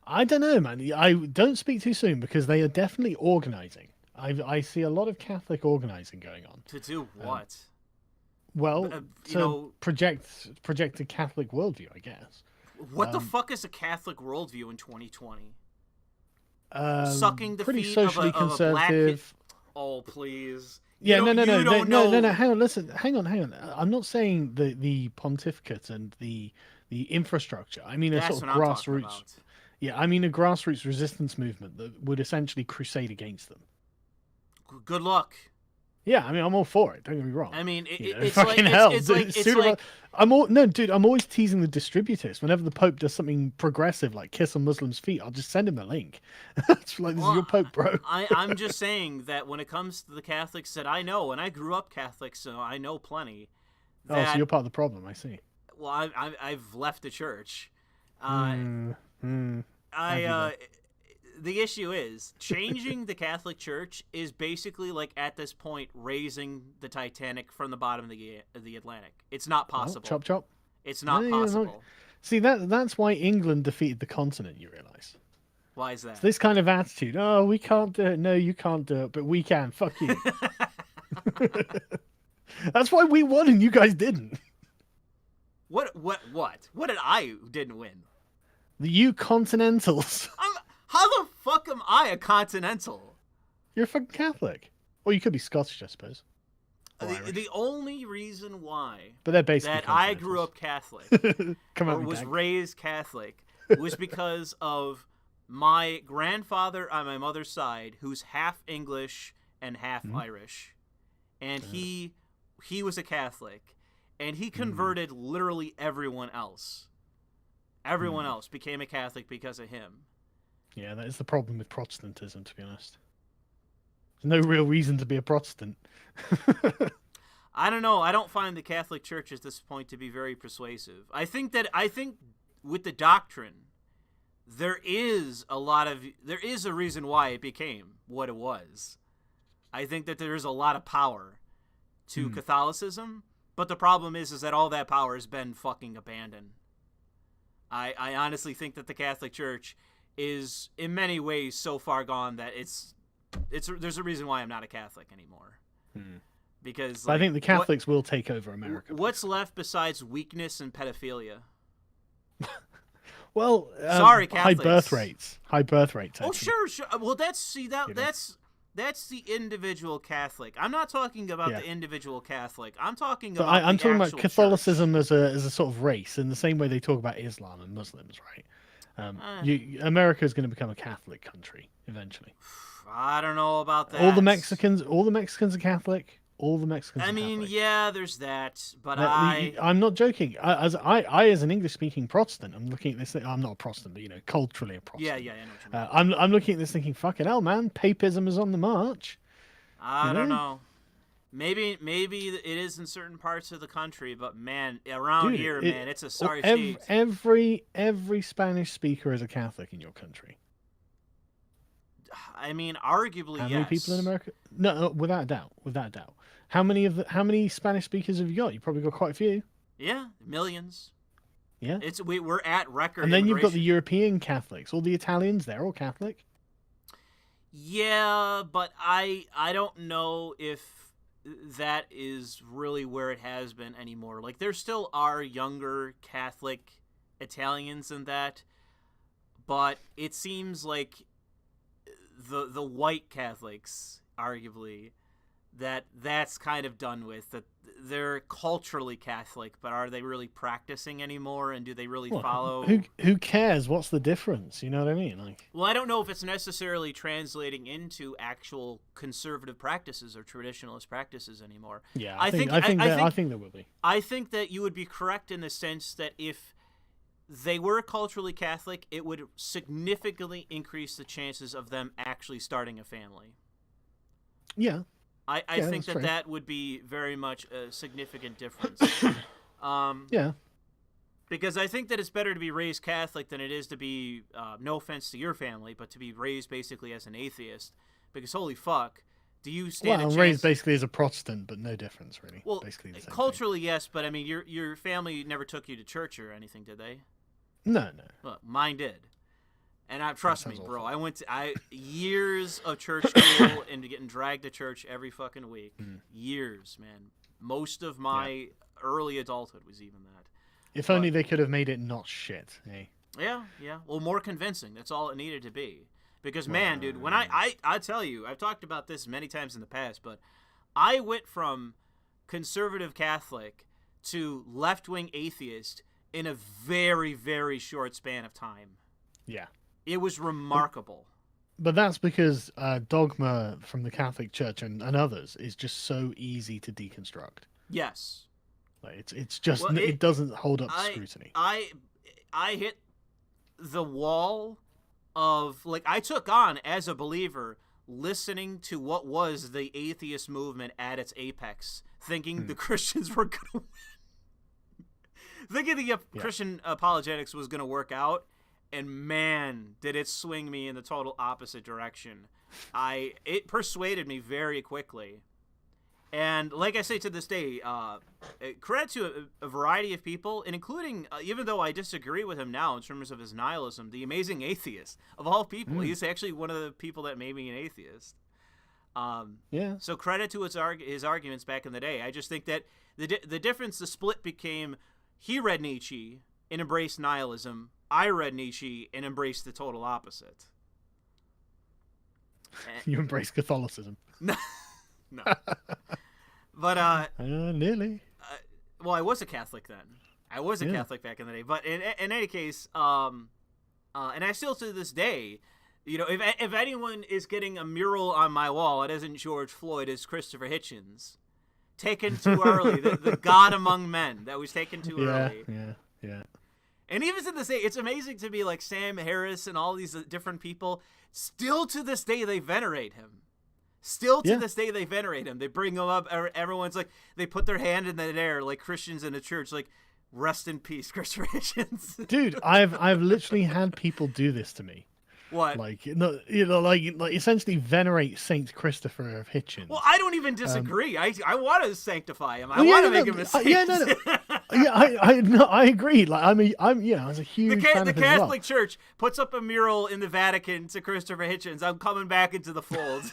I don't know, man. I don't speak too soon, because they are definitely organizing. I see a lot of Catholic organizing going on. To do what? Project a Catholic worldview, I guess. What the fuck is a Catholic worldview in 2020? Sucking the pretty feet socially of a conservative. Oh, please. Yeah, no. Hang on, listen. Hang on. I'm not saying the pontificate and the infrastructure. I mean a sort of grassroots. Yeah, I mean a grassroots resistance movement that would essentially crusade against them. Good luck. Yeah, I mean, I'm all for it. Don't get me wrong. I mean, it's fucking hell. It's like I'm always teasing the distributors. Whenever the Pope does something progressive, like kiss a Muslim's feet, I'll just send him the link. It's like, this is your Pope, bro. I'm just saying that when it comes to the Catholics that I know, and I grew up Catholic, so I know plenty. So you're part of the problem. I see. Well, I've left the church. The issue is changing the Catholic Church is basically like at this point raising the Titanic from the bottom of the Atlantic. It's not possible. Chop chop. It's not possible. See, that's why England defeated the continent. You realize? Why is that? It's this kind of attitude. Oh, we can't do it. No, you can't do it, but we can. Fuck you. That's why we won and you guys didn't. What did I didn't win? You continentals. How the fuck am I a continental? You're a fucking Catholic. Or you could be Scottish, I suppose. The only reason why but they're basically that I grew up Catholic or was raised Catholic was because of my grandfather on my mother's side, who's half English and half Irish. And he was a Catholic. And he converted literally everyone else. Everyone else became a Catholic because of him. Yeah, that is the problem with Protestantism, to be honest. There's no real reason to be a Protestant. I don't know. I don't find the Catholic Church at this point to be very persuasive. I think with the doctrine, there is a reason why it became what it was. I think that there's a lot of power to Catholicism, but the problem is that all that power has been fucking abandoned. I honestly think that the Catholic Church is in many ways so far gone that there's a reason why I'm not a Catholic anymore. Because I think the Catholics will take over America. What's left besides weakness and pedophilia? Well, sorry, Catholics. High birth rates. Oh, sure. Well, that's the individual Catholic. I'm not talking about the individual Catholic. I'm talking about I'm talking about Catholicism church. as a sort of race, in the same way they talk about Islam and Muslims, right? America is going to become a Catholic country eventually. I don't know about that. All the Mexicans are Catholic. All the Mexicans. I mean, Catholic. yeah, there's that, but I'm not joking. As an English-speaking Protestant, I'm looking at this. I'm not a Protestant, but culturally a Protestant. Yeah, I know what you mean. I'm looking at this thinking, fucking hell, man, papism is on the march. I don't know. Maybe it is in certain parts of the country, but man, around here, man, it's a sorry state. Every Spanish speaker is a Catholic in your country. I mean, arguably, How many people in America? No, without a doubt. How many Spanish speakers have you got? You probably got quite a few. Yeah, millions. Yeah, we're at record. And then you've got the European Catholics, all the Italians. They're all Catholic. Yeah, but I don't know if that is really where it has been anymore. Like, there still are younger Catholic Italians in that, but it seems like the white Catholics, arguably, that's kind of done with. That they're culturally Catholic, but are they really practicing anymore? And do they really follow? Who cares? What's the difference? You know what I mean? Well, I don't know if it's necessarily translating into actual conservative practices or traditionalist practices anymore. Yeah, I think there will be. I think that you would be correct in the sense that if they were culturally Catholic, it would significantly increase the chances of them actually starting a family. Yeah. I think that would be very much a significant difference. Yeah. Because I think that it's better to be raised Catholic than it is to be, no offense to your family, but to be raised basically as an atheist. Because holy fuck, do you stand a chance? Raised basically as a Protestant, but no difference really. Well, basically the same culturally, thing. Yes, but I mean, your family never took you to church or anything, did they? No. Well, mine did. And trust me, bro, I went to years of church school and getting dragged to church every fucking week. Years, man. Most of my early adulthood was even that. If only they could have made it not shit, eh? Yeah. Well, more convincing. That's all it needed to be. Because, man, dude, when I tell you, I've talked about this many times in the past, but I went from conservative Catholic to left-wing atheist in a very, very short span of time. Yeah. It was remarkable. But that's because dogma from the Catholic Church and others is just so easy to deconstruct. Yes. Like, it's just it doesn't hold up to scrutiny. I hit the wall of, like, I took on, as a believer, listening to what was the atheist movement at its apex, thinking the Christians were going to win. Thinking the Christian apologetics was going to work out. And man, did it swing me in the total opposite direction. It persuaded me very quickly. And like I say to this day, credit to a variety of people, and including, even though I disagree with him now in terms of his nihilism, the amazing atheist. Of all people, he's actually one of the people that made me an atheist. Yeah. So credit to his arguments back in the day. I just think that the difference, the split became, he read Nietzsche and embraced nihilism. I read Nietzsche and embraced the total opposite. You embrace Catholicism. No. But nearly. Well, I was a Catholic then. I was a Catholic back in the day. But in any case, and I still to this day, if anyone is getting a mural on my wall, it isn't George Floyd, it's Christopher Hitchens. Taken too early, the God among men that was taken too early. Yeah. And even to this day, it's amazing to me, like Sam Harris and all these different people, still to this day, they venerate him. Still to this day, they venerate him. They bring him up. Everyone's like, they put their hand in the air, like Christians in a church. Like, Rest in peace, Christopher Hitchens. Dude, I've literally had people do this to me. What? Like, like essentially venerate Saint Christopher of Hitchens. Well, I don't even disagree. I want to sanctify him. I Well, want to make him a saint. I agree. Like, I was a huge fan the of his as well. Catholic Church puts up a mural in the Vatican to Christopher Hitchens. I'm coming back into the fold.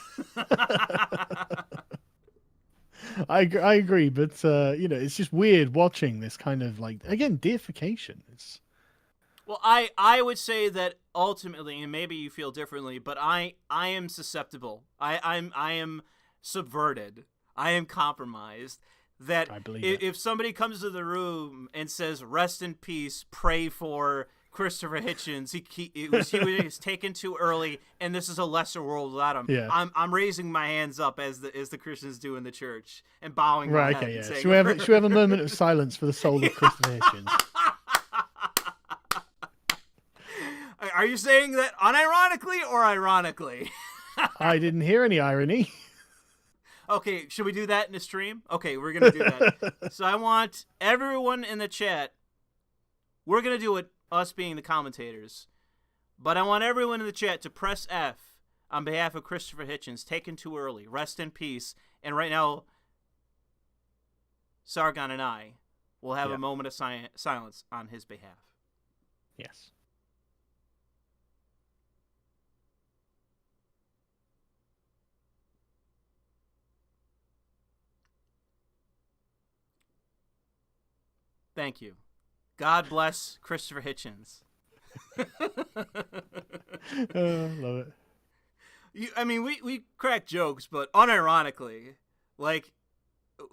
I agree, but it's just weird watching this kind of like, again, deification. It's Well, I would say that ultimately, and maybe you feel differently, but I am susceptible. I am subverted. I am compromised. That I believe if somebody comes to the room and says, "Rest in peace, pray for Christopher Hitchens. He was taken too early, and this is a lesser world without him." Yeah. I'm raising my hands up as the Christians do in the church and bowing my right. head. Okay. And Yeah. saying, Should we have a moment of silence for the soul of Christopher Hitchens? Are you saying that unironically or ironically? I didn't hear any irony. Okay, should we do that in the stream? Okay, we're going to do that. So I want everyone in the chat, we're going to do it, us being the commentators, but I want everyone in the chat to press F on behalf of Christopher Hitchens, taken too early, rest in peace, and right now, Sargon and I will have a moment of silence on his behalf. Yes. Thank you. God bless Christopher Hitchens. Love it. I mean, we crack jokes, but unironically, like,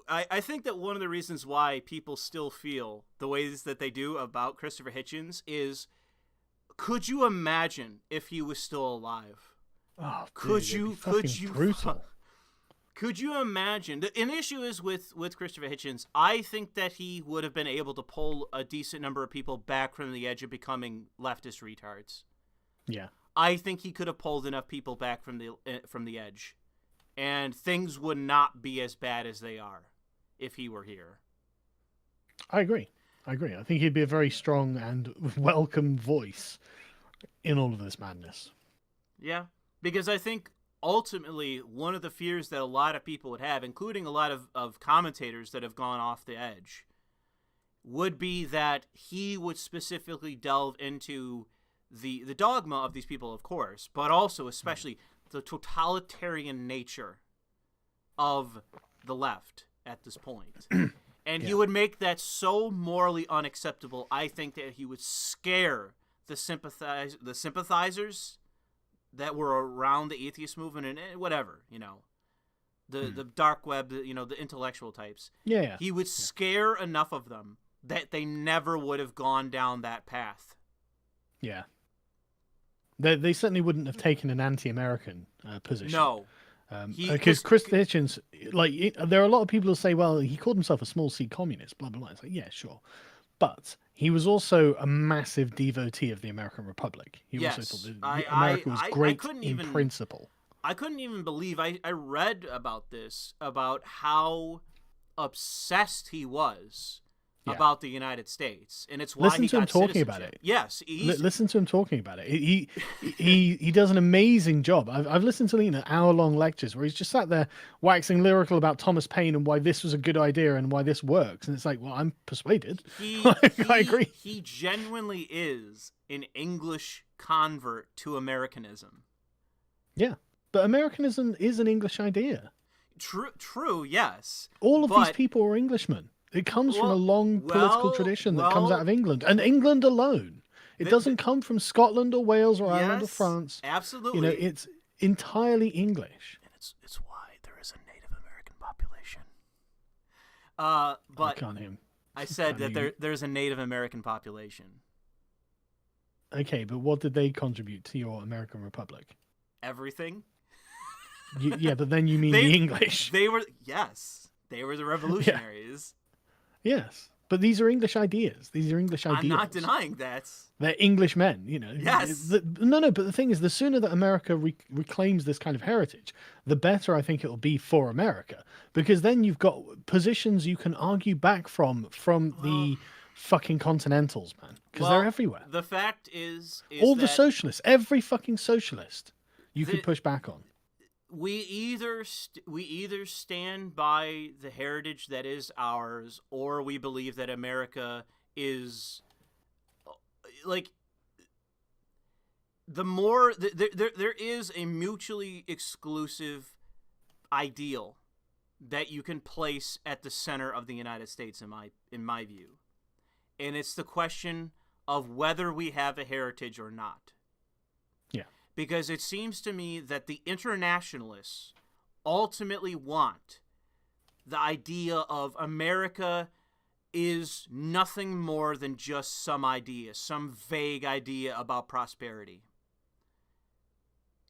I think that one of the reasons why people still feel the ways that they do about Christopher Hitchens is, could you imagine if he was still alive? Oh, could dude, you brutal? Could you imagine? An issue is with Christopher Hitchens. I think that he would have been able to pull a decent number of people back from the edge of becoming leftist retards. Yeah. I think he could have pulled enough people back from the edge, and things would not be as bad as they are if he were here. I agree. I think he'd be a very strong and welcome voice in all of this madness. Yeah, because I think ultimately one of the fears that a lot of people would have, including a lot of commentators that have gone off the edge, would be that he would specifically delve into the dogma of these people, of course, but also especially the totalitarian nature of the left at this point. And he would make that so morally unacceptable, I think that he would scare the sympathizers that were around the atheist movement and whatever, the dark web, the intellectual types. Yeah. He would scare enough of them that they never would have gone down that path. Yeah. They certainly wouldn't have taken an anti-American position. No. Because Christopher Hitchens, there are a lot of people who say, well, he called himself a small C communist, blah, blah, blah. It's like, yeah, sure. But he was also a massive devotee of the American Republic. He also thought that America was great in principle. I couldn't even believe, I read about this, about how obsessed he was about the United States, and it's why he got talking about it. Yes, listen to him talking about it. He does an amazing job. I've listened to hour-long lectures where he's just sat there waxing lyrical about Thomas Paine and why this was a good idea and why this works. And it's like, well, I'm persuaded. I agree. He genuinely is an English convert to Americanism. Yeah, but Americanism is an English idea. True, yes. All of these people are Englishmen. It comes from a long political tradition that comes out of England, and England alone. It doesn't come from Scotland or Wales or Ireland or France. Absolutely. It's entirely English. And it's why there is a Native American population. But I can't hear him. I said that there's a Native American population. Okay, but what did they contribute to your American Republic? Everything. Yeah, but then you mean the English. They were the revolutionaries. Yes, but these are English ideas. These are English ideas. I'm not denying that. They're English men, Yes. No, but the thing is, the sooner that America reclaims this kind of heritage, the better I think it will be for America. Because then you've got positions you can argue back from the fucking Continentals, man, because Well, they're everywhere. The fact is All that the socialists, every fucking socialist, you The- could push back on. we either stand by the heritage that is ours, or we believe that America is like there is a mutually exclusive ideal that you can place at the center of the United States in my view. And it's the question of whether we have a heritage or not. Yeah. Because it seems to me that the internationalists ultimately want the idea of America is nothing more than just some idea, some vague idea about prosperity.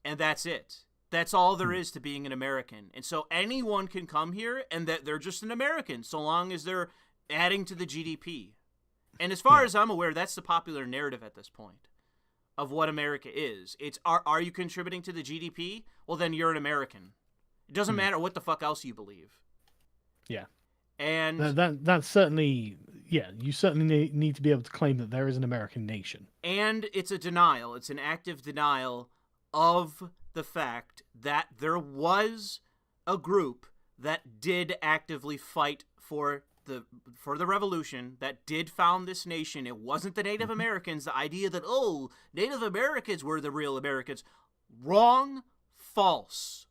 And that's it. That's all there is to being an American. And so anyone can come here and that they're just an American so long as they're adding to the GDP. And as far as I'm aware, that's the popular narrative at this point of what America is. It's are you contributing to the GDP? Well, then you're an American. It doesn't matter what the fuck else you believe. Yeah. And that's certainly, you certainly need to be able to claim that there is an American nation. And it's a denial. It's an active denial of the fact that there was a group that did actively fight for the revolution, that did found this nation. It wasn't the Native Americans. The idea that, Native Americans were the real Americans. Wrong. False.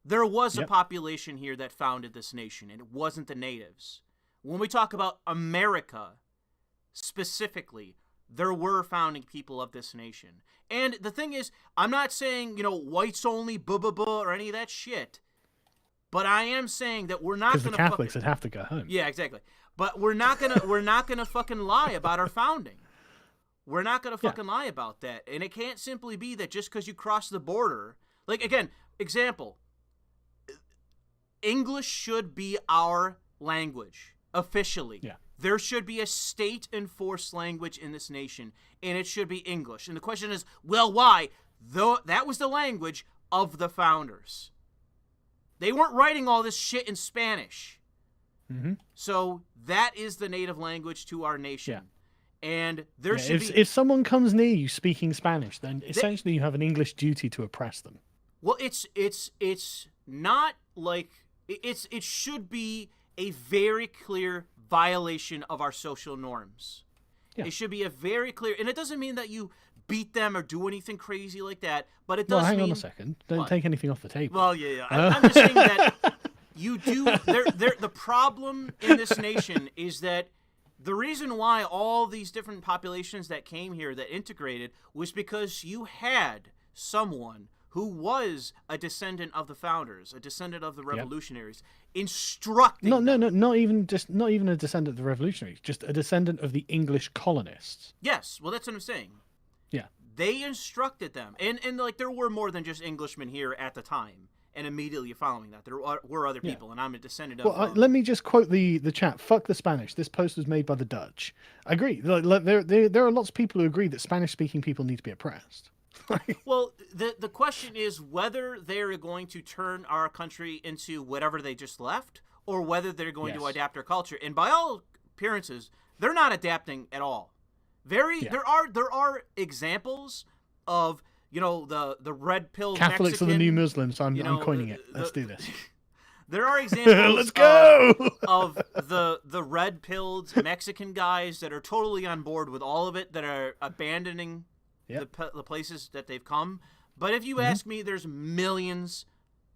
There was a population here that founded this nation, and it wasn't the natives. When we talk about America, specifically, there were founding people of this nation. And the thing is, I'm not saying, whites only, or any of that shit. But I am saying that we're not going to because the Catholics would have to go home. Yeah, exactly. But we're not gonna fucking lie about our founding. We're not gonna fucking lie about that. And it can't simply be that just because you cross the border. Like, again, example. English should be our language officially. Yeah. There should be a state-enforced language in this nation, and it should be English. And the question is, well, why? Though that was the language of the founders. They weren't writing all this shit in Spanish. Mm-hmm. So that is the native language to our nation. Yeah. And there should be... If someone comes near you speaking Spanish, then essentially you have an English duty to oppress them. Well, it's not like... It should be a very clear violation of our social norms. Yeah. It should be a very clear... And it doesn't mean that you beat them or do anything crazy like that, but it does hang mean... on a second. Don't take anything off the table. Well, yeah. I'm just saying that you do... The problem in this nation is that the reason why all these different populations that came here that integrated was because you had someone who was a descendant of the founders, a descendant of the revolutionaries, instructing them. not even a descendant of the revolutionaries, just a descendant of the English colonists. Yes, well, that's what I'm saying. Yeah. They instructed them. And like, there were more than just Englishmen here at the time. And immediately following that, there were other people, and I'm a descendant of... Well, let me just quote the chat. Fuck the Spanish. This post was made by the Dutch. I agree. There are lots of people who agree that Spanish-speaking people need to be oppressed. Well, the question is whether they're going to turn our country into whatever they just left, or whether they're going to adapt our culture. And by all appearances, they're not adapting at all. There are examples of, the red-pilled Catholics Mexican, are the new Muslims. I'm coining it. Let's do this. There are examples Let's go! of the red-pilled Mexican guys that are totally on board with all of it, that are abandoning the places that they've come. But if you ask me, there's millions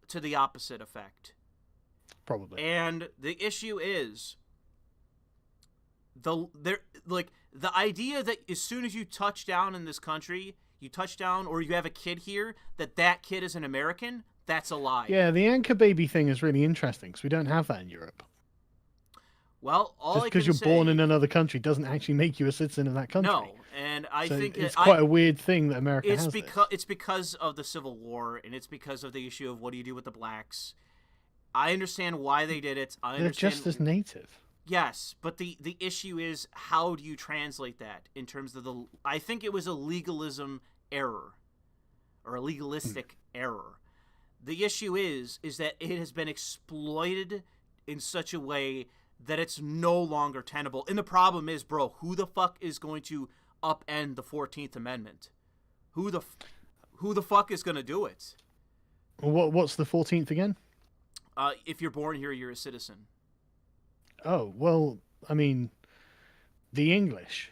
to the opposite effect. Probably. And the issue is the idea that as soon as you touch down in this country, or you have a kid here, that kid is an American, that's a lie. Yeah, the anchor baby thing is really interesting because we don't have that in Europe. Well, just because you're born in another country doesn't actually make you a citizen of that country. No, and I think it's quite a weird thing that America has. It's because of the Civil War, and it's because of the issue of what do you do with the blacks. I understand why they did it. They're just as native. Yes, but the issue is, how do you translate that in terms of I think it was a legalism error, or a legalistic error. The issue is that it has been exploited in such a way that it's no longer tenable. And the problem is, bro, who the fuck is going to upend the 14th Amendment? Who the fuck is going to do it? What's the 14th again? If you're born here, you're a citizen. Oh, well, I mean, the English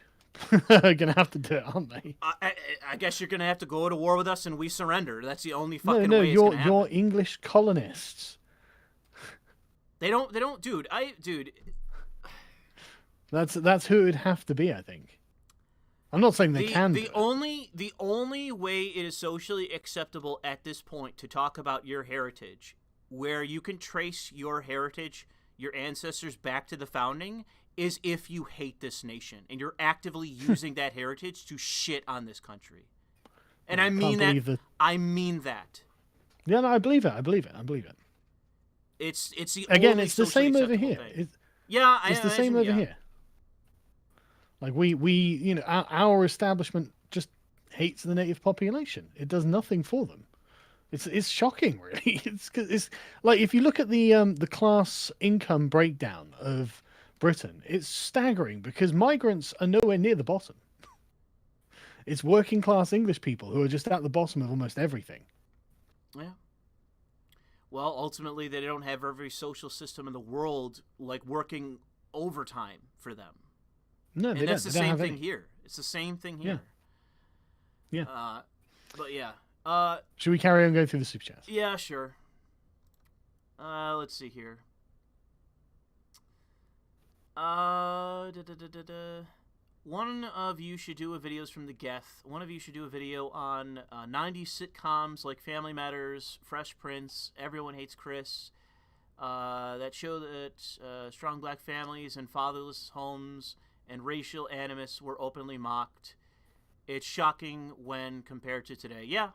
are going to have to do it, aren't they? I guess you're going to have to go to war with us and we surrender. That's the only fucking No, way it's going to happen. you're English colonists. They don't, dude. That's who it would have to be, I think. I'm not saying they can. The only way it is socially acceptable at this point to talk about your heritage, where you can trace your heritage, your ancestors back to the founding, is if you hate this nation and you're actively using that heritage to shit on this country. And I mean that. I mean that. Yeah, no, I believe it. It's the again, only it's the same over here. It's the same over here. Like we our establishment just hates the native population. It does nothing for them. It's shocking, really. It's like if you look at the class income breakdown of Britain, it's staggering because migrants are nowhere near the bottom. It's working class English people who are just at the bottom of almost everything. Yeah. Well, ultimately, they don't have every social system in the world like working overtime for them. No, and that's the same thing here. It's the same thing here. Yeah. But yeah. Should we carry on going through the super chats? Yeah, sure. Let's see here. One of you should do a videos from the Geth. One of you should do a video on 90s sitcoms like Family Matters, Fresh Prince, Everyone Hates Chris, that show that strong black families and fatherless homes and racial animus were openly mocked. It's shocking when compared to today. Yeah.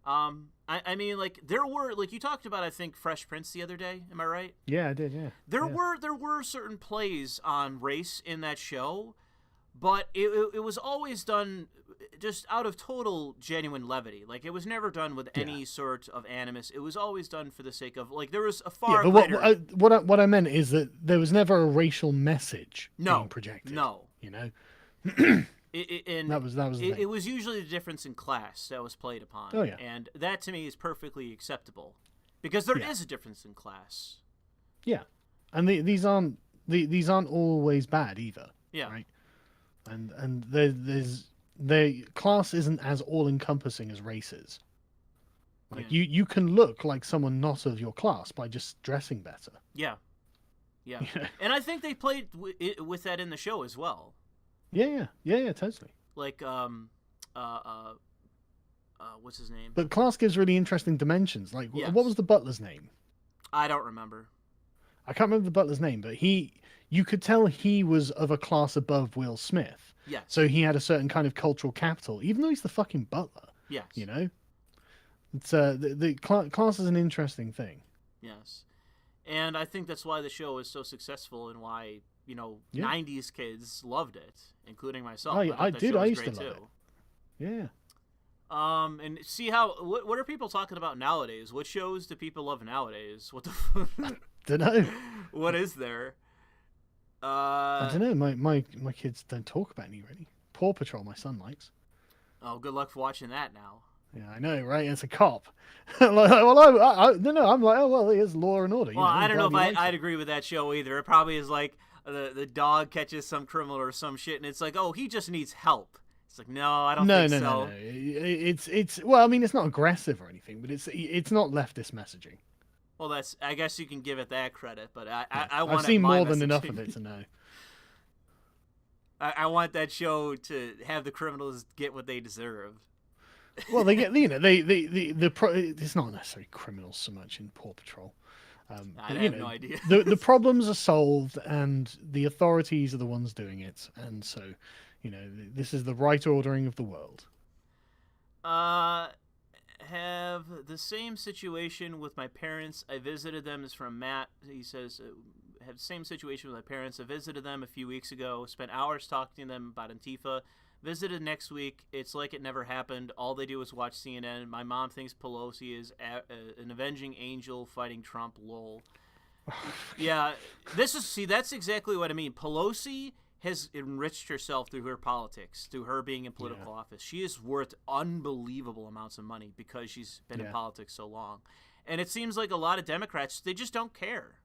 I mean, like, there were, like, you talked about, I think, Fresh Prince the other day. Am I right? Yeah, I did, yeah. There were certain plays on race in that show, but it was always done just out of total genuine levity. Like, it was never done with any sort of animus. It was always done for the sake of, like, there was a far greater... what I meant is that there was never a racial message being projected. No. You know? That was the thing. It was usually the difference in class that was played upon. Oh, yeah. And that, to me, is perfectly acceptable. Because there is a difference in class. Yeah. And these aren't always bad either. Yeah. Right? And the class isn't as all-encompassing as race is. Like, you can look like someone not of your class by just dressing better. Yeah. Yeah. And I think they played with that in the show as well. Yeah, totally. Like, what's his name? But class gives really interesting dimensions. Like, what was the butler's name? I don't remember. I can't remember the butler's name, but you could tell he was of a class above Will Smith. Yes. So he had a certain kind of cultural capital, even though he's the fucking butler. Yes. You know? It's the class is an interesting thing. Yes. And I think that's why the show is so successful and why, 90s kids loved it, including myself. I used to love it. Yeah. And see what are people talking about nowadays? What shows do people love nowadays? What the don't know. What is there? I don't know. My kids don't talk about any really. Paw Patrol, my son likes. Oh, good luck for watching that now. Yeah, I know, right? It's a cop. I'm like, oh well, here's Law and Order. Well, I don't know if I'd agree with that show either. It probably is like the dog catches some criminal or some shit, and it's like, oh, he just needs help. It's like, no, I don't think so. No. It's well, I mean, it's not aggressive or anything, but it's not leftist messaging. Well, I guess you can give it that credit, but I've seen more than enough of it to know. I want that show to have the criminals get what they deserve. Well, they get it's not necessarily criminals so much in Paw Patrol. I have no idea. the problems are solved, and the authorities are the ones doing it, and so this is the right ordering of the world. Have the same situation with my parents. I visited them. Is from Matt. He says, have the same situation with my parents. I visited them a few weeks ago. Spent hours talking to them about Antifa. Visited next week. It's like it never happened. All they do is watch CNN. My mom thinks Pelosi is an avenging angel fighting Trump. Lol. Yeah, that's exactly what I mean. Pelosi has enriched herself through her politics, through her being in political office. She is worth unbelievable amounts of money because she's been in politics so long. And it seems like a lot of Democrats, they just don't care.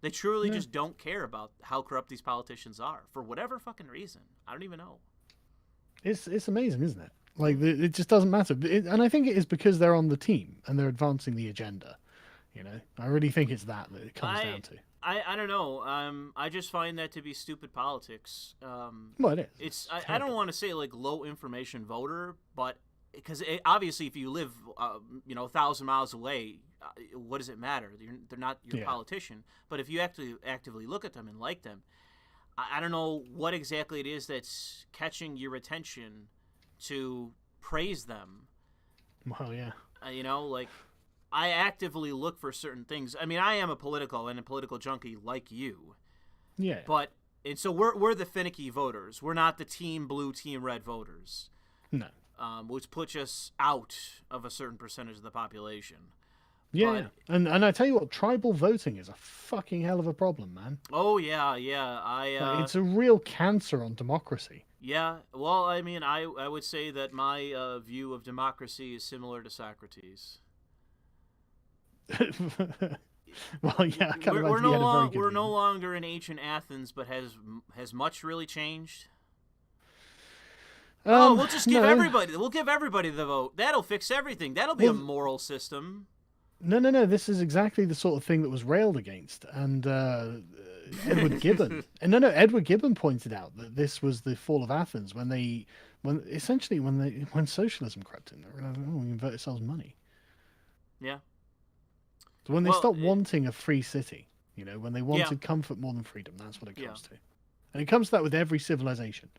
They truly just don't care about how corrupt these politicians are for whatever fucking reason. I don't even know. It's amazing, isn't it? Like, it just doesn't matter. And I think it is because they're on the team and they're advancing the agenda. You know, I really think it's that it comes down to. I don't know. I just find that to be stupid politics. Well, it is. I don't want to say like low information voter, but because obviously if you live 1,000 miles away, what does it matter? They're not your politician. But if you actively look at them and like them, I don't know what exactly it is that's catching your attention to praise them. Well, yeah. Like I actively look for certain things. I mean, I am a political junkie like you. Yeah. And so we're the finicky voters. We're not the team blue, team red voters. No. Which puts us out of a certain percentage of the population. Yeah, and I tell you what, tribal voting is a fucking hell of a problem, man. Oh yeah. It's a real cancer on democracy. Yeah, well, I mean, I would say that my view of democracy is similar to Socrates. Well, yeah, we're no longer in ancient Athens, but has much really changed? We'll just give everybody. We'll give everybody the vote. That'll fix everything. That'll be a moral system. No. This is exactly the sort of thing that was railed against, and Edward Gibbon. Edward Gibbon pointed out that this was the fall of Athens when socialism crept in. They realized, we invert ourselves money. Yeah. So when they stopped wanting a free city, when they wanted comfort more than freedom, that's what it comes to. And it comes to that with every civilization.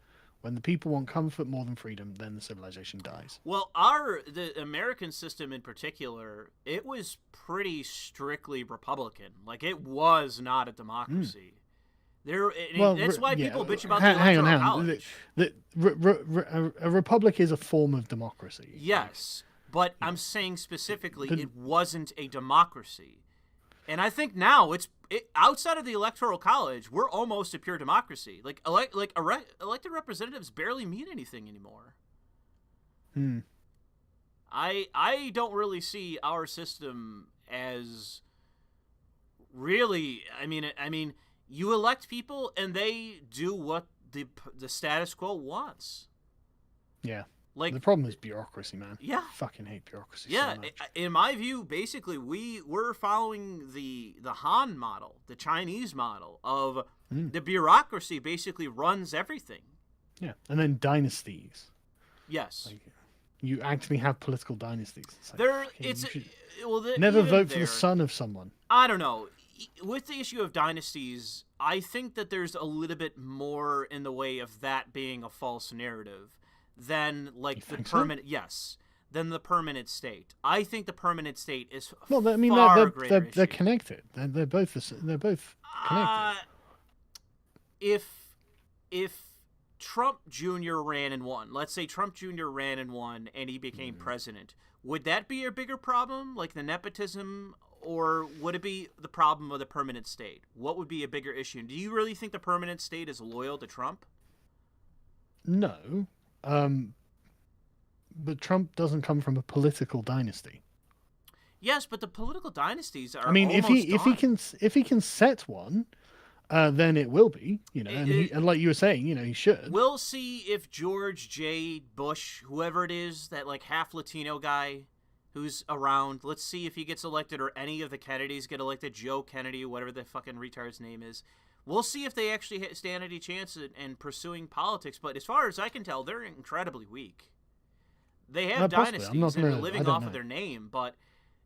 When the people want comfort more than freedom, then the civilization dies. Well, the American system in particular, it was pretty strictly Republican. Like, it was not a democracy. That's why people bitch about the Electoral College. A republic is a form of democracy. Yes, but I'm saying specifically it wasn't a democracy. And I think now outside of the Electoral College, we're almost a pure democracy. Like elected representatives barely mean anything anymore. I don't really see our system as really. I mean, you elect people and they do what the status quo wants. Yeah. Like, the problem is bureaucracy, man. Yeah. I fucking hate bureaucracy so much. In my view, basically, we're following the Han model, the Chinese model of the bureaucracy basically runs everything. Yeah, and then dynasties. Yes. Like, you actually have political dynasties. Never vote for the son of someone. I don't know. With the issue of dynasties, I think that there's a little bit more in the way of that being a false narrative than like the permanent. So? Yes, than the permanent state. I think the permanent state is they're connected. They're both connected. If Trump Jr. ran and won, let's say Trump Jr. ran and won, and he became president, would that be a bigger problem, like the nepotism, or would it be the problem of the permanent state? What would be a bigger issue? Do you really think the permanent state is loyal to Trump? No. But Trump doesn't come from a political dynasty. Yes, but the political dynasties are. I mean, if he can set one, then it will be. And like you were saying, he should. We'll see if George J. Bush, whoever it is, that like half Latino guy who's around. Let's see if he gets elected, or any of the Kennedys get elected. Joe Kennedy, whatever the fucking retard's name is. We'll see if they actually stand any chance in pursuing politics. But as far as I can tell, they're incredibly weak. They have dynasties and they're living off of their name, but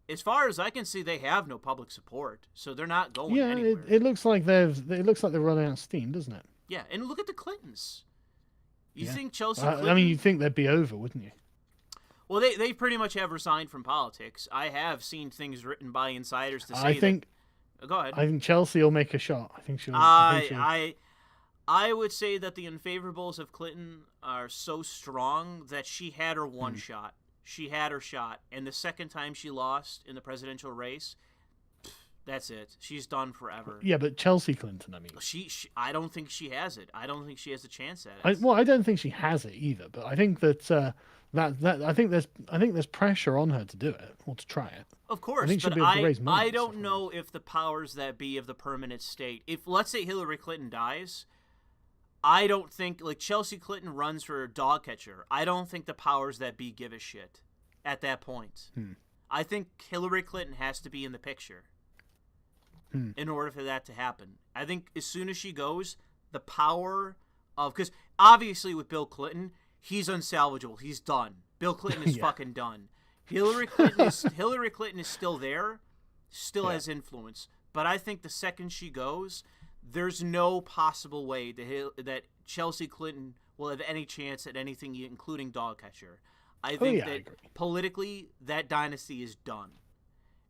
as far as I can see, they have no public support, so they're not going anywhere. It looks like they're running out of steam, doesn't it? Yeah, and look at the Clintons. You think Chelsea? You'd think they'd be over, wouldn't you? Well, they pretty much have resigned from politics. I have seen things written by insiders to say Go ahead. I think Chelsea will make a shot. I think she'll. I would say that the unfavorables of Clinton are so strong that she had her one shot. She had her shot, and the second time she lost in the presidential race, That's it. She's done forever. Yeah, but Chelsea Clinton, I mean. She I don't think she has it. I don't think she has a chance at it. I don't think she has it either. But I think that I think there's pressure on her to do it or to try it. Of course, I think she'll but be able to raise money I and don't stuff know if the powers that be of the permanent state, if let's say Hillary Clinton dies, I don't think, like, Chelsea Clinton runs for dog catcher. I don't think the powers that be give a shit at that point. I think Hillary Clinton has to be in the picture in order for that to happen. I think as soon as she goes, the power of, because obviously with Bill Clinton, he's unsalvageable. He's done. Bill Clinton is fucking done. Hillary Clinton is still there, still has influence. But I think the second she goes, there's no possible way that Chelsea Clinton will have any chance at anything, including dog catcher. I think that politically, that dynasty is done.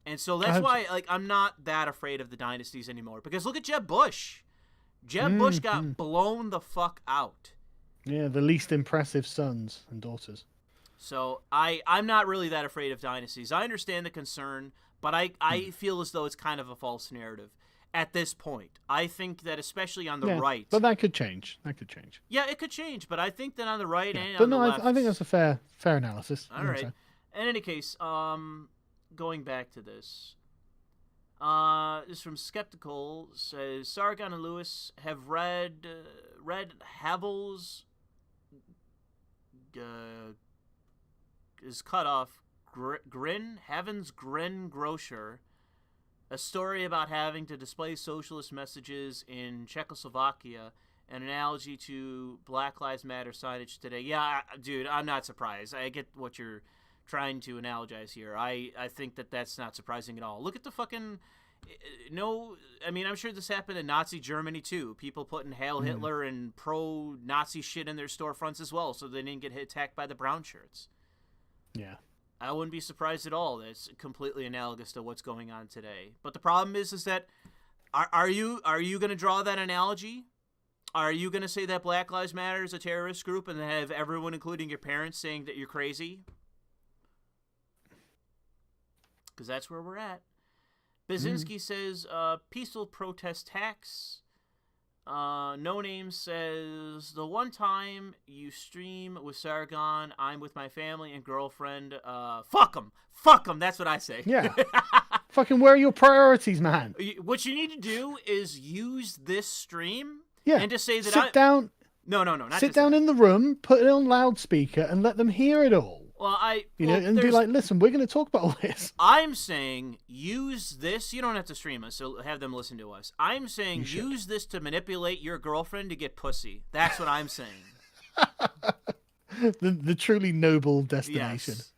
And so that's why, like, I'm not that afraid of the dynasties anymore. Because look at Jeb Bush. Jeb Bush got blown the fuck out. Yeah, the least impressive sons and daughters. So I'm not really that afraid of dynasties. I understand the concern, but I feel as though it's kind of a false narrative at this point. I think that especially on the right. But that could change. Yeah, it could change, but I think that on the right and but on the left. I think that's a fair analysis. All right. In any case, going back to this. This from Skeptical says Sargon and Lewis have read Havel's is cut off Heaven's Grin Grocer, a story about having to display socialist messages in Czechoslovakia, an analogy to Black Lives Matter signage today. Yeah, dude, I'm not surprised. I get what you're trying to analogize here. I think that that's not surprising at all. Look at the fucking... No, I mean, I'm sure this happened in Nazi Germany, too. People putting Hail Hitler and pro-Nazi shit in their storefronts as well, so they didn't get attacked by the brown shirts. Yeah. I wouldn't be surprised at all. That's completely analogous to what's going on today. But the problem is that are you going to draw that analogy? Are you going to say that Black Lives Matter is a terrorist group and have everyone, including your parents, saying that you're crazy? Because that's where we're at. Basinski says, peaceful protest tax. No Name says, the one time you stream with Sargon, I'm with my family and girlfriend. Fuck them. Fuck them. That's what I say. Yeah. Fucking where are your priorities, man? What you need to do is use this stream and just say that sit down. No, not sit down in the room, put it on loudspeaker, and let them hear it all. Well, and be like, listen, we're going to talk about all this. I'm saying use this. You don't have to stream us, so have them listen to us. I'm saying use this to manipulate your girlfriend to get pussy. That's what I'm saying. the truly noble destination. Yes.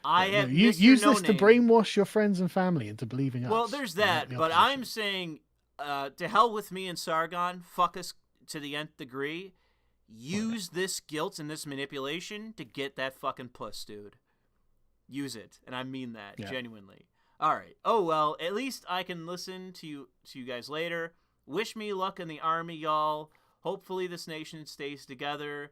I have use this to brainwash your friends and family into believing us. Well, there's that, but I'm saying to hell with me and Sargon. Fuck us to the nth degree. Use this guilt and this manipulation to get that fucking puss, dude. Use it, and I mean that genuinely. All right. Oh well, at least I can listen to you guys later. Wish me luck in the army, y'all. Hopefully this nation stays together.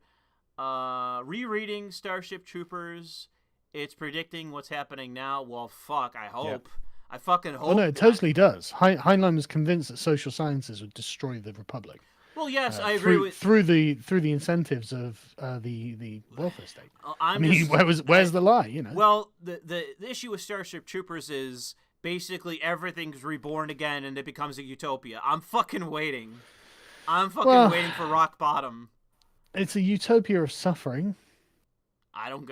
Rereading Starship Troopers. It's predicting what's happening now. Well, fuck. I hope. Yep. I fucking hope. Oh no, it totally does. Heinlein was convinced that social sciences would destroy the Republic. Well, yes, I agree with through the incentives of the welfare state. Where's the lie? You know. Well, the issue with Starship Troopers is basically everything's reborn again and it becomes a utopia. I'm fucking waiting. Waiting for rock bottom. It's a utopia of suffering. I don't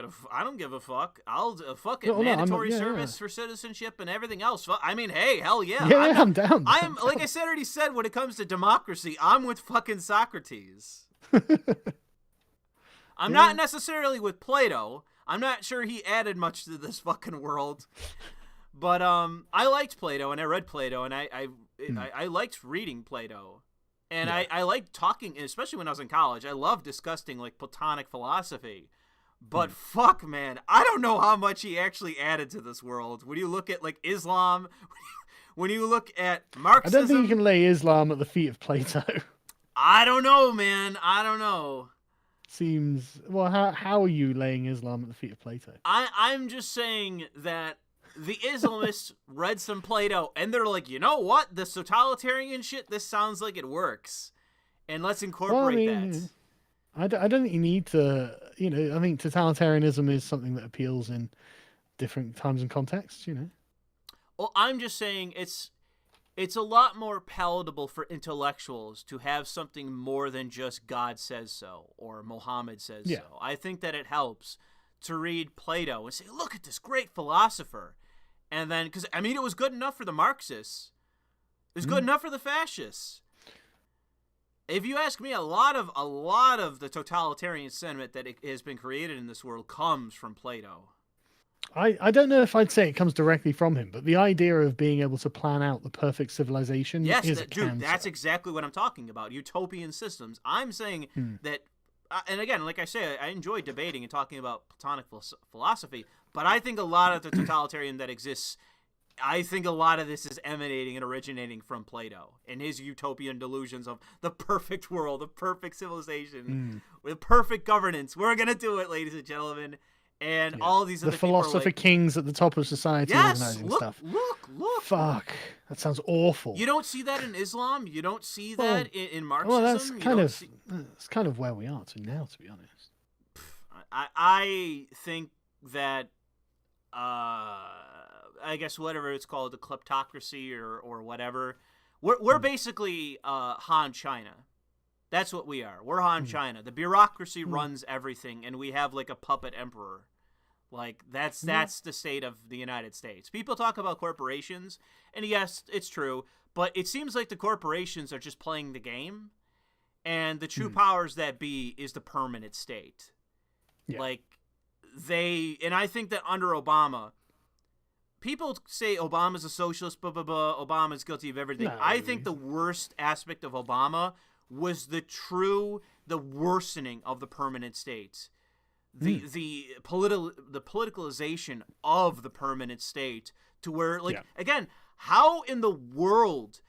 give a fuck. I'll fuck it. Mandatory service for citizenship and everything else. I mean, hey, hell yeah. I'm down. I am, like I already said, when it comes to democracy, I'm with fucking Socrates. I'm not necessarily with Plato. I'm not sure he added much to this fucking world. But I liked Plato, and I read Plato, and I liked reading Plato. And I liked talking, especially when I was in college. I loved discussing, like, Platonic philosophy. But fuck, man, I don't know how much he actually added to this world. When you look at, like, Islam, when you look at Marxism... I don't think you can lay Islam at the feet of Plato. I don't know, man. I don't know. Seems... Well, how are you laying Islam at the feet of Plato? I'm just saying that the Islamists read some Plato, and they're like, you know what? This totalitarian shit, this sounds like it works. And let's incorporate that. I don't think you need to, I think totalitarianism is something that appeals in different times and contexts, Well, I'm just saying it's a lot more palatable for intellectuals to have something more than just God says so or Muhammad says so. I think that it helps to read Plato and say, look at this great philosopher. And then, because, I mean, it was good enough for the Marxists. It was good enough for the fascists. If you ask me, a lot of the totalitarian sentiment that has been created in this world comes from Plato. I don't know if I'd say it comes directly from him, but the idea of being able to plan out the perfect civilization is a cancer. Dude, that's exactly what I'm talking about. Utopian systems. I'm saying that, and again, like I say, I enjoy debating and talking about Platonic philosophy, but I think a lot of the totalitarian that exists, I think a lot of this is emanating and originating from Plato and his utopian delusions of the perfect world, the perfect civilization, with perfect governance. We're going to do it, ladies and gentlemen. And all these other philosopher kings at the top of society organizing stuff. Look. Fuck. That sounds awful. You don't see that in Islam. You don't see that in Marxism. Well, that's kind of where we are to now, to be honest. I think that I guess whatever it's called, the kleptocracy or whatever. We're basically Han China. That's what we are. We're Han China. The bureaucracy runs everything, and we have like a puppet emperor. Like that's the state of the United States. People talk about corporations, and yes, it's true, but it seems like the corporations are just playing the game, and the true powers that be is the permanent state. Yeah. Like and I think that under Obama, people say Obama's a socialist, Obama's guilty of everything. No, I think the worst aspect of Obama was the worsening of the permanent state. The politicalization of the permanent state to where, again, how in the world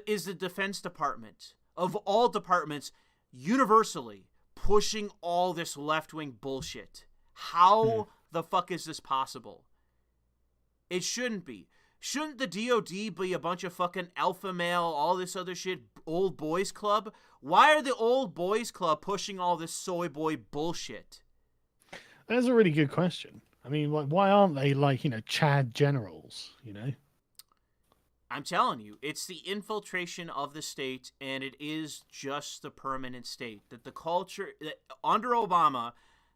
is the Defense Department, of all departments, universally pushing all this left-wing bullshit? How the fuck is this possible? It shouldn't be. Shouldn't the DOD be a bunch of fucking alpha male, all this other shit, old boys club? Why are the old boys club pushing all this soy boy bullshit? That's a really good question. I mean, why aren't they like, Chad generals, I'm telling you, it's the infiltration of the state, and it is just the permanent state. That the culture, under Obama,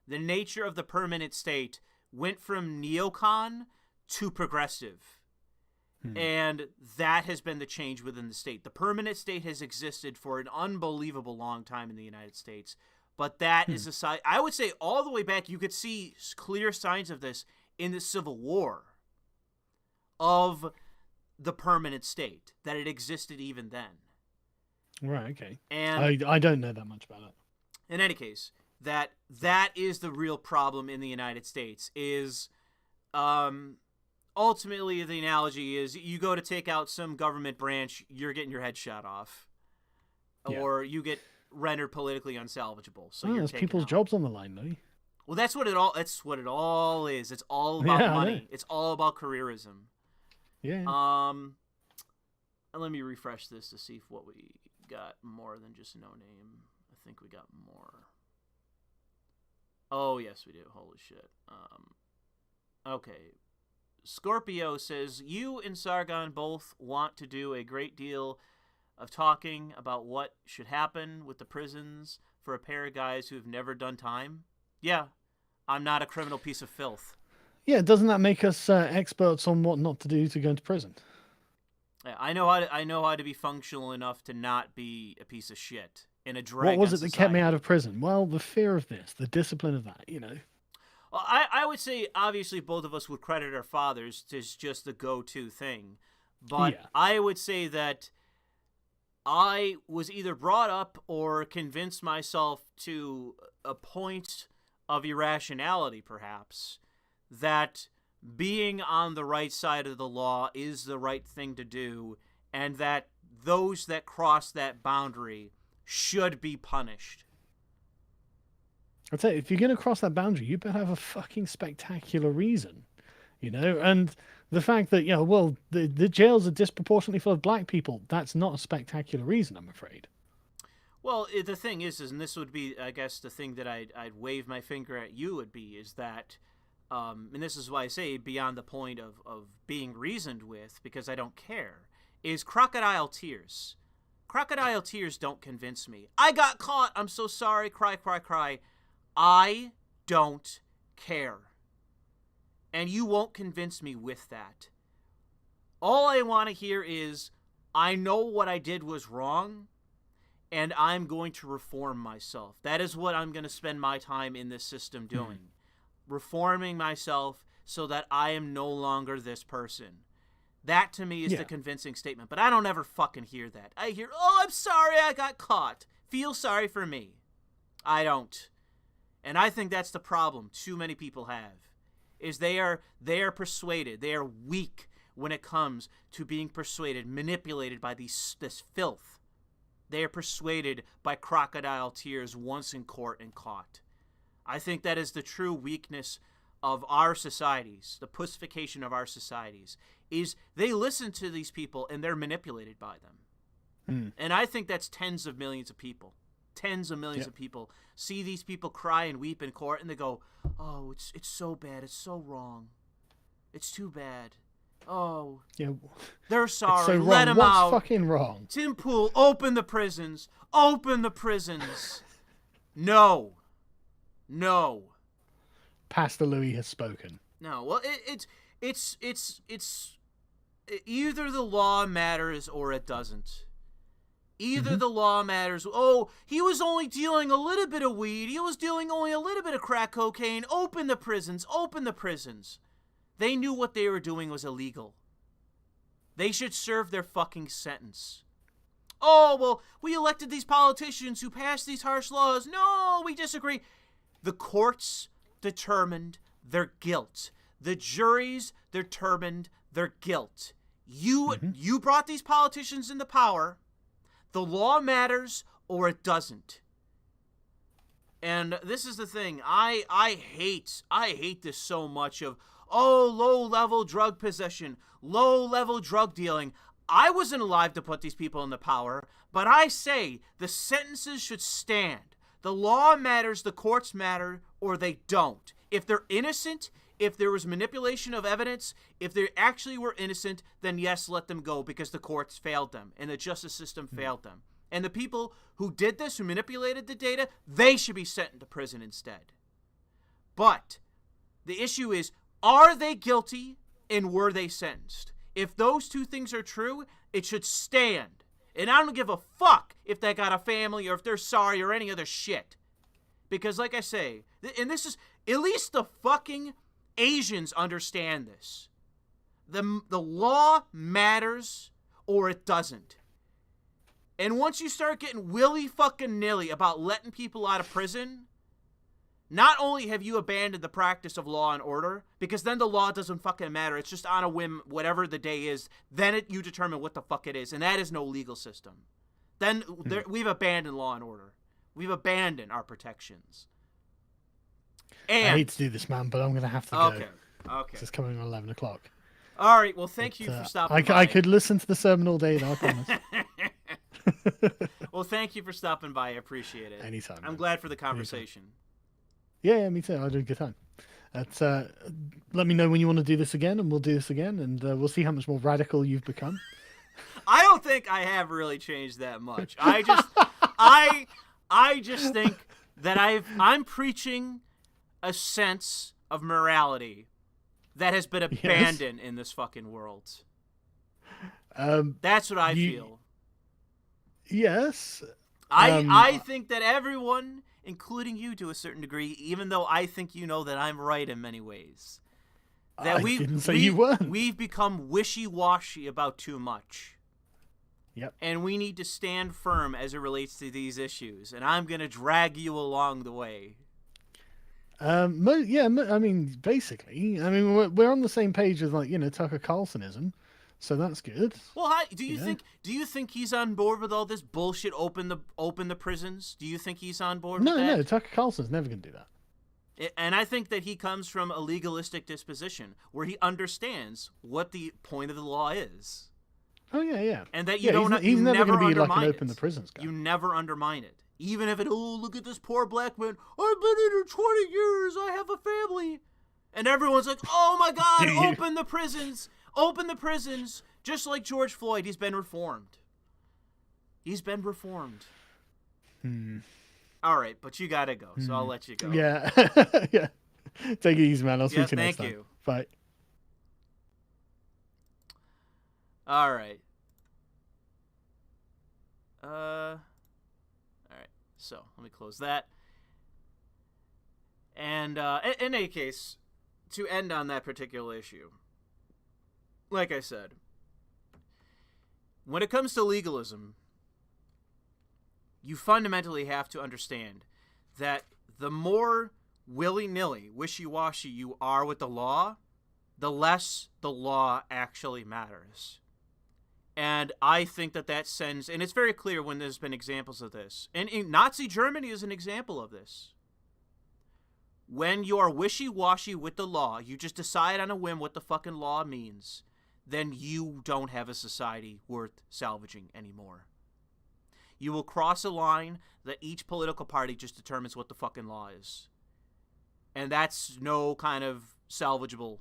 the nature of the permanent state went from neocon to progressive. And that has been the change within the state. The permanent state has existed for an unbelievable long time in the United States. But that is a side. I would say all the way back, you could see clear signs of this in the Civil War of the permanent state, that it existed even then. Right, okay. And I don't know that much about it. In any case, that is the real problem in the United States is ultimately the analogy is you go to take out some government branch, you're getting your head shot off. Yeah. Or you get rendered politically unsalvageable. So there's people's jobs on the line, though. Well, that's what it all is. It's all about money. It's all about careerism. Yeah. Let me refresh this to see what we got more than just no name. I think we got more. Oh, yes, we do. Holy shit. Okay. Scorpio says, you and Sargon both want to do a great deal of talking about what should happen with the prisons for a pair of guys who've never done time. Yeah, I'm not a criminal piece of filth. Yeah, doesn't that make us experts on what not to do to go into prison? Yeah, I know how to be functional enough to not be a piece of shit in a drag. What was it that kept me out of prison? Well, the fear of this, the discipline of that, Well, I would say, obviously, both of us would credit our fathers as just the go-to thing. But I would say that I was either brought up or convinced myself to a point of irrationality, perhaps, that being on the right side of the law is the right thing to do, and that those that cross that boundary should be punished. I'd say, if you're going to cross that boundary, you better have a fucking spectacular reason. And the fact that, well, the jails are disproportionately full of black people, that's not a spectacular reason, I'm afraid. Well, the thing is, and this would be, I guess, the thing that I'd wave my finger at you would be, is that, and this is why I say beyond the point of being reasoned with, because I don't care, is crocodile tears. Crocodile tears don't convince me. I got caught. I'm so sorry. Cry, cry, cry. I don't care. And you won't convince me with that. All I want to hear is, I know what I did was wrong, and I'm going to reform myself. That is what I'm going to spend my time in this system doing. Reforming myself so that I am no longer this person. That, to me, is the convincing statement. But I don't ever fucking hear that. I hear, oh, I'm sorry I got caught. Feel sorry for me. I don't. And I think that's the problem too many people have. Is they are persuaded. They are weak when it comes to being persuaded, manipulated by this filth. They are persuaded by crocodile tears once in court and caught. I think that is the true weakness of our societies, the pussification of our societies, is they listen to these people and they're manipulated by them. And I think that's tens of millions of people. Tens of millions of people see these people cry and weep in court and they go, oh, it's so bad. It's so wrong. It's too bad. Oh, they're sorry. So let them out. What's fucking wrong? Tim Pool, open the prisons. Open the prisons. No. Pastor Louis has spoken. No. Well, it's either the law matters or it doesn't. Either the law matters. Oh, he was only dealing a little bit of weed. He was dealing only a little bit of crack cocaine. Open the prisons. Open the prisons. They knew what they were doing was illegal. They should serve their fucking sentence. Oh, well, we elected these politicians who passed these harsh laws. No, we disagree. The courts determined their guilt. The juries determined their guilt. You brought these politicians into power. The law matters or it doesn't. And this is the thing. I hate this so much of, low-level drug possession, low-level drug dealing. I wasn't alive to put these people into power, but I say the sentences should stand. The law matters, the courts matter, or they don't. If they're innocent, if there was manipulation of evidence, if they actually were innocent, then yes, let them go because the courts failed them and the justice system failed them. And the people who did this, who manipulated the data, they should be sent into prison instead. But the issue is, are they guilty and were they sentenced? If those two things are true, it should stand. And I don't give a fuck if they got a family or if they're sorry or any other shit. Because like I say, and this is, at least the fucking Asians understand this. The law matters or it doesn't. And once you start getting willy fucking nilly about letting people out of prison, not only have you abandoned the practice of law and order, because then the law doesn't fucking matter. It's just on a whim, whatever the day is, then you determine what the fuck it is. And that is no legal system. Then we've abandoned law and order. We've abandoned our protections. And, I hate to do this, man, but I'm going to have to go. Okay. It's coming on 11 o'clock. All right. Well, thank you for stopping by. I could listen to the sermon all day, though, I promise. Well, thank you for stopping by. I appreciate it. Anytime. I'm glad for the conversation. Yeah, me too. I had a good time. Let me know when you want to do this again, and we'll do this again, and we'll see how much more radical you've become. I don't think I have really changed that much. I just think that I'm preaching a sense of morality that has been abandoned in this fucking world. That's what I feel. Yes. I think that everyone, including you to a certain degree, even though I think you know that I'm right in many ways, that we've become wishy-washy about too much. Yep. And we need to stand firm as it relates to these issues, and I'm going to drag you along the way. I mean, basically, we're on the same page as Tucker Carlsonism, so that's good. Well, do you think he's on board with all this bullshit? Open the prisons. Do you think he's on board with that? No, Tucker Carlson's never going to do that. And I think that he comes from a legalistic disposition where he understands what the point of the law is. Oh yeah, yeah. And that he's never going to be like an open the prisons guy. You never undermine it. Even if look at this poor black man. I've been in here 20 years. I have a family. And everyone's like, oh my God, open the prisons. Open the prisons. Just like George Floyd, he's been reformed. He's been reformed. All right, but you got to go, so I'll let you go. Yeah. Yeah. Take it easy, man. I'll speak to you next time. Thank you. Bye. All right. All right. So let me close that. And in any case, to end on that particular issue, like I said, when it comes to legalism, you fundamentally have to understand that the more willy-nilly, wishy-washy you are with the law, the less the law actually matters. And I think that sends, and it's very clear when there's been examples of this. And in Nazi Germany is an example of this. When you are wishy-washy with the law, you just decide on a whim what the fucking law means, then you don't have a society worth salvaging anymore. You will cross a line that each political party just determines what the fucking law is. And that's no kind of salvageable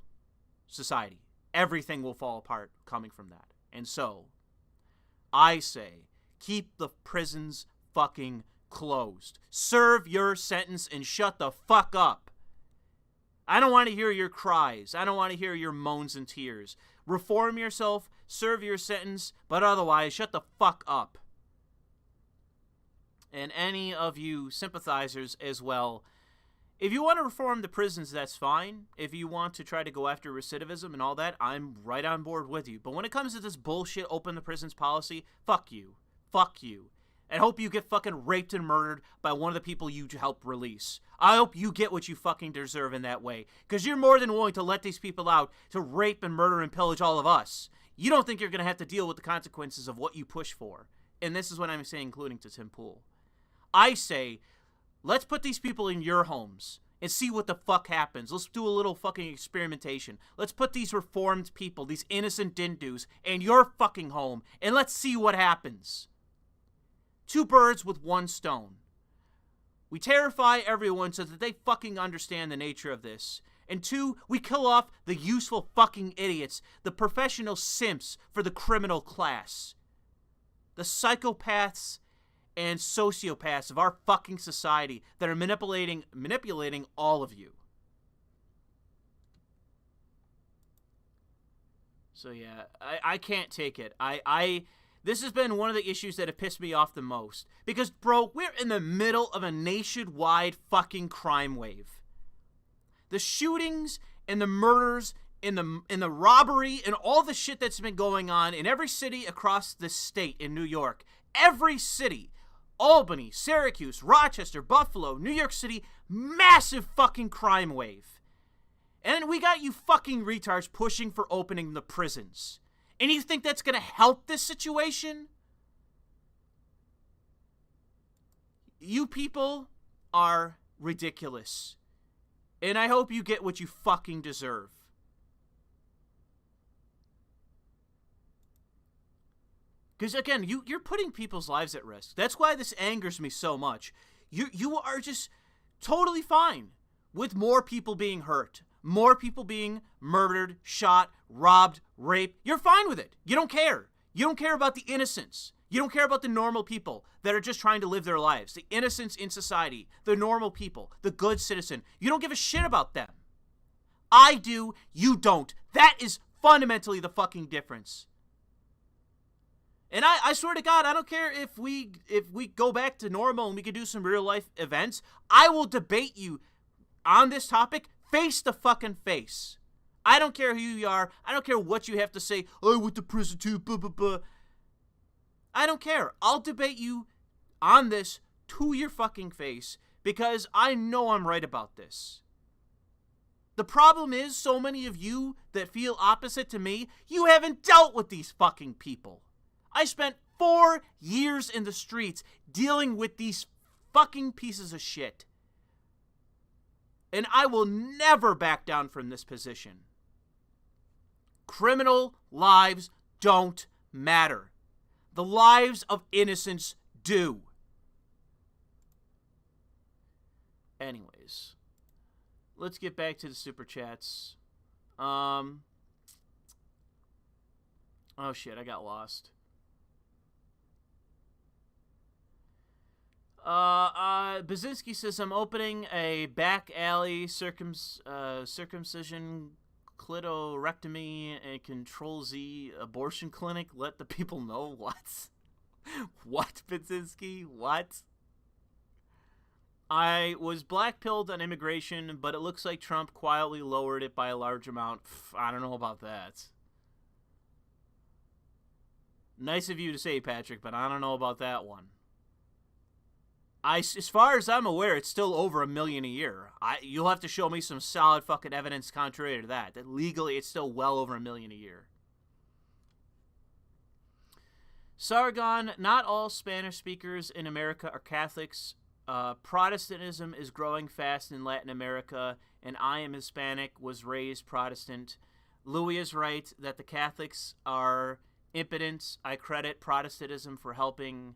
society. Everything will fall apart coming from that. And so, I say, keep the prisons fucking closed. Serve your sentence and shut the fuck up. I don't want to hear your cries. I don't want to hear your moans and tears. Reform yourself, serve your sentence, but otherwise, shut the fuck up. And any of you sympathizers as well, if you want to reform the prisons, that's fine. If you want to try to go after recidivism and all that, I'm right on board with you. But when it comes to this bullshit open the prisons policy, fuck you. Fuck you. And hope you get fucking raped and murdered by one of the people you helped release. I hope you get what you fucking deserve in that way. Because you're more than willing to let these people out to rape and murder and pillage all of us. You don't think you're going to have to deal with the consequences of what you push for. And this is what I'm saying, including to Tim Pool. I say, let's put these people in your homes and see what the fuck happens. Let's do a little fucking experimentation. Let's put these reformed people, these innocent dindus, in your fucking home, and let's see what happens. 2 birds with 1 stone. We terrify everyone so that they fucking understand the nature of this. And 2, we kill off the useful fucking idiots, the professional simps for the criminal class. The psychopaths and sociopaths of our fucking society that are manipulating all of you. So yeah, I can't take it. This has been one of the issues that have pissed me off the most. Because, bro, we're in the middle of a nationwide fucking crime wave. The shootings and the murders and the robbery and all the shit that's been going on in every city across the state in New York. Every city. Albany, Syracuse, Rochester, Buffalo, New York City. Massive fucking crime wave. And we got you fucking retards pushing for opening the prisons. And you think that's going to help this situation? You people are ridiculous. And I hope you get what you fucking deserve. Because, again, you're putting people's lives at risk. That's why this angers me so much. You are just totally fine with more people being hurt. More people being murdered, shot, robbed, raped. You're fine with it. You don't care. You don't care about the innocents. You don't care about the normal people that are just trying to live their lives. The innocents in society. The normal people. The good citizen. You don't give a shit about them. I do. You don't. That is fundamentally the fucking difference. And I swear to God, I don't care if we go back to normal and we can do some real life events. I will debate you on this topic face to fucking face. I don't care who you are. I don't care what you have to say. I went to prison too, blah, blah, blah. I don't care. I'll debate you on this to your fucking face because I know I'm right about this. The problem is so many of you that feel opposite to me, you haven't dealt with these fucking people. I spent 4 years in the streets dealing with these fucking pieces of shit. And I will never back down from this position. Criminal lives don't matter. The lives of innocents do. Anyways, let's get back to the super chats. Oh shit, I got lost. Bazinski says, I'm opening a back alley circumcision, clitorectomy, and Control-Z abortion clinic. Let the people know. What? What, Bazinski? What? I was blackpilled on immigration, but it looks like Trump quietly lowered it by a large amount. I don't know about that. Nice of you to say, Patrick, but I don't know about that one. As far as I'm aware, it's still over $1 million a year. You'll have to show me some solid fucking evidence contrary to that. That legally, it's still well over $1 million a year. Sargon, not all Spanish speakers in America are Catholics. Protestantism is growing fast in Latin America, and I am Hispanic, was raised Protestant. Louis is right that the Catholics are impotent. I credit Protestantism for helping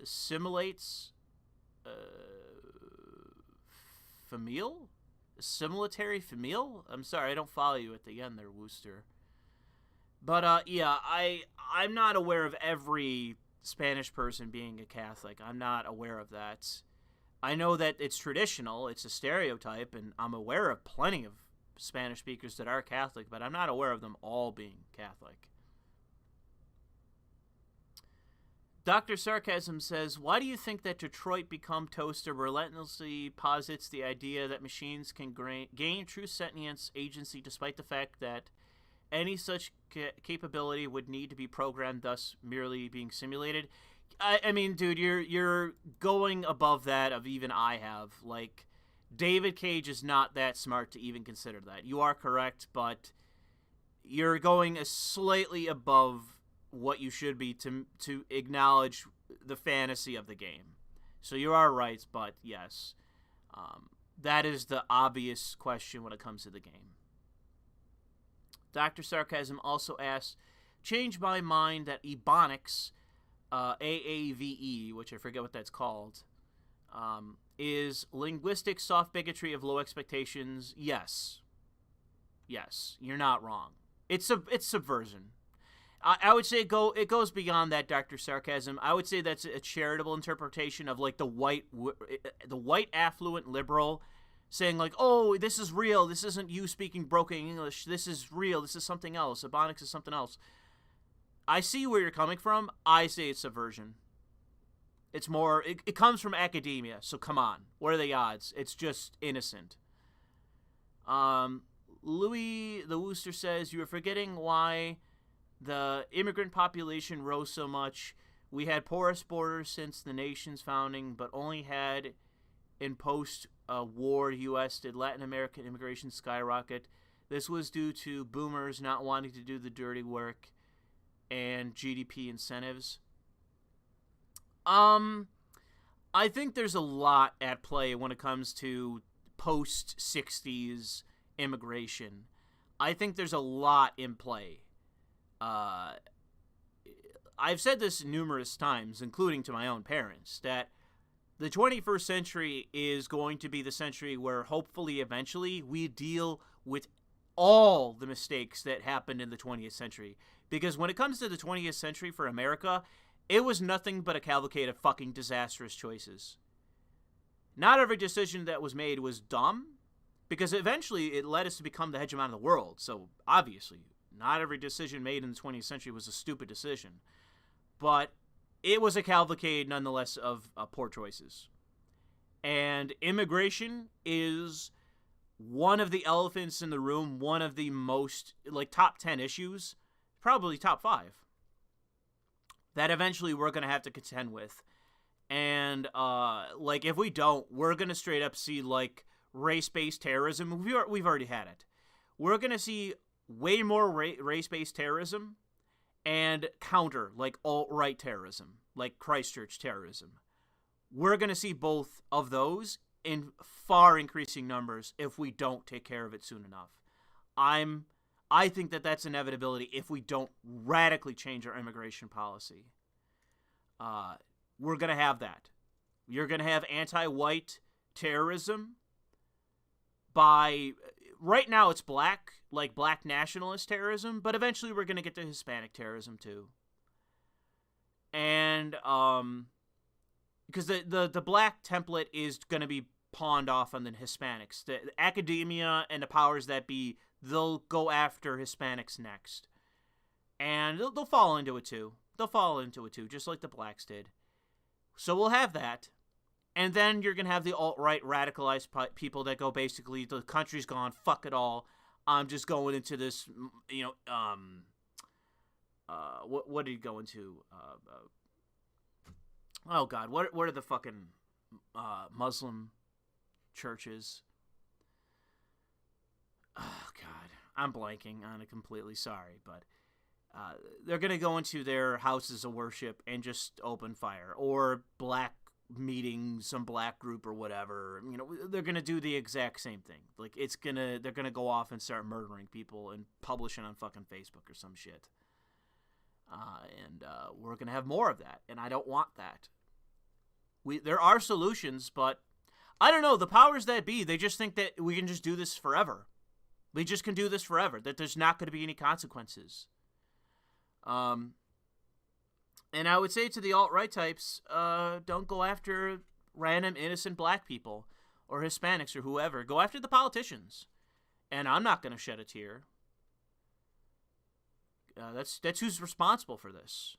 assimilates familial? Assimilatory familial? I'm sorry, I don't follow you at the end there, Wooster. But, yeah, I'm not aware of every Spanish person being a Catholic. I'm not aware of that. I know that it's traditional, it's a stereotype, and I'm aware of plenty of Spanish speakers that are Catholic, but I'm not aware of them all being Catholic. Dr. Sarcasm says, why do you think that Detroit Become Toaster relentlessly posits the idea that machines can gain true sentience agency despite the fact that any such capability would need to be programmed, thus merely being simulated? I mean, dude, you're going above that of even I have. Like, David Cage is not that smart to even consider that. You are correct, but you're going slightly above what you should be to acknowledge the fantasy of the game. So you are right, but yes, that is the obvious question when it comes to the game. Dr. Sarcasm also asks, change my mind that Ebonics, AAVE, which I forget what that's called, is linguistic soft bigotry of low expectations. Yes, you're not wrong. It's subversion. I would say it goes beyond that, Dr. Sarcasm. I would say that's a charitable interpretation of like the white affluent liberal saying like, oh, this is real. This isn't you speaking broken English. This is real. This is something else. Ebonics is something else. I see where you're coming from. I say it's subversion. It's more, it comes from academia, so come on. What are the odds? It's just innocent. Louis the Wooster says, you are forgetting why the immigrant population rose so much. We had porous borders since the nation's founding, but only had in post-war U.S. did Latin American immigration skyrocket. This was due to boomers not wanting to do the dirty work and GDP incentives. I think there's a lot at play when it comes to post-60s immigration. I think there's a lot in play. I've said this numerous times, including to my own parents, that the 21st century is going to be the century where hopefully eventually we deal with all the mistakes that happened in the 20th century. Because when it comes to the 20th century for America, it was nothing but a cavalcade of fucking disastrous choices. Not every decision that was made was dumb, because eventually it led us to become the hegemon of the world. So obviously, not every decision made in the 20th century was a stupid decision. But it was a cavalcade, nonetheless, of poor choices. And immigration is one of the elephants in the room, one of the most, like, top 10 issues, probably top 5, that eventually we're going to have to contend with. And, like, if we don't, we're going to straight up see, like, race-based terrorism. We've already had it. We're going to see way more race-based terrorism and counter, like, alt-right terrorism, like Christchurch terrorism. We're going to see both of those in far increasing numbers if we don't take care of it soon enough. I think that that's inevitability if we don't radically change our immigration policy. We're going to have that. You're going to have anti-white terrorism by... Right now it's black nationalist terrorism, but eventually we're going to get to Hispanic terrorism too. And because the black template is going to be pawned off on the Hispanics. The academia and the powers that be, they'll go after Hispanics next. And they'll fall into it too. They'll fall into it too, just like the blacks did. So we'll have that. And then you're going to have the alt-right radicalized people that go basically, the country's gone, fuck it all. I'm just going into this, what did he go into? Oh, God, what are the fucking Muslim churches? Oh, God, I'm blanking on it completely, sorry, but they're going to go into their houses of worship and just open fire, or black meeting some black group or whatever. They're going to do the exact same thing. Like, they're going to go off and start murdering people and publishing on fucking Facebook or some shit. And we're going to have more of that, and I don't want that. There are solutions, but I don't know, the powers that be, they just think that we can just do this forever. We just can do this forever, that there's not going to be any consequences. And I would say to the alt-right types, don't go after random innocent black people or Hispanics or whoever. Go after the politicians. And I'm not going to shed a tear. That's who's responsible for this.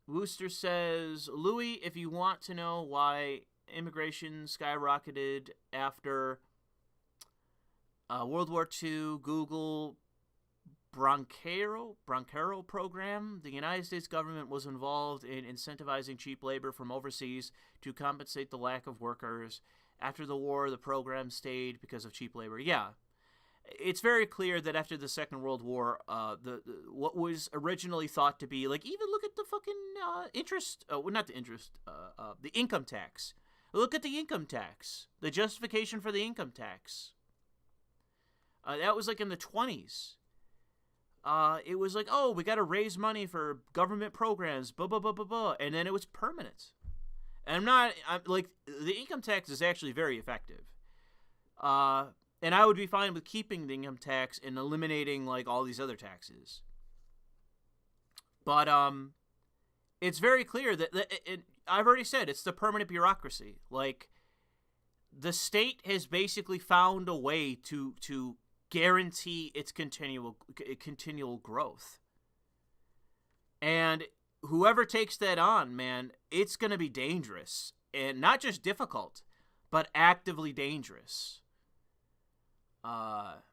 Wooster says, Louis, if you want to know why immigration skyrocketed after World War II, Google Broncaro program. The United States government was involved in incentivizing cheap labor from overseas to compensate the lack of workers. After the war, the program stayed because of cheap labor. Yeah, it's very clear that after the Second World War, what was originally thought to be, like, even look at the fucking the income tax. Look at the income tax. The justification for the income tax. That was like in the 20s. It was like, oh, we got to raise money for government programs, blah, blah, blah, blah, blah. And then it was permanent. And the income tax is actually very effective. And I would be fine with keeping the income tax and eliminating, like, all these other taxes. But, it's very clear that I've already said, it's the permanent bureaucracy. Like, the state has basically found a way to guarantee its continual growth. And whoever takes that on, man, it's going to be dangerous. And not just difficult, but actively dangerous. And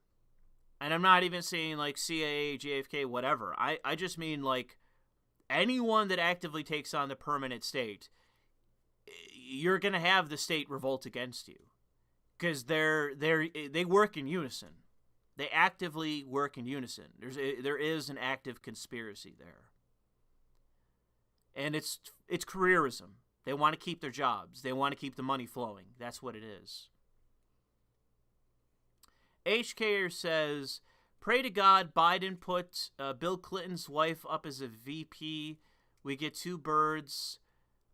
I'm not even saying, like, CIA, JFK, whatever. I just mean, like, anyone that actively takes on the permanent state, you're going to have the state revolt against you. Because they work in unison. They actively work in unison. There is an active conspiracy there. And it's careerism. They want to keep their jobs. They want to keep the money flowing. That's what it is. HKer says, pray to God Biden put Bill Clinton's wife up as a VP. We get two birds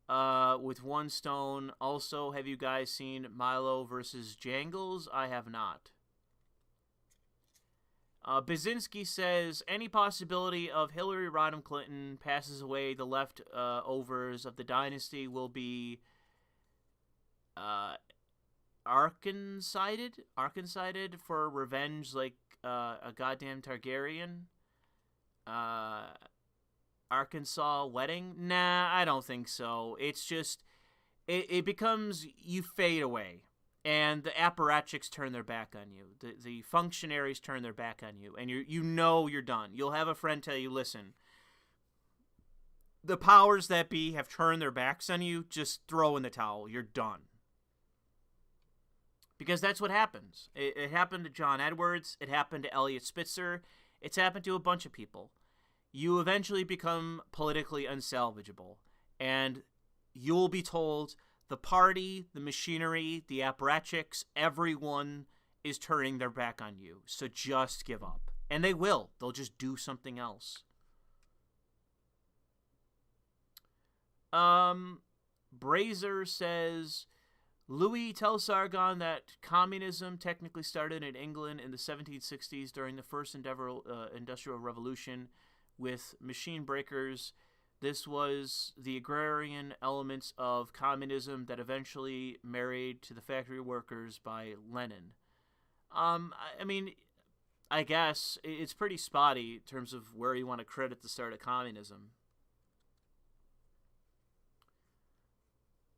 with one stone. Also, have you guys seen Milo versus Jangles? I have not. Baczynski says, any possibility of Hillary Rodham Clinton passes away, the leftovers of the dynasty will be Arkancided for revenge, like a goddamn Targaryen. Arkansas wedding? Nah, I don't think so. It's just, it becomes, you fade away. And the apparatchiks turn their back on you. The functionaries turn their back on you. And you know you're done. You'll have a friend tell you, listen, the powers that be have turned their backs on you. Just throw in the towel. You're done. Because that's what happens. It happened to John Edwards. It happened to Elliot Spitzer. It's happened to a bunch of people. You eventually become politically unsalvageable. And you'll be told the party, the machinery, the apparatchiks, everyone is turning their back on you. So just give up. And they will. They'll just do something else. Brazer says, Louis tells Sargon that communism technically started in England in the 1760s during the first industrial revolution with machine breakers. This was the agrarian elements of communism that eventually married to the factory workers by Lenin. I mean, I guess it's pretty spotty in terms of where you want to credit the start of communism.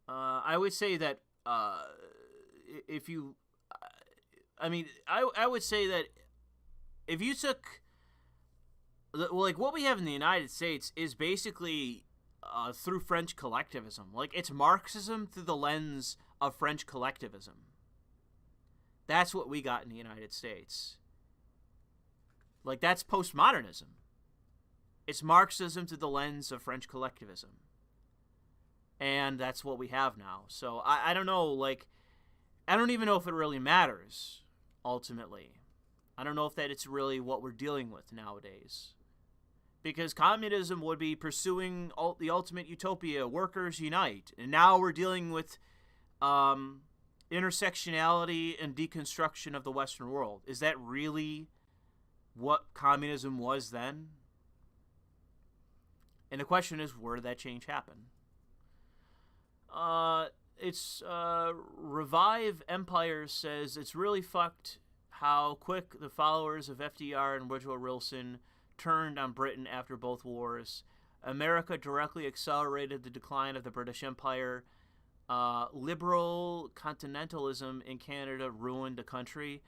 I would say that if you, I would say that if you took, like, what we have in the United States is basically through French collectivism. Like, it's Marxism through the lens of French collectivism. That's what we got in the United States. Like, that's postmodernism. It's Marxism through the lens of French collectivism. And that's what we have now. So I don't know, like, I don't even know if it really matters, ultimately. I don't know if that it's really what we're dealing with nowadays. Because communism would be pursuing the ultimate utopia, workers unite. And now we're dealing with intersectionality and deconstruction of the Western world. Is that really what communism was then? And the question is, where did that change happen? It's Revive Empire says it's really fucked how quick the followers of FDR and Woodrow Wilson turned on Britain after both wars. America directly accelerated the decline of the British Empire. Liberal continentalism in Canada ruined the country.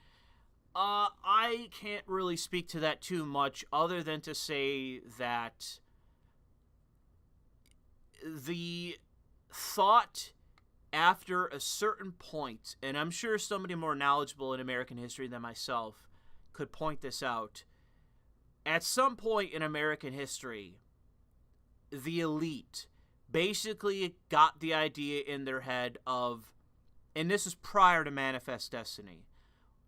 I can't really speak to that too much other than to say that the thought after a certain point, and I'm sure somebody more knowledgeable in American history than myself could point this out, at some point in American history, the elite basically got the idea in their head of, and this is prior to Manifest Destiny,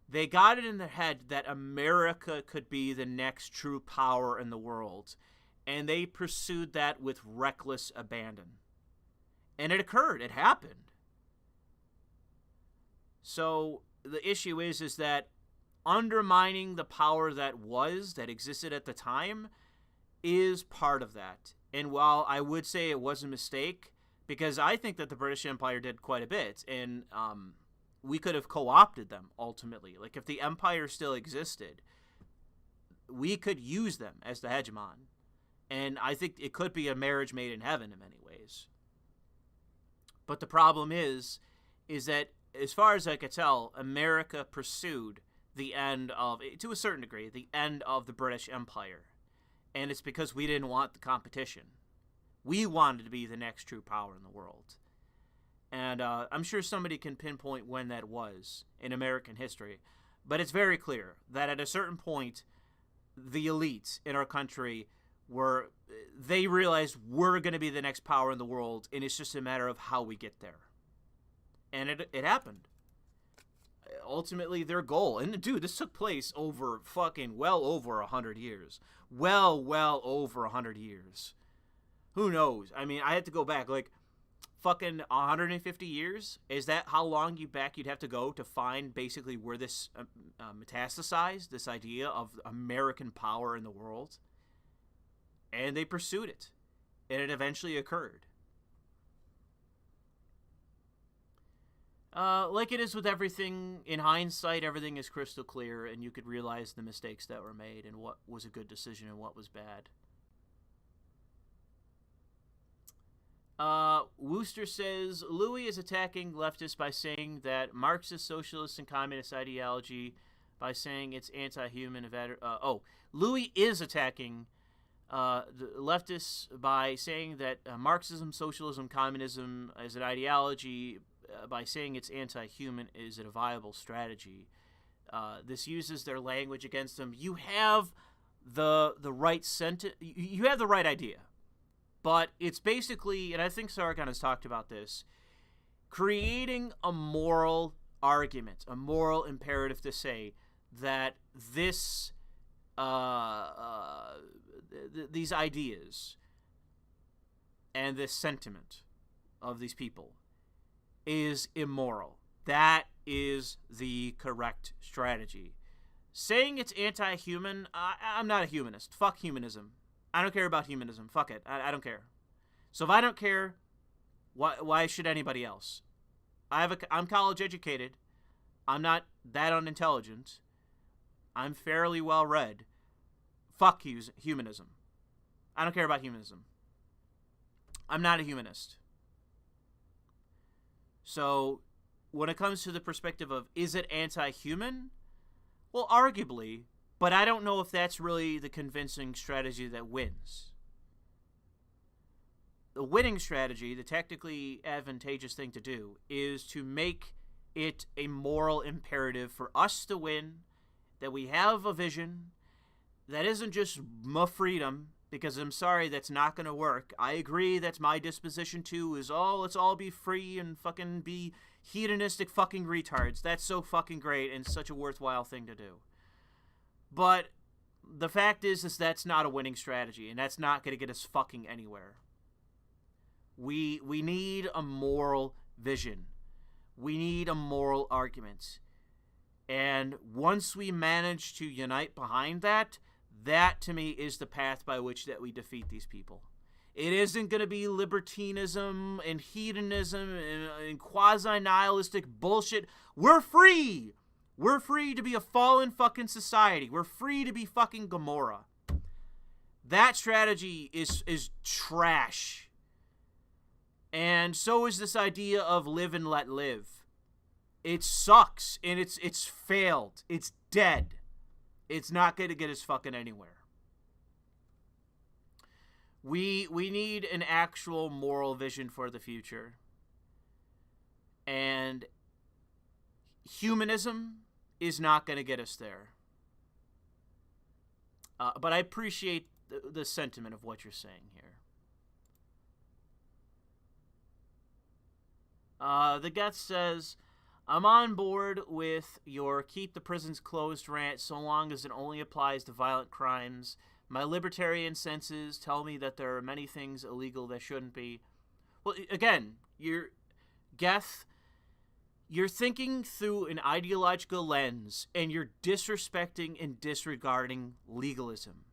they got it in their head that America could be the next true power in the world, and they pursued that with reckless abandon. And it occurred. It happened. So the issue is that undermining the power that existed at the time, is part of that. And while I would say it was a mistake, because I think that the British Empire did quite a bit, and we could have co-opted them, ultimately. Like, if the Empire still existed, we could use them as the hegemon. And I think it could be a marriage made in heaven in many ways. But the problem is that, as far as I could tell, America pursued the end of, to a certain degree, the end of the British Empire. And it's because we didn't want the competition. We wanted to be the next true power in the world. And I'm sure somebody can pinpoint when that was in American history. But it's very clear that at a certain point, the elites in our country they realized we're going to be the next power in the world, and it's just a matter of how we get there. And it happened. Ultimately, their goal, and dude, this took place over fucking well over 100 years. Well over 100 years. Who knows? I mean, I had to go back, like, fucking 150 years? Is that how long you'd have to go to find basically where this metastasized, this idea of American power in the world? And they pursued it. And it eventually occurred. Like it is with everything, in hindsight, everything is crystal clear, and you could realize the mistakes that were made and what was a good decision and what was bad. Wooster says, Louis is attacking leftists by saying that Marxist, socialist, and communist ideology, by saying it's anti-human. Louis is attacking the leftists by saying that Marxism, socialism, communism as an ideology, by saying it's anti-human, is it a viable strategy. This uses their language against them. You have the right sentence. You have the right idea. But it's basically, and I think Sargon has talked about this, creating a moral argument, a moral imperative to say that this, these ideas and this sentiment of these people is immoral. That is the correct strategy. Saying it's anti-human, I'm not a humanist. Fuck humanism. I don't care about humanism. Fuck it. I don't care. So if I don't care, why should anybody else? I'm college educated. I'm not that unintelligent. I'm fairly well read. Fuck humanism. I don't care about humanism. I'm not a humanist. So when it comes to the perspective of, is it anti-human? Well, arguably, but I don't know if that's really the convincing strategy that wins. The winning strategy, the tactically advantageous thing to do, is to make it a moral imperative for us to win, that we have a vision that isn't just my freedom, because I'm sorry, that's not going to work. I agree that's my disposition too, is, let's all be free and fucking be hedonistic fucking retards. That's so fucking great and such a worthwhile thing to do. But the fact is that's not a winning strategy, and that's not going to get us fucking anywhere. We need a moral vision. We need a moral argument. And once we manage to unite behind that, that to me is the path by which that we defeat these people. It isn't going to be libertinism and hedonism and quasi-nihilistic bullshit. We're free! We're free to be a fallen fucking society. We're free to be fucking Gomorrah. That strategy is trash. And so is this idea of live and let live. It sucks, and it's failed. It's dead. It's not going to get us fucking anywhere. We need an actual moral vision for the future. And humanism is not going to get us there. But I appreciate the sentiment of what you're saying here. The guest says, I'm on board with your keep the prisons closed rant so long as it only applies to violent crimes. My libertarian senses tell me that there are many things illegal that shouldn't be. Well, again, you're thinking through an ideological lens, and you're disrespecting and disregarding legalism.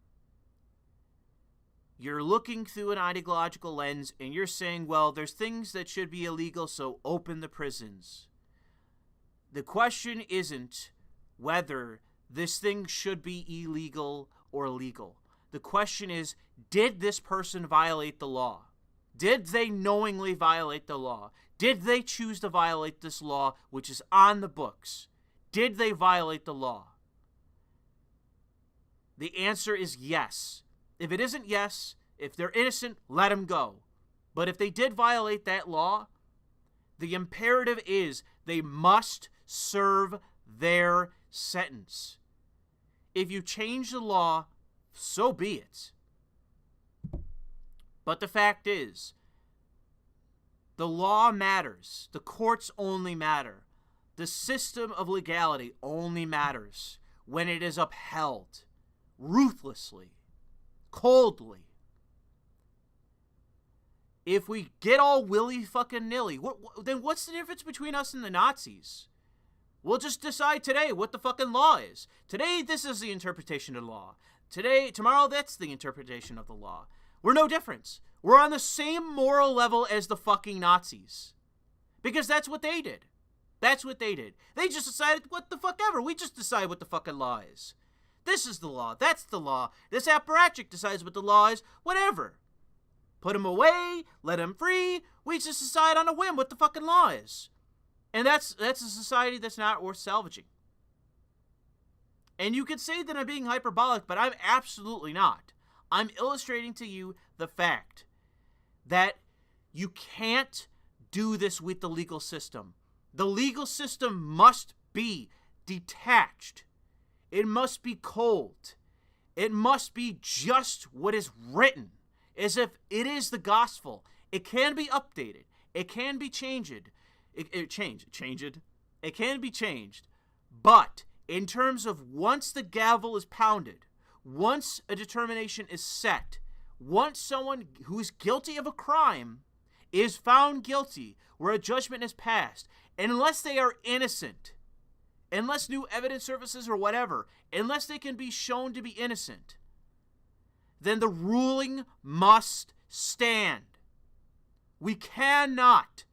You're looking through an ideological lens, and you're saying, well, there's things that should be illegal, so open the prisons. The question isn't whether this thing should be illegal or legal. The question is, did this person violate the law? Did they knowingly violate the law? Did they choose to violate this law, which is on the books? Did they violate the law? The answer is yes. If it isn't yes, if they're innocent, let them go. But if they did violate that law, the imperative is they must serve their sentence. If you change the law, so be it. But the fact is, the law matters. The courts only matter. The system of legality only matters when it is upheld ruthlessly, coldly. If we get all willy-fucking-nilly, then what's the difference between us and the Nazis? We'll just decide today what the fucking law is. Today, this is the interpretation of the law. Tomorrow, that's the interpretation of the law. We're no different. We're on the same moral level as the fucking Nazis. Because that's what they did. That's what they did. They just decided, what the fuck ever. We just decide what the fucking law is. This is the law. That's the law. This apparatchik decides what the law is. Whatever. Put him away. Let him free. We just decide on a whim what the fucking law is. And that's a society that's not worth salvaging. And you could say that I'm being hyperbolic, but I'm absolutely not. I'm illustrating to you the fact that you can't do this with the legal system. The legal system must be detached. It must be cold. It must be just what is written. as if it is the gospel. It can be updated. It can be changed. It can be changed. But in terms of once the gavel is pounded, once a determination is set, once someone who is guilty of a crime is found guilty, where a judgment is passed, unless they are innocent, unless new evidence surfaces or whatever, unless they can be shown to be innocent, then the ruling must stand. We cannot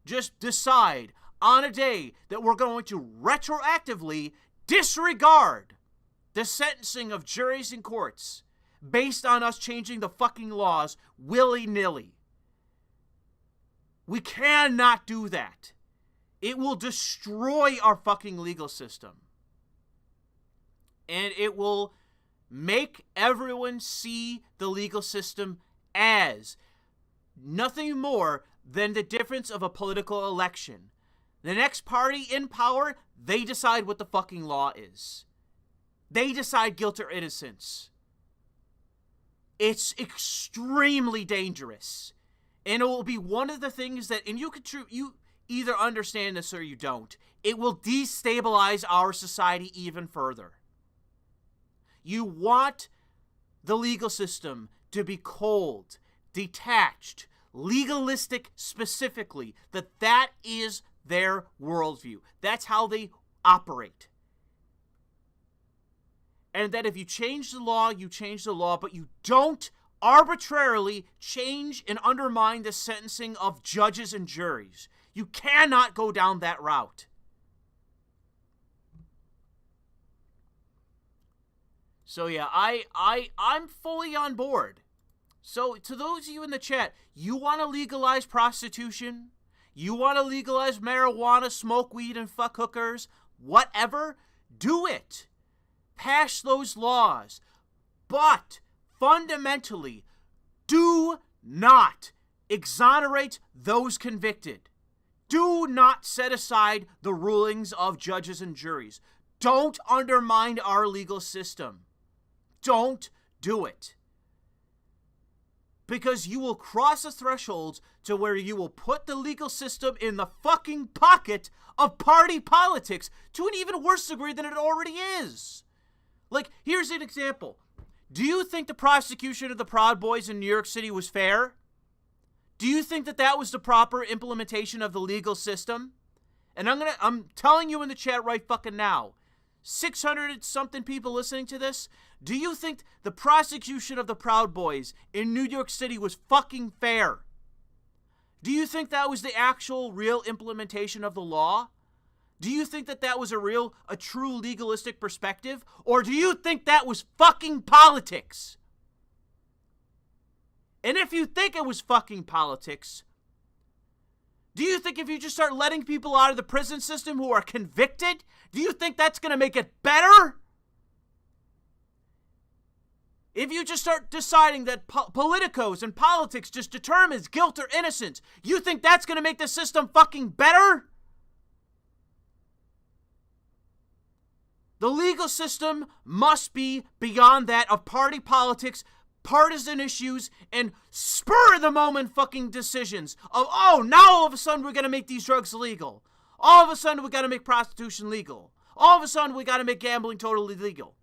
just decide on a day that we're going to retroactively disregard the sentencing of juries and courts based on us changing the fucking laws willy-nilly. We cannot do that. It will destroy our fucking legal system. And it will make everyone see the legal system as nothing more than the difference of a political election. The next party in power, they decide what the fucking law is. They decide guilt or innocence. It's extremely dangerous. And it will be one of the things that, and you either understand this or you don't, it will destabilize our society even further. You want the legal system to be cold, detached, legalistic specifically, that is their worldview. That's how they operate. And that if you change the law, you change the law, but you don't arbitrarily change and undermine the sentencing of judges and juries. You cannot go down that route. So yeah, I'm fully on board. So to those of you in the chat, you want to legalize prostitution? You want to legalize marijuana, smoke weed, and fuck hookers? Whatever, do it. Pass those laws. But fundamentally, do not exonerate those convicted. Do not set aside the rulings of judges and juries. Don't undermine our legal system. Don't do it. Because you will cross the thresholds to where you will put the legal system in the fucking pocket of party politics to an even worse degree than it already is. Like, here's an example. Do you think the prosecution of the Proud Boys in New York City was fair? Do you think that was the proper implementation of the legal system? And I'm telling you in the chat right fucking now, 600 something people listening to this, do you think the prosecution of the Proud Boys in New York City was fucking fair? Do you think that was the actual real implementation of the law? Do you think that was a true legalistic perspective? Or do you think that was fucking politics? And if you think it was fucking politics, do you think if you just start letting people out of the prison system who are convicted, do you think that's going to make it better? If you just start deciding that politicos and politics just determines guilt or innocence, you think that's going to make the system fucking better? The legal system must be beyond that of party politics, partisan issues, and spur-of-the-moment fucking decisions of, oh, now all of a sudden we're going to make these drugs legal. All of a sudden we got to make prostitution legal. All of a sudden we got to make gambling totally legal.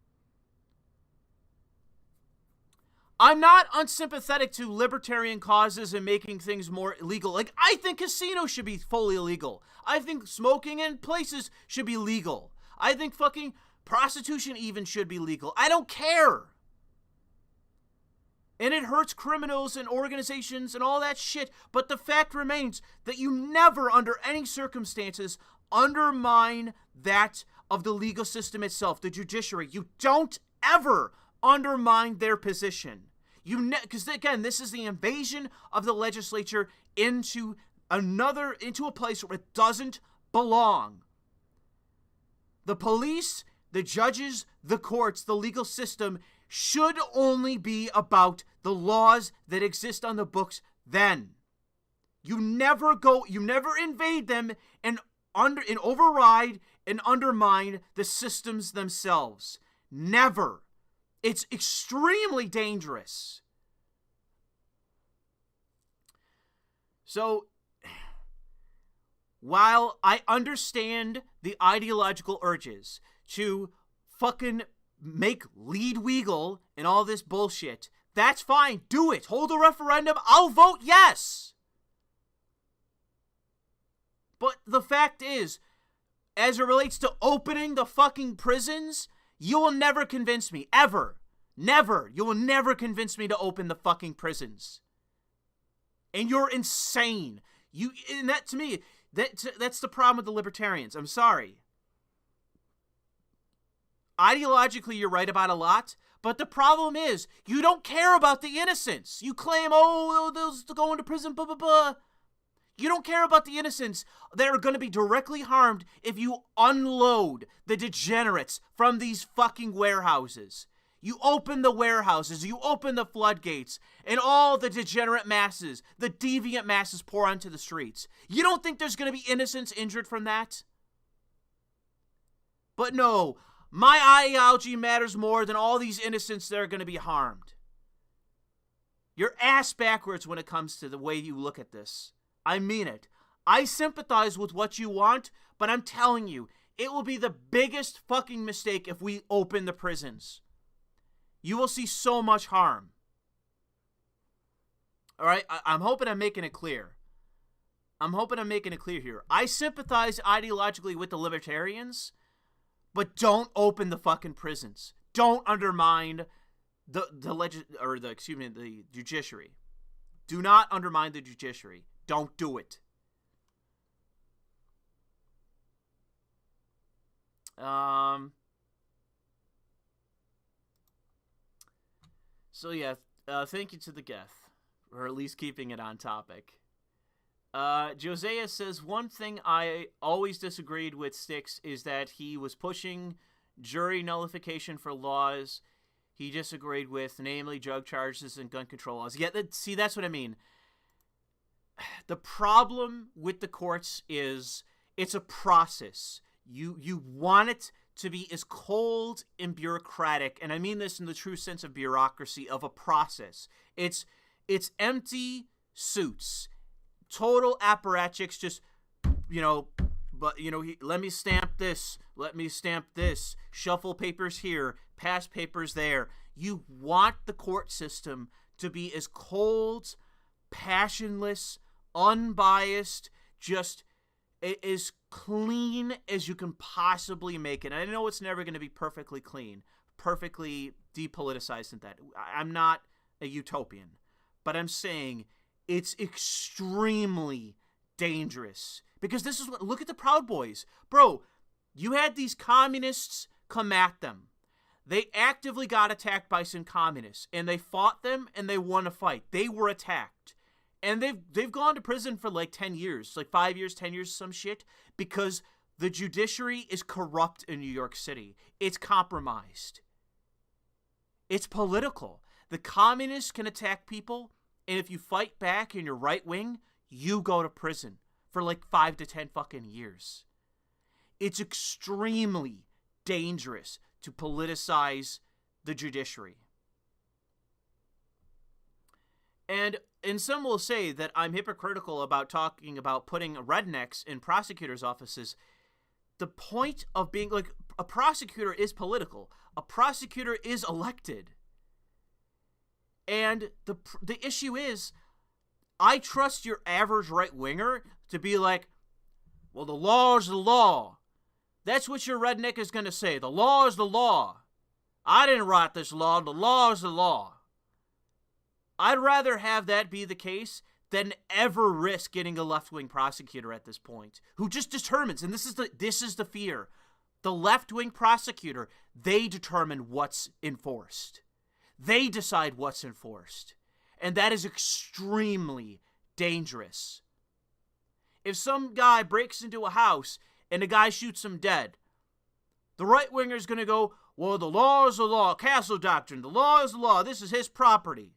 I'm not unsympathetic to libertarian causes and making things more legal. Like, I think casinos should be fully illegal. I think smoking in places should be legal. I think fucking prostitution even should be legal. I don't care. And it hurts criminals and organizations and all that shit. But the fact remains that you never, under any circumstances, undermine that of the legal system itself, the judiciary. You don't ever undermine their position. Because again, this is the invasion of the legislature into a place where it doesn't belong. The police, the judges, the courts, the legal system should only be about the laws that exist on the books then. You never invade them and override and undermine the systems themselves. Never. It's extremely dangerous. So, while I understand the ideological urges to fucking make lead Weagle and all this bullshit, that's fine. Do it. Hold a referendum. I'll vote yes. But the fact is, as it relates to opening the fucking prisons, you will never convince me. Ever. Never. You will never convince me to open the fucking prisons. And you're insane. And that, to me, that's the problem with the libertarians. I'm sorry. Ideologically, you're right about a lot, but the problem is, you don't care about the innocents. You claim, oh, those going to prison, blah, blah, blah. You don't care about the innocents that are going to be directly harmed if you unload the degenerates from these fucking warehouses. You open the warehouses, you open the floodgates, and all the degenerate masses, the deviant masses pour onto the streets. You don't think there's going to be innocents injured from that? But no, my ideology matters more than all these innocents that are going to be harmed. You're ass backwards when it comes to the way you look at this. I mean it. I sympathize with what you want, but I'm telling you, it will be the biggest fucking mistake if we open the prisons. You will see so much harm. All right? I'm hoping I'm making it clear. Here. I sympathize ideologically with the libertarians, but don't open the fucking prisons. Don't undermine the judiciary. Do not undermine the judiciary. Don't do it. So yeah, thank you to the Geth for at least keeping it on topic. Josiah says, one thing I always disagreed with Styx is that he was pushing jury nullification for laws he disagreed with, namely drug charges and gun control laws. Yeah, see, that's what I mean. The problem with the courts is it's a process. You want it to be as cold and bureaucratic, and I mean this in the true sense of bureaucracy, of a process. It's empty suits, total apparatchiks, just, let me stamp this, shuffle papers here, pass papers there. You want the court system to be as cold, passionless, unbiased, just as clean as you can possibly make it. And I know it's never going to be perfectly clean, perfectly depoliticized and that. I'm not a utopian, but I'm saying it's extremely dangerous. Because this is what, look at the Proud Boys. Bro, you had these communists come at them. They actively got attacked by some communists, and they fought them, and they won a fight. They were attacked. And they've gone to prison for like 10 years, like 5 years, 10 years, some shit, because the judiciary is corrupt in New York City. It's compromised. It's political. The communists can attack people, and if you fight back and you're right wing, you go to prison for like 5 to 10 fucking years. It's extremely dangerous to politicize the judiciary. And some will say that I'm hypocritical about talking about putting rednecks in prosecutors' offices. The point of being, like, a prosecutor is political. A prosecutor is elected. And the issue is, I trust your average right-winger to be like, well, the law is the law. That's what your redneck is going to say. The law is the law. I didn't write this law. The law is the law. I'd rather have that be the case than ever risk getting a left-wing prosecutor at this point, who just determines, and this is the fear. The left-wing prosecutor, they determine what's enforced. They decide what's enforced. And that is extremely dangerous. If some guy breaks into a house and a guy shoots him dead, the right-winger is going to go, well, the law is the law, castle doctrine, the law is the law, this is his property.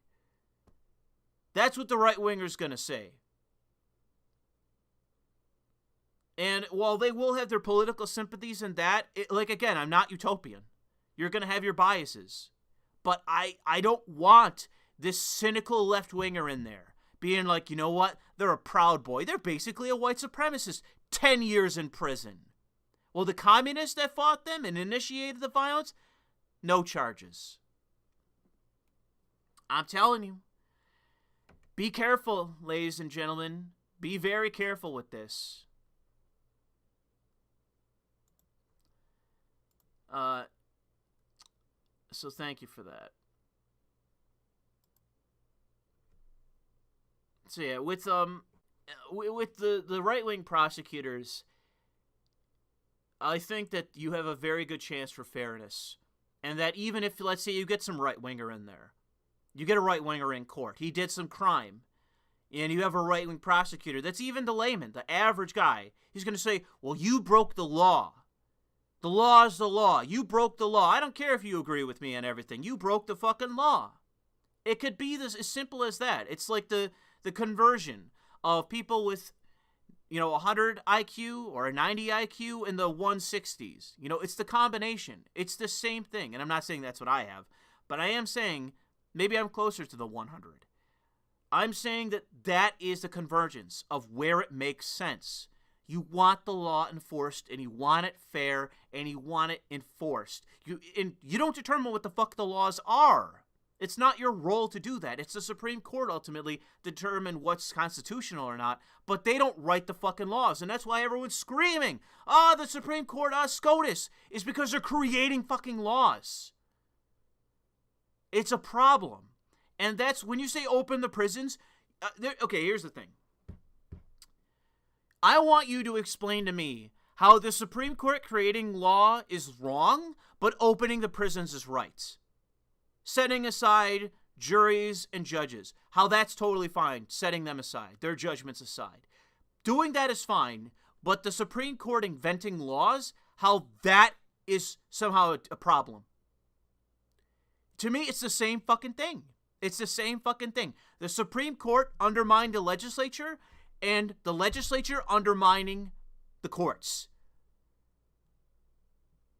That's what the right-winger is going to say. And while they will have their political sympathies in that, again, I'm not utopian. You're going to have your biases. But I don't want this cynical left-winger in there. being like, you know what? They're a Proud Boy. They're basically a white supremacist. 10 years in prison. Well, the communists that fought them and initiated the violence, no charges. I'm telling you. Be careful, ladies and gentlemen. Be very careful with this. So thank you for that. So yeah, with the right-wing prosecutors, I think that you have a very good chance for fairness. And that even if, let's say, you get some right-winger in there, you get a right-winger in court, he did some crime, and you have a right-wing prosecutor that's even the layman, the average guy, he's going to say, well, you broke the law. The law is the law. You broke the law. I don't care if you agree with me on everything. You broke the fucking law. It could be this as simple as that. It's like the conversion of people with, you know, 100 IQ or a 90 IQ in the 160s. You know, it's the combination. It's the same thing. And I'm not saying that's what I have, but I am saying maybe I'm closer to the 100. I'm saying that that is the convergence of where it makes sense. You want the law enforced, and you want it fair, and you want it enforced. You don't determine what the fuck the laws are. It's not your role to do that. It's the Supreme Court ultimately determine what's constitutional or not, but they don't write the fucking laws, and that's why everyone's screaming, the Supreme Court, SCOTUS, is because they're creating fucking laws. It's a problem. And that's, when you say open the prisons, okay, here's the thing. I want you to explain to me how the Supreme Court creating law is wrong, but opening the prisons is right. Setting aside juries and judges, how that's totally fine, setting them aside, their judgments aside. Doing that is fine, but the Supreme Court inventing laws, how that is somehow a problem. To me, it's the same fucking thing. It's the same fucking thing. The Supreme Court undermined the legislature, and the legislature undermining the courts.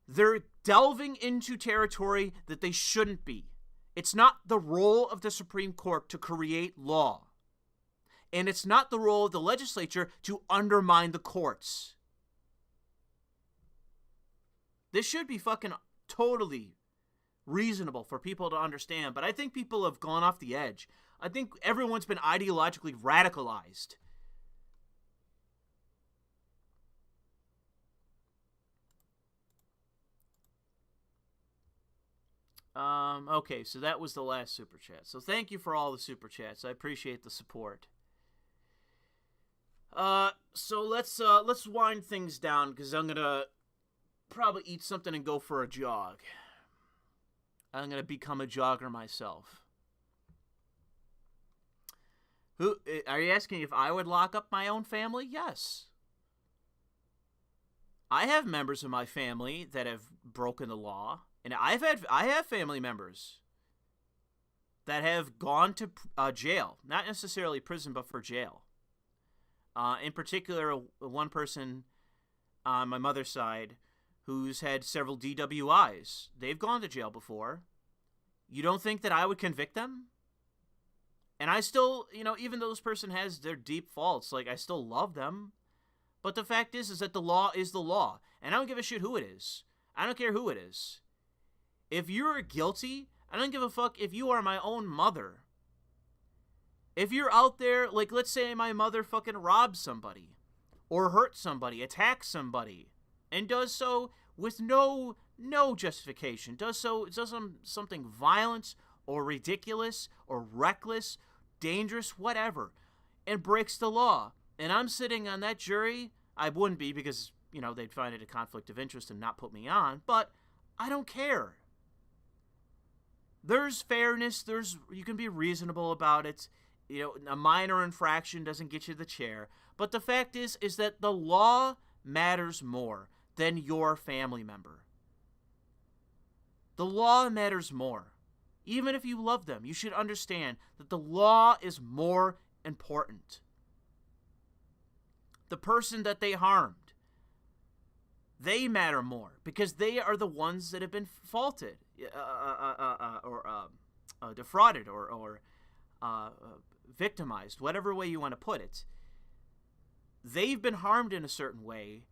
They're delving into territory that they shouldn't be. It's not the role of the Supreme Court to create law. And it's not the role of the legislature to undermine the courts. This should be fucking totally reasonable for people to understand, but I think people have gone off the edge. I think everyone's been ideologically radicalized. Okay, so that was the last super chat. So thank you for all the super chats. I appreciate the support. So let's wind things down, because I'm gonna probably eat something and go for a jog. I'm gonna become a jogger myself. Who are you asking if I would lock up my own family? Yes. I have members of my family that have broken the law. And I have family members that have gone to jail, not necessarily prison, but for jail. In particular, one person on my mother's side who's had several DWIs. They've gone to jail before. You don't think that I would convict them? And I still, even though this person has their deep faults, like, I still love them. But the fact is that the law is the law. And I don't give a shit who it is. I don't care who it is. If you're guilty, I don't give a fuck if you are my own mother. If you're out there, like, let's say my mother fucking robs somebody, or hurts somebody, attacks somebody, and does so with no justification, does something violent, or ridiculous, or reckless, dangerous, whatever, and breaks the law, and I'm sitting on that jury, I wouldn't be, because, they'd find it a conflict of interest and not put me on, but I don't care. There's fairness, you can be reasonable about it. A minor infraction doesn't get you the chair. But the fact is that the law matters more than your family member. The law matters more. Even if you love them, you should understand that the law is more important. The person that they harmed, they matter more because they are the ones that have been faulted, or defrauded, or victimized, whatever way you want to put it. They've been harmed in a certain way,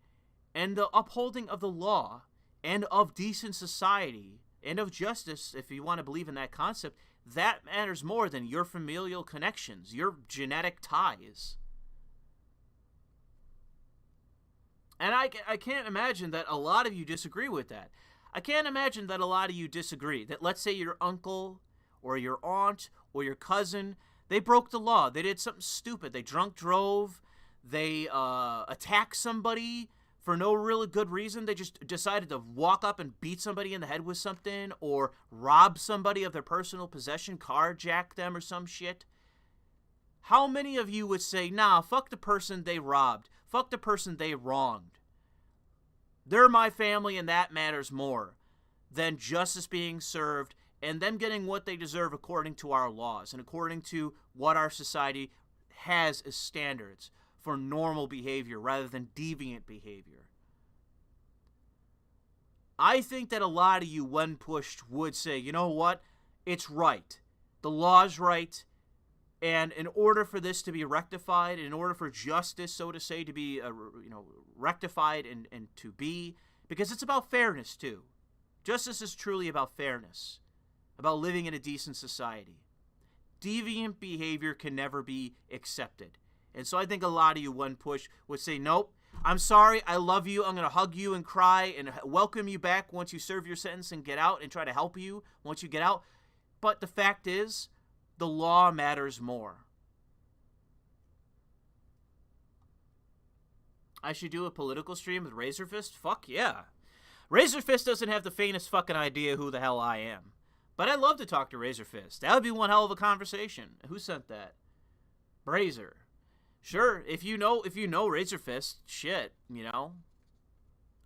and the upholding of the law and of decent society and of justice, if you want to believe in that concept, that matters more than your familial connections, your genetic ties. And I can't imagine that a lot of you disagree with that. I can't imagine that a lot of you disagree. That, let's say, your uncle or your aunt or your cousin, they broke the law. They did something stupid. They drunk drove. They attacked somebody for no really good reason. They just decided to walk up and beat somebody in the head with something, or rob somebody of their personal possession, carjack them or some shit. How many of you would say, nah, fuck the person they robbed. Fuck the person they wronged. They're my family, and that matters more than justice being served and them getting what they deserve according to our laws and according to what our society has as standards for normal behavior rather than deviant behavior. I think that a lot of you, when pushed, would say, you know what? It's right. The law's right. And in order for this to be rectified, in order for justice, so to say, to be rectified and to be, because it's about fairness too. Justice is truly about fairness, about living in a decent society. Deviant behavior can never be accepted. And so I think a lot of you, when pushed, would say, nope, I'm sorry, I love you, I'm going to hug you and cry and welcome you back once you serve your sentence and get out, and try to help you once you get out. But the fact is, the law matters more. I should do a political stream with Razorfist? Fuck yeah. Razorfist doesn't have the faintest fucking idea who the hell I am. But I'd love to talk to Razorfist. That would be one hell of a conversation. Who sent that? Brazer. Sure, if you know Razorfist, shit,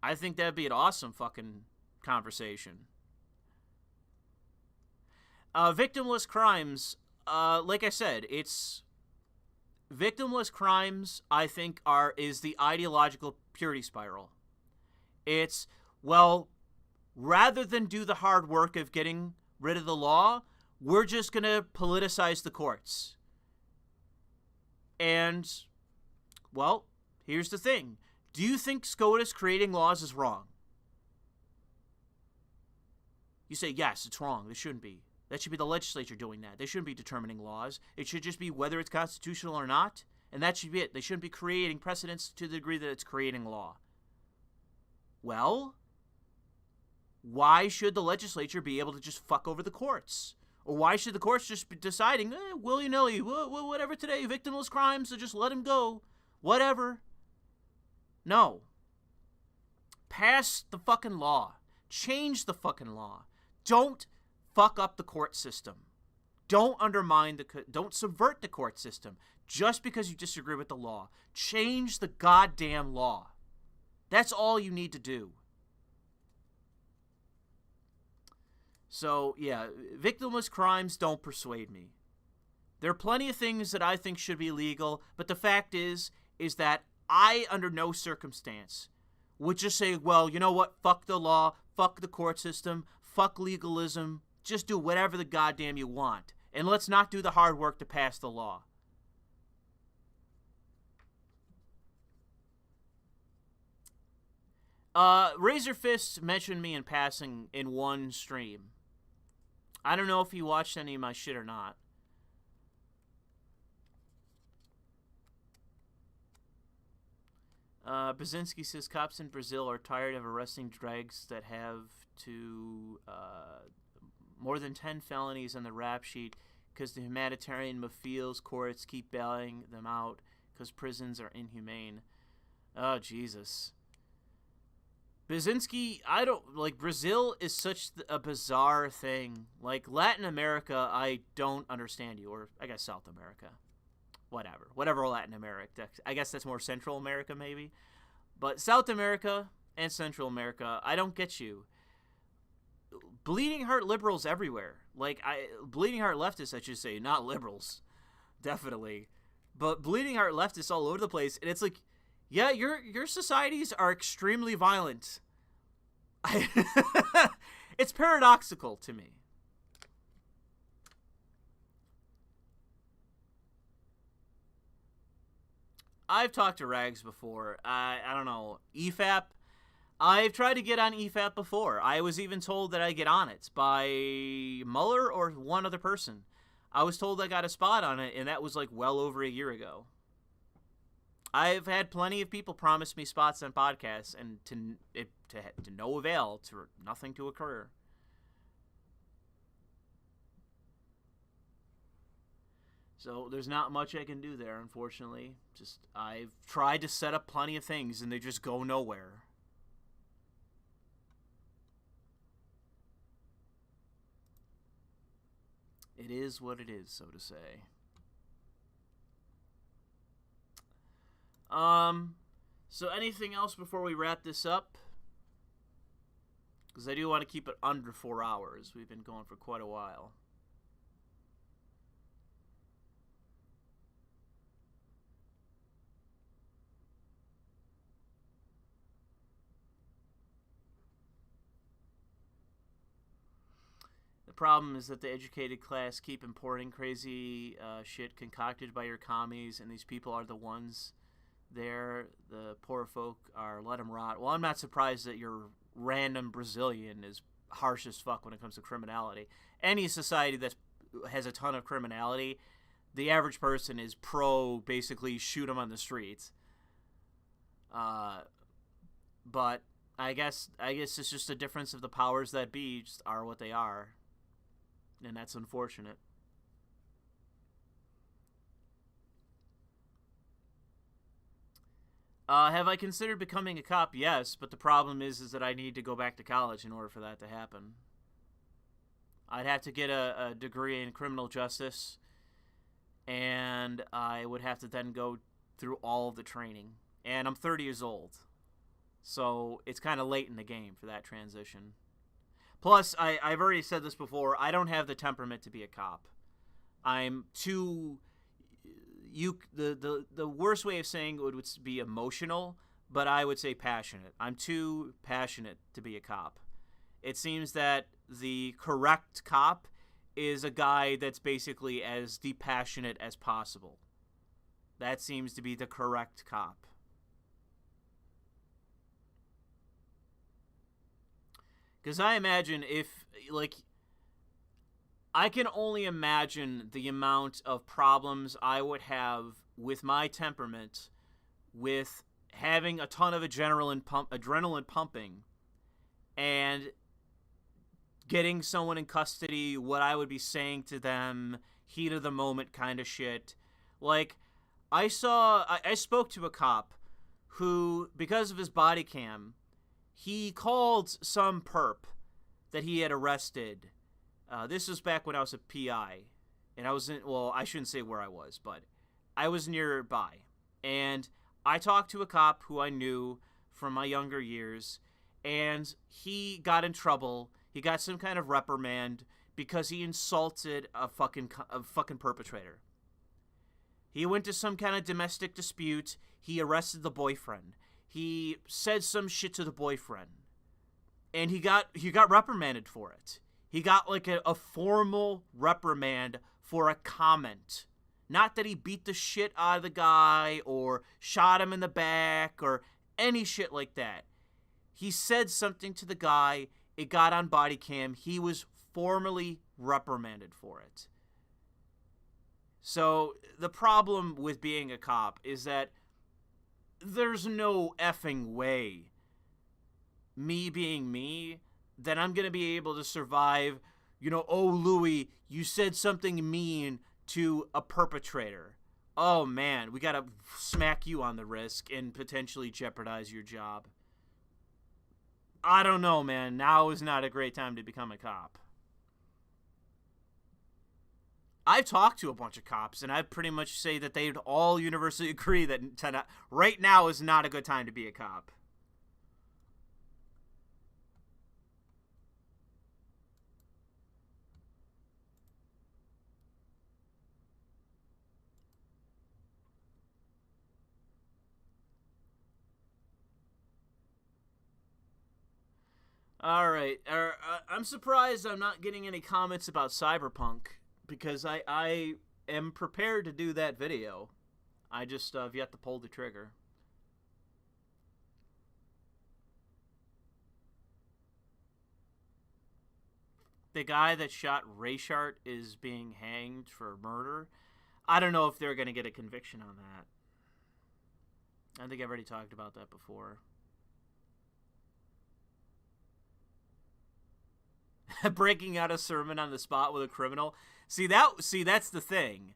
I think that'd be an awesome fucking conversation. Victimless crimes, like I said, it's victimless crimes, I think, is the ideological purity spiral. It's, well, rather than do the hard work of getting rid of the law, we're just going to politicize the courts. And, well, here's the thing. Do you think SCOTUS creating laws is wrong? You say, yes, it's wrong. It shouldn't be. That should be the legislature doing that. They shouldn't be determining laws. It should just be whether it's constitutional or not, and that should be it. They shouldn't be creating precedents to the degree that it's creating law. Well, why should the legislature be able to just fuck over the courts? Or why should the courts just be deciding, willy-nilly, whatever today, victimless crimes, so just let him go, whatever? No. Pass the fucking law. Change the fucking law. Don't fuck up the court system. Don't don't subvert the court system just because you disagree with the law. Change the goddamn law. That's all you need to do. So, yeah, victimless crimes don't persuade me. There are plenty of things that I think should be legal, but the fact is that I, under no circumstance, would just say, well, you know what, fuck the law, fuck the court system, fuck legalism, just do whatever the goddamn you want, and let's not do the hard work to pass the law. Razorfist mentioned me in passing in one stream. I don't know if he watched any of my shit or not. Brzezinski says cops in Brazil are tired of arresting dregs that have to more than 10 felonies on the rap sheet because the humanitarian mafias courts keep bailing them out because prisons are inhumane. Oh, Jesus. Brzezinski, Brazil is such a bizarre thing. Like, Latin America, I don't understand you. Or, I guess South America. Whatever Latin America. I guess that's more Central America, maybe. But South America and Central America, I don't get you. Bleeding heart liberals everywhere. Bleeding heart leftists, I should say, not liberals. Definitely. But bleeding heart leftists all over the place. And it's like, yeah, your societies are extremely violent. It's paradoxical to me. I've talked to Rags before. I don't know. EFAP. I've tried to get on EFAP before. I was even told that I get on it by Mueller or one other person. I was told I got a spot on it, and that was like well over a year ago. I've had plenty of people promise me spots on podcasts, and to no avail, to nothing to occur. So there's not much I can do there, unfortunately. Just I've tried to set up plenty of things, and they just go nowhere. It is what it is, so to say. So anything else before we wrap this up? Because I do want to keep it under 4 hours. We've been going for quite a while. The problem is that the educated class keep importing crazy shit concocted by your commies, and these people are the ones there. The poor folk are let them rot. Well, I'm not surprised that your random Brazilian is harsh as fuck when it comes to criminality. Any society that has a ton of criminality, the average person is pro basically shoot them on the streets. But I guess it's just a difference of the powers that be just are what they are. And that's unfortunate. Have I considered becoming a cop? Yes, but the problem is that I need to go back to college in order for that to happen. I'd have to get a degree in criminal justice, and I would have to then go through all of the training. And I'm 30 years old, so it's kind of late in the game for that transition. Plus, I've already said this before, I don't have the temperament to be a cop. I'm too... The worst way of saying it would be emotional, but I would say passionate. I'm too passionate to be a cop. It seems that the correct cop is a guy that's basically as depassionate as possible. That seems to be the correct cop. Because I imagine if, like, I can only imagine the amount of problems I would have with my temperament, with having a ton of adrenaline pumping, and getting someone in custody, what I would be saying to them, heat of the moment kind of shit. Like, I spoke to a cop who, because of his body cam, he called some perp that he had arrested. This was back when I was a PI, and I was I shouldn't say where I was, but I was nearby. And I talked to a cop who I knew from my younger years, and he got in trouble. He got some kind of reprimand because he insulted a fucking perpetrator. He went to some kind of domestic dispute. He arrested the boyfriend. He said some shit to the boyfriend, and he got reprimanded for it. He got like a formal reprimand for a comment. Not that he beat the shit out of the guy or shot him in the back or any shit like that. He said something to the guy. It got on body cam. He was formally reprimanded for it. So the problem with being a cop is that there's no effing way, me being me, that I'm going to be able to survive, oh, Louis, you said something mean to a perpetrator. Oh, man, we got to smack you on the wrist and potentially jeopardize your job. I don't know, man. Now is not a great time to become a cop. I've talked to a bunch of cops, and I pretty much say that they'd all universally agree that right now is not a good time to be a cop. All right. I'm surprised I'm not getting any comments about Cyberpunk, because I am prepared to do that video. I just have yet to pull the trigger. The guy that shot Rayshart is being hanged for murder. I don't know if they're going to get a conviction on that. I think I've already talked about that before. Breaking out a sermon on the spot with a criminal. See, that's the thing.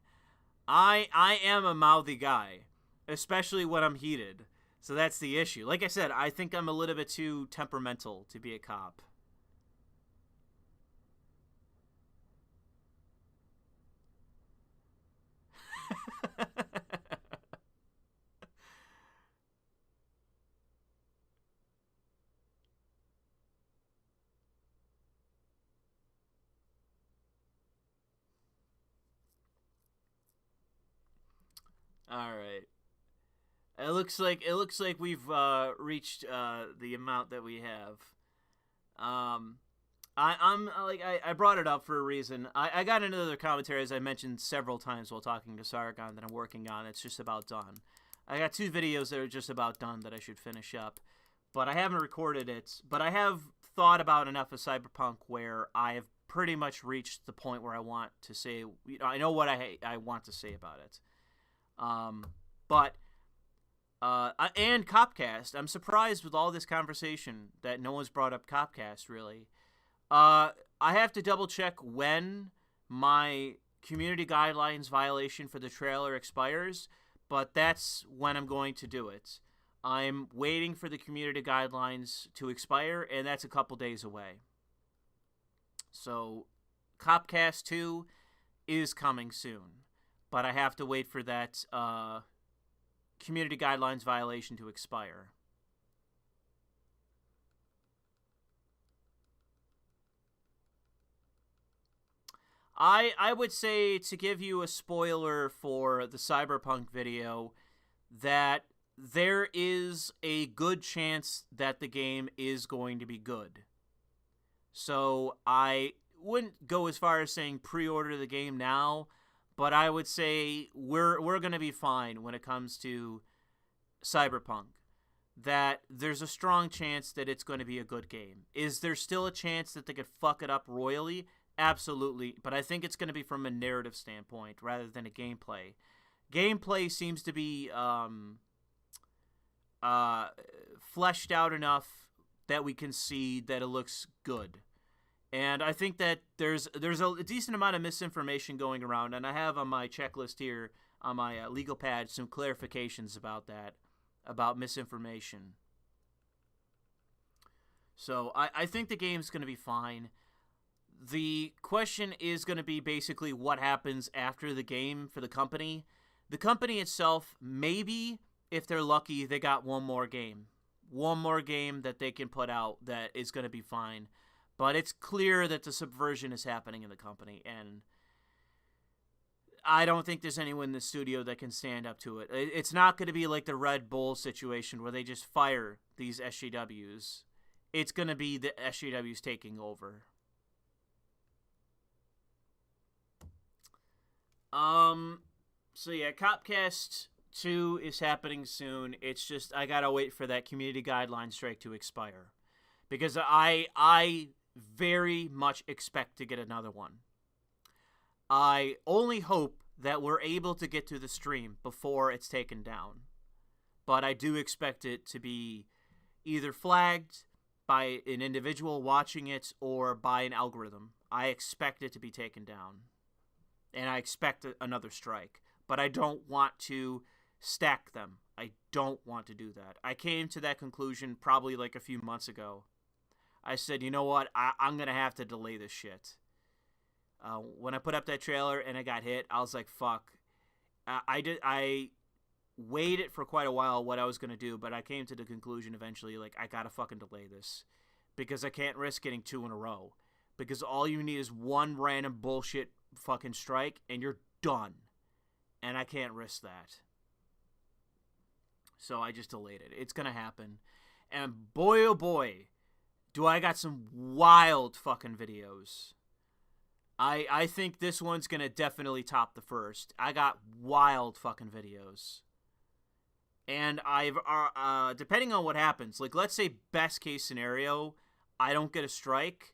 I am a mouthy guy, especially when I'm heated. So that's the issue. Like I said, I think I'm a little bit too temperamental to be a cop. All right. It looks like we've reached the amount that we have. I brought it up for a reason. I got another commentary, as I mentioned several times while talking to Sargon, that I'm working on. It's just about done. I got 2 videos that are just about done that I should finish up, but I haven't recorded it. But I have thought about enough of Cyberpunk where I have pretty much reached the point where I want to say, I know what I want to say about it. And Copcast. I'm surprised with all this conversation that no one's brought up Copcast, really. I have to double check when my community guidelines violation for the trailer expires, but that's when I'm going to do it. I'm waiting for the community guidelines to expire, and that's a couple days away. So, Copcast 2 is coming soon, but I have to wait for that community guidelines violation to expire. I would say, to give you a spoiler for the Cyberpunk video, that there is a good chance that the game is going to be good. So I wouldn't go as far as saying pre-order the game now, but I would say we're going to be fine when it comes to Cyberpunk. That there's a strong chance that it's going to be a good game. Is there still a chance that they could fuck it up royally? Absolutely, but I think it's going to be from a narrative standpoint rather than a gameplay. Gameplay seems to be fleshed out enough that we can see that it looks good. And I think that there's a decent amount of misinformation going around, and I have on my checklist here on my legal pad some clarifications about that, about misinformation. So I think the game's going to be fine. The question is going to be basically what happens after the game for the company. The company itself, maybe, if they're lucky, they got one more game. One more game that they can put out that is going to be fine. But it's clear that the subversion is happening in the company, and I don't think there's anyone in the studio that can stand up to it. It's not going to be like the Red Bull situation where they just fire these SJWs. It's going to be the SJWs taking over. So yeah, Copcast 2 is happening soon. It's just, I gotta wait for that community guideline strike to expire. Because I very much expect to get another one. I only hope that we're able to get to the stream before it's taken down. But I do expect it to be either flagged by an individual watching it or by an algorithm. I expect it to be taken down. And I expect another strike. But I don't want to stack them. I don't want to do that. I came to that conclusion probably like a few months ago. I said, you know what? I'm going to have to delay this shit. When I put up that trailer and it got hit, I was like, fuck. I weighed it for quite a while what I was going to do, but I came to the conclusion eventually, like, I got to fucking delay this. Because I can't risk getting 2 in a row. Because all you need is one random bullshit fucking strike and you're done. And I can't risk that. So I just delayed it. It's gonna happen. And boy oh boy, do I got some wild fucking videos. I think this one's gonna definitely top the first. I got wild fucking videos. And I've depending on what happens, like let's say best case scenario, I don't get a strike.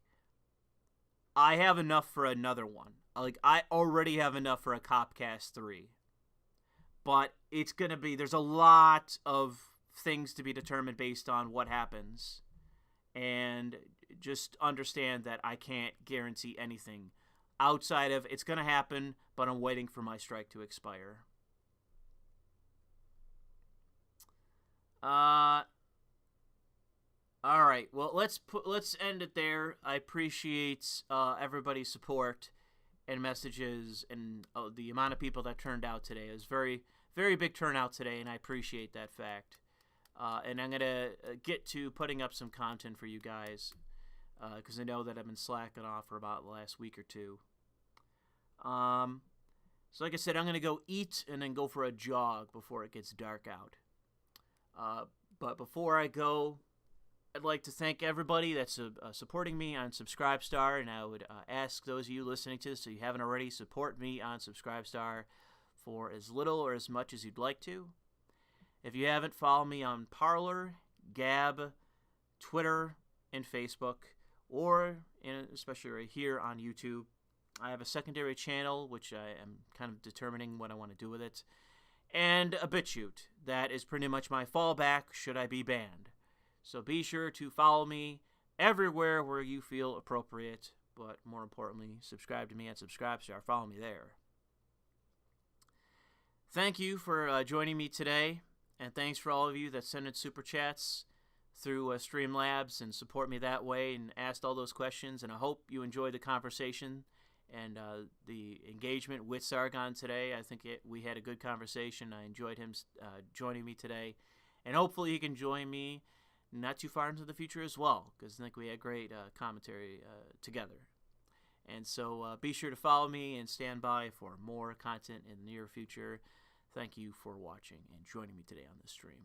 I have enough for another one. Like I already have enough for a Copcast 3. But it's going to be, there's a lot of things to be determined based on what happens. And just understand that I can't guarantee anything outside of it's going to happen, but I'm waiting for my strike to expire. All right. Well, let's end it there. I appreciate everybody's support and messages and the amount of people that turned out today. It was very, very big turnout today, and I appreciate that fact. And I'm gonna get to putting up some content for you guys because I know that I've been slacking off for about the last week or two. So like I said, I'm gonna go eat and then go for a jog before it gets dark out. But before I go, I'd like to thank everybody that's supporting me on Subscribestar, and I would ask those of you listening to this, if you haven't already, support me on Subscribestar for as little or as much as you'd like to. If you haven't, follow me on Parler, Gab, Twitter, and Facebook, or especially right here on YouTube. I have a secondary channel, which I am kind of determining what I want to do with it, and a BitChute. That is pretty much my fallback should I be banned. So be sure to follow me everywhere where you feel appropriate, but more importantly, subscribe to me at Subscribestar. Follow me there. Thank you for joining me today, and thanks for all of you that sent in super chats through Streamlabs and support me that way and asked all those questions. And I hope you enjoyed the conversation and the engagement with Sargon today. I think we had a good conversation. I enjoyed him joining me today, and hopefully he can join me not too far into the future as well, because I think we had great commentary together. And so be sure to follow me and stand by for more content in the near future. Thank you for watching and joining me today on this stream.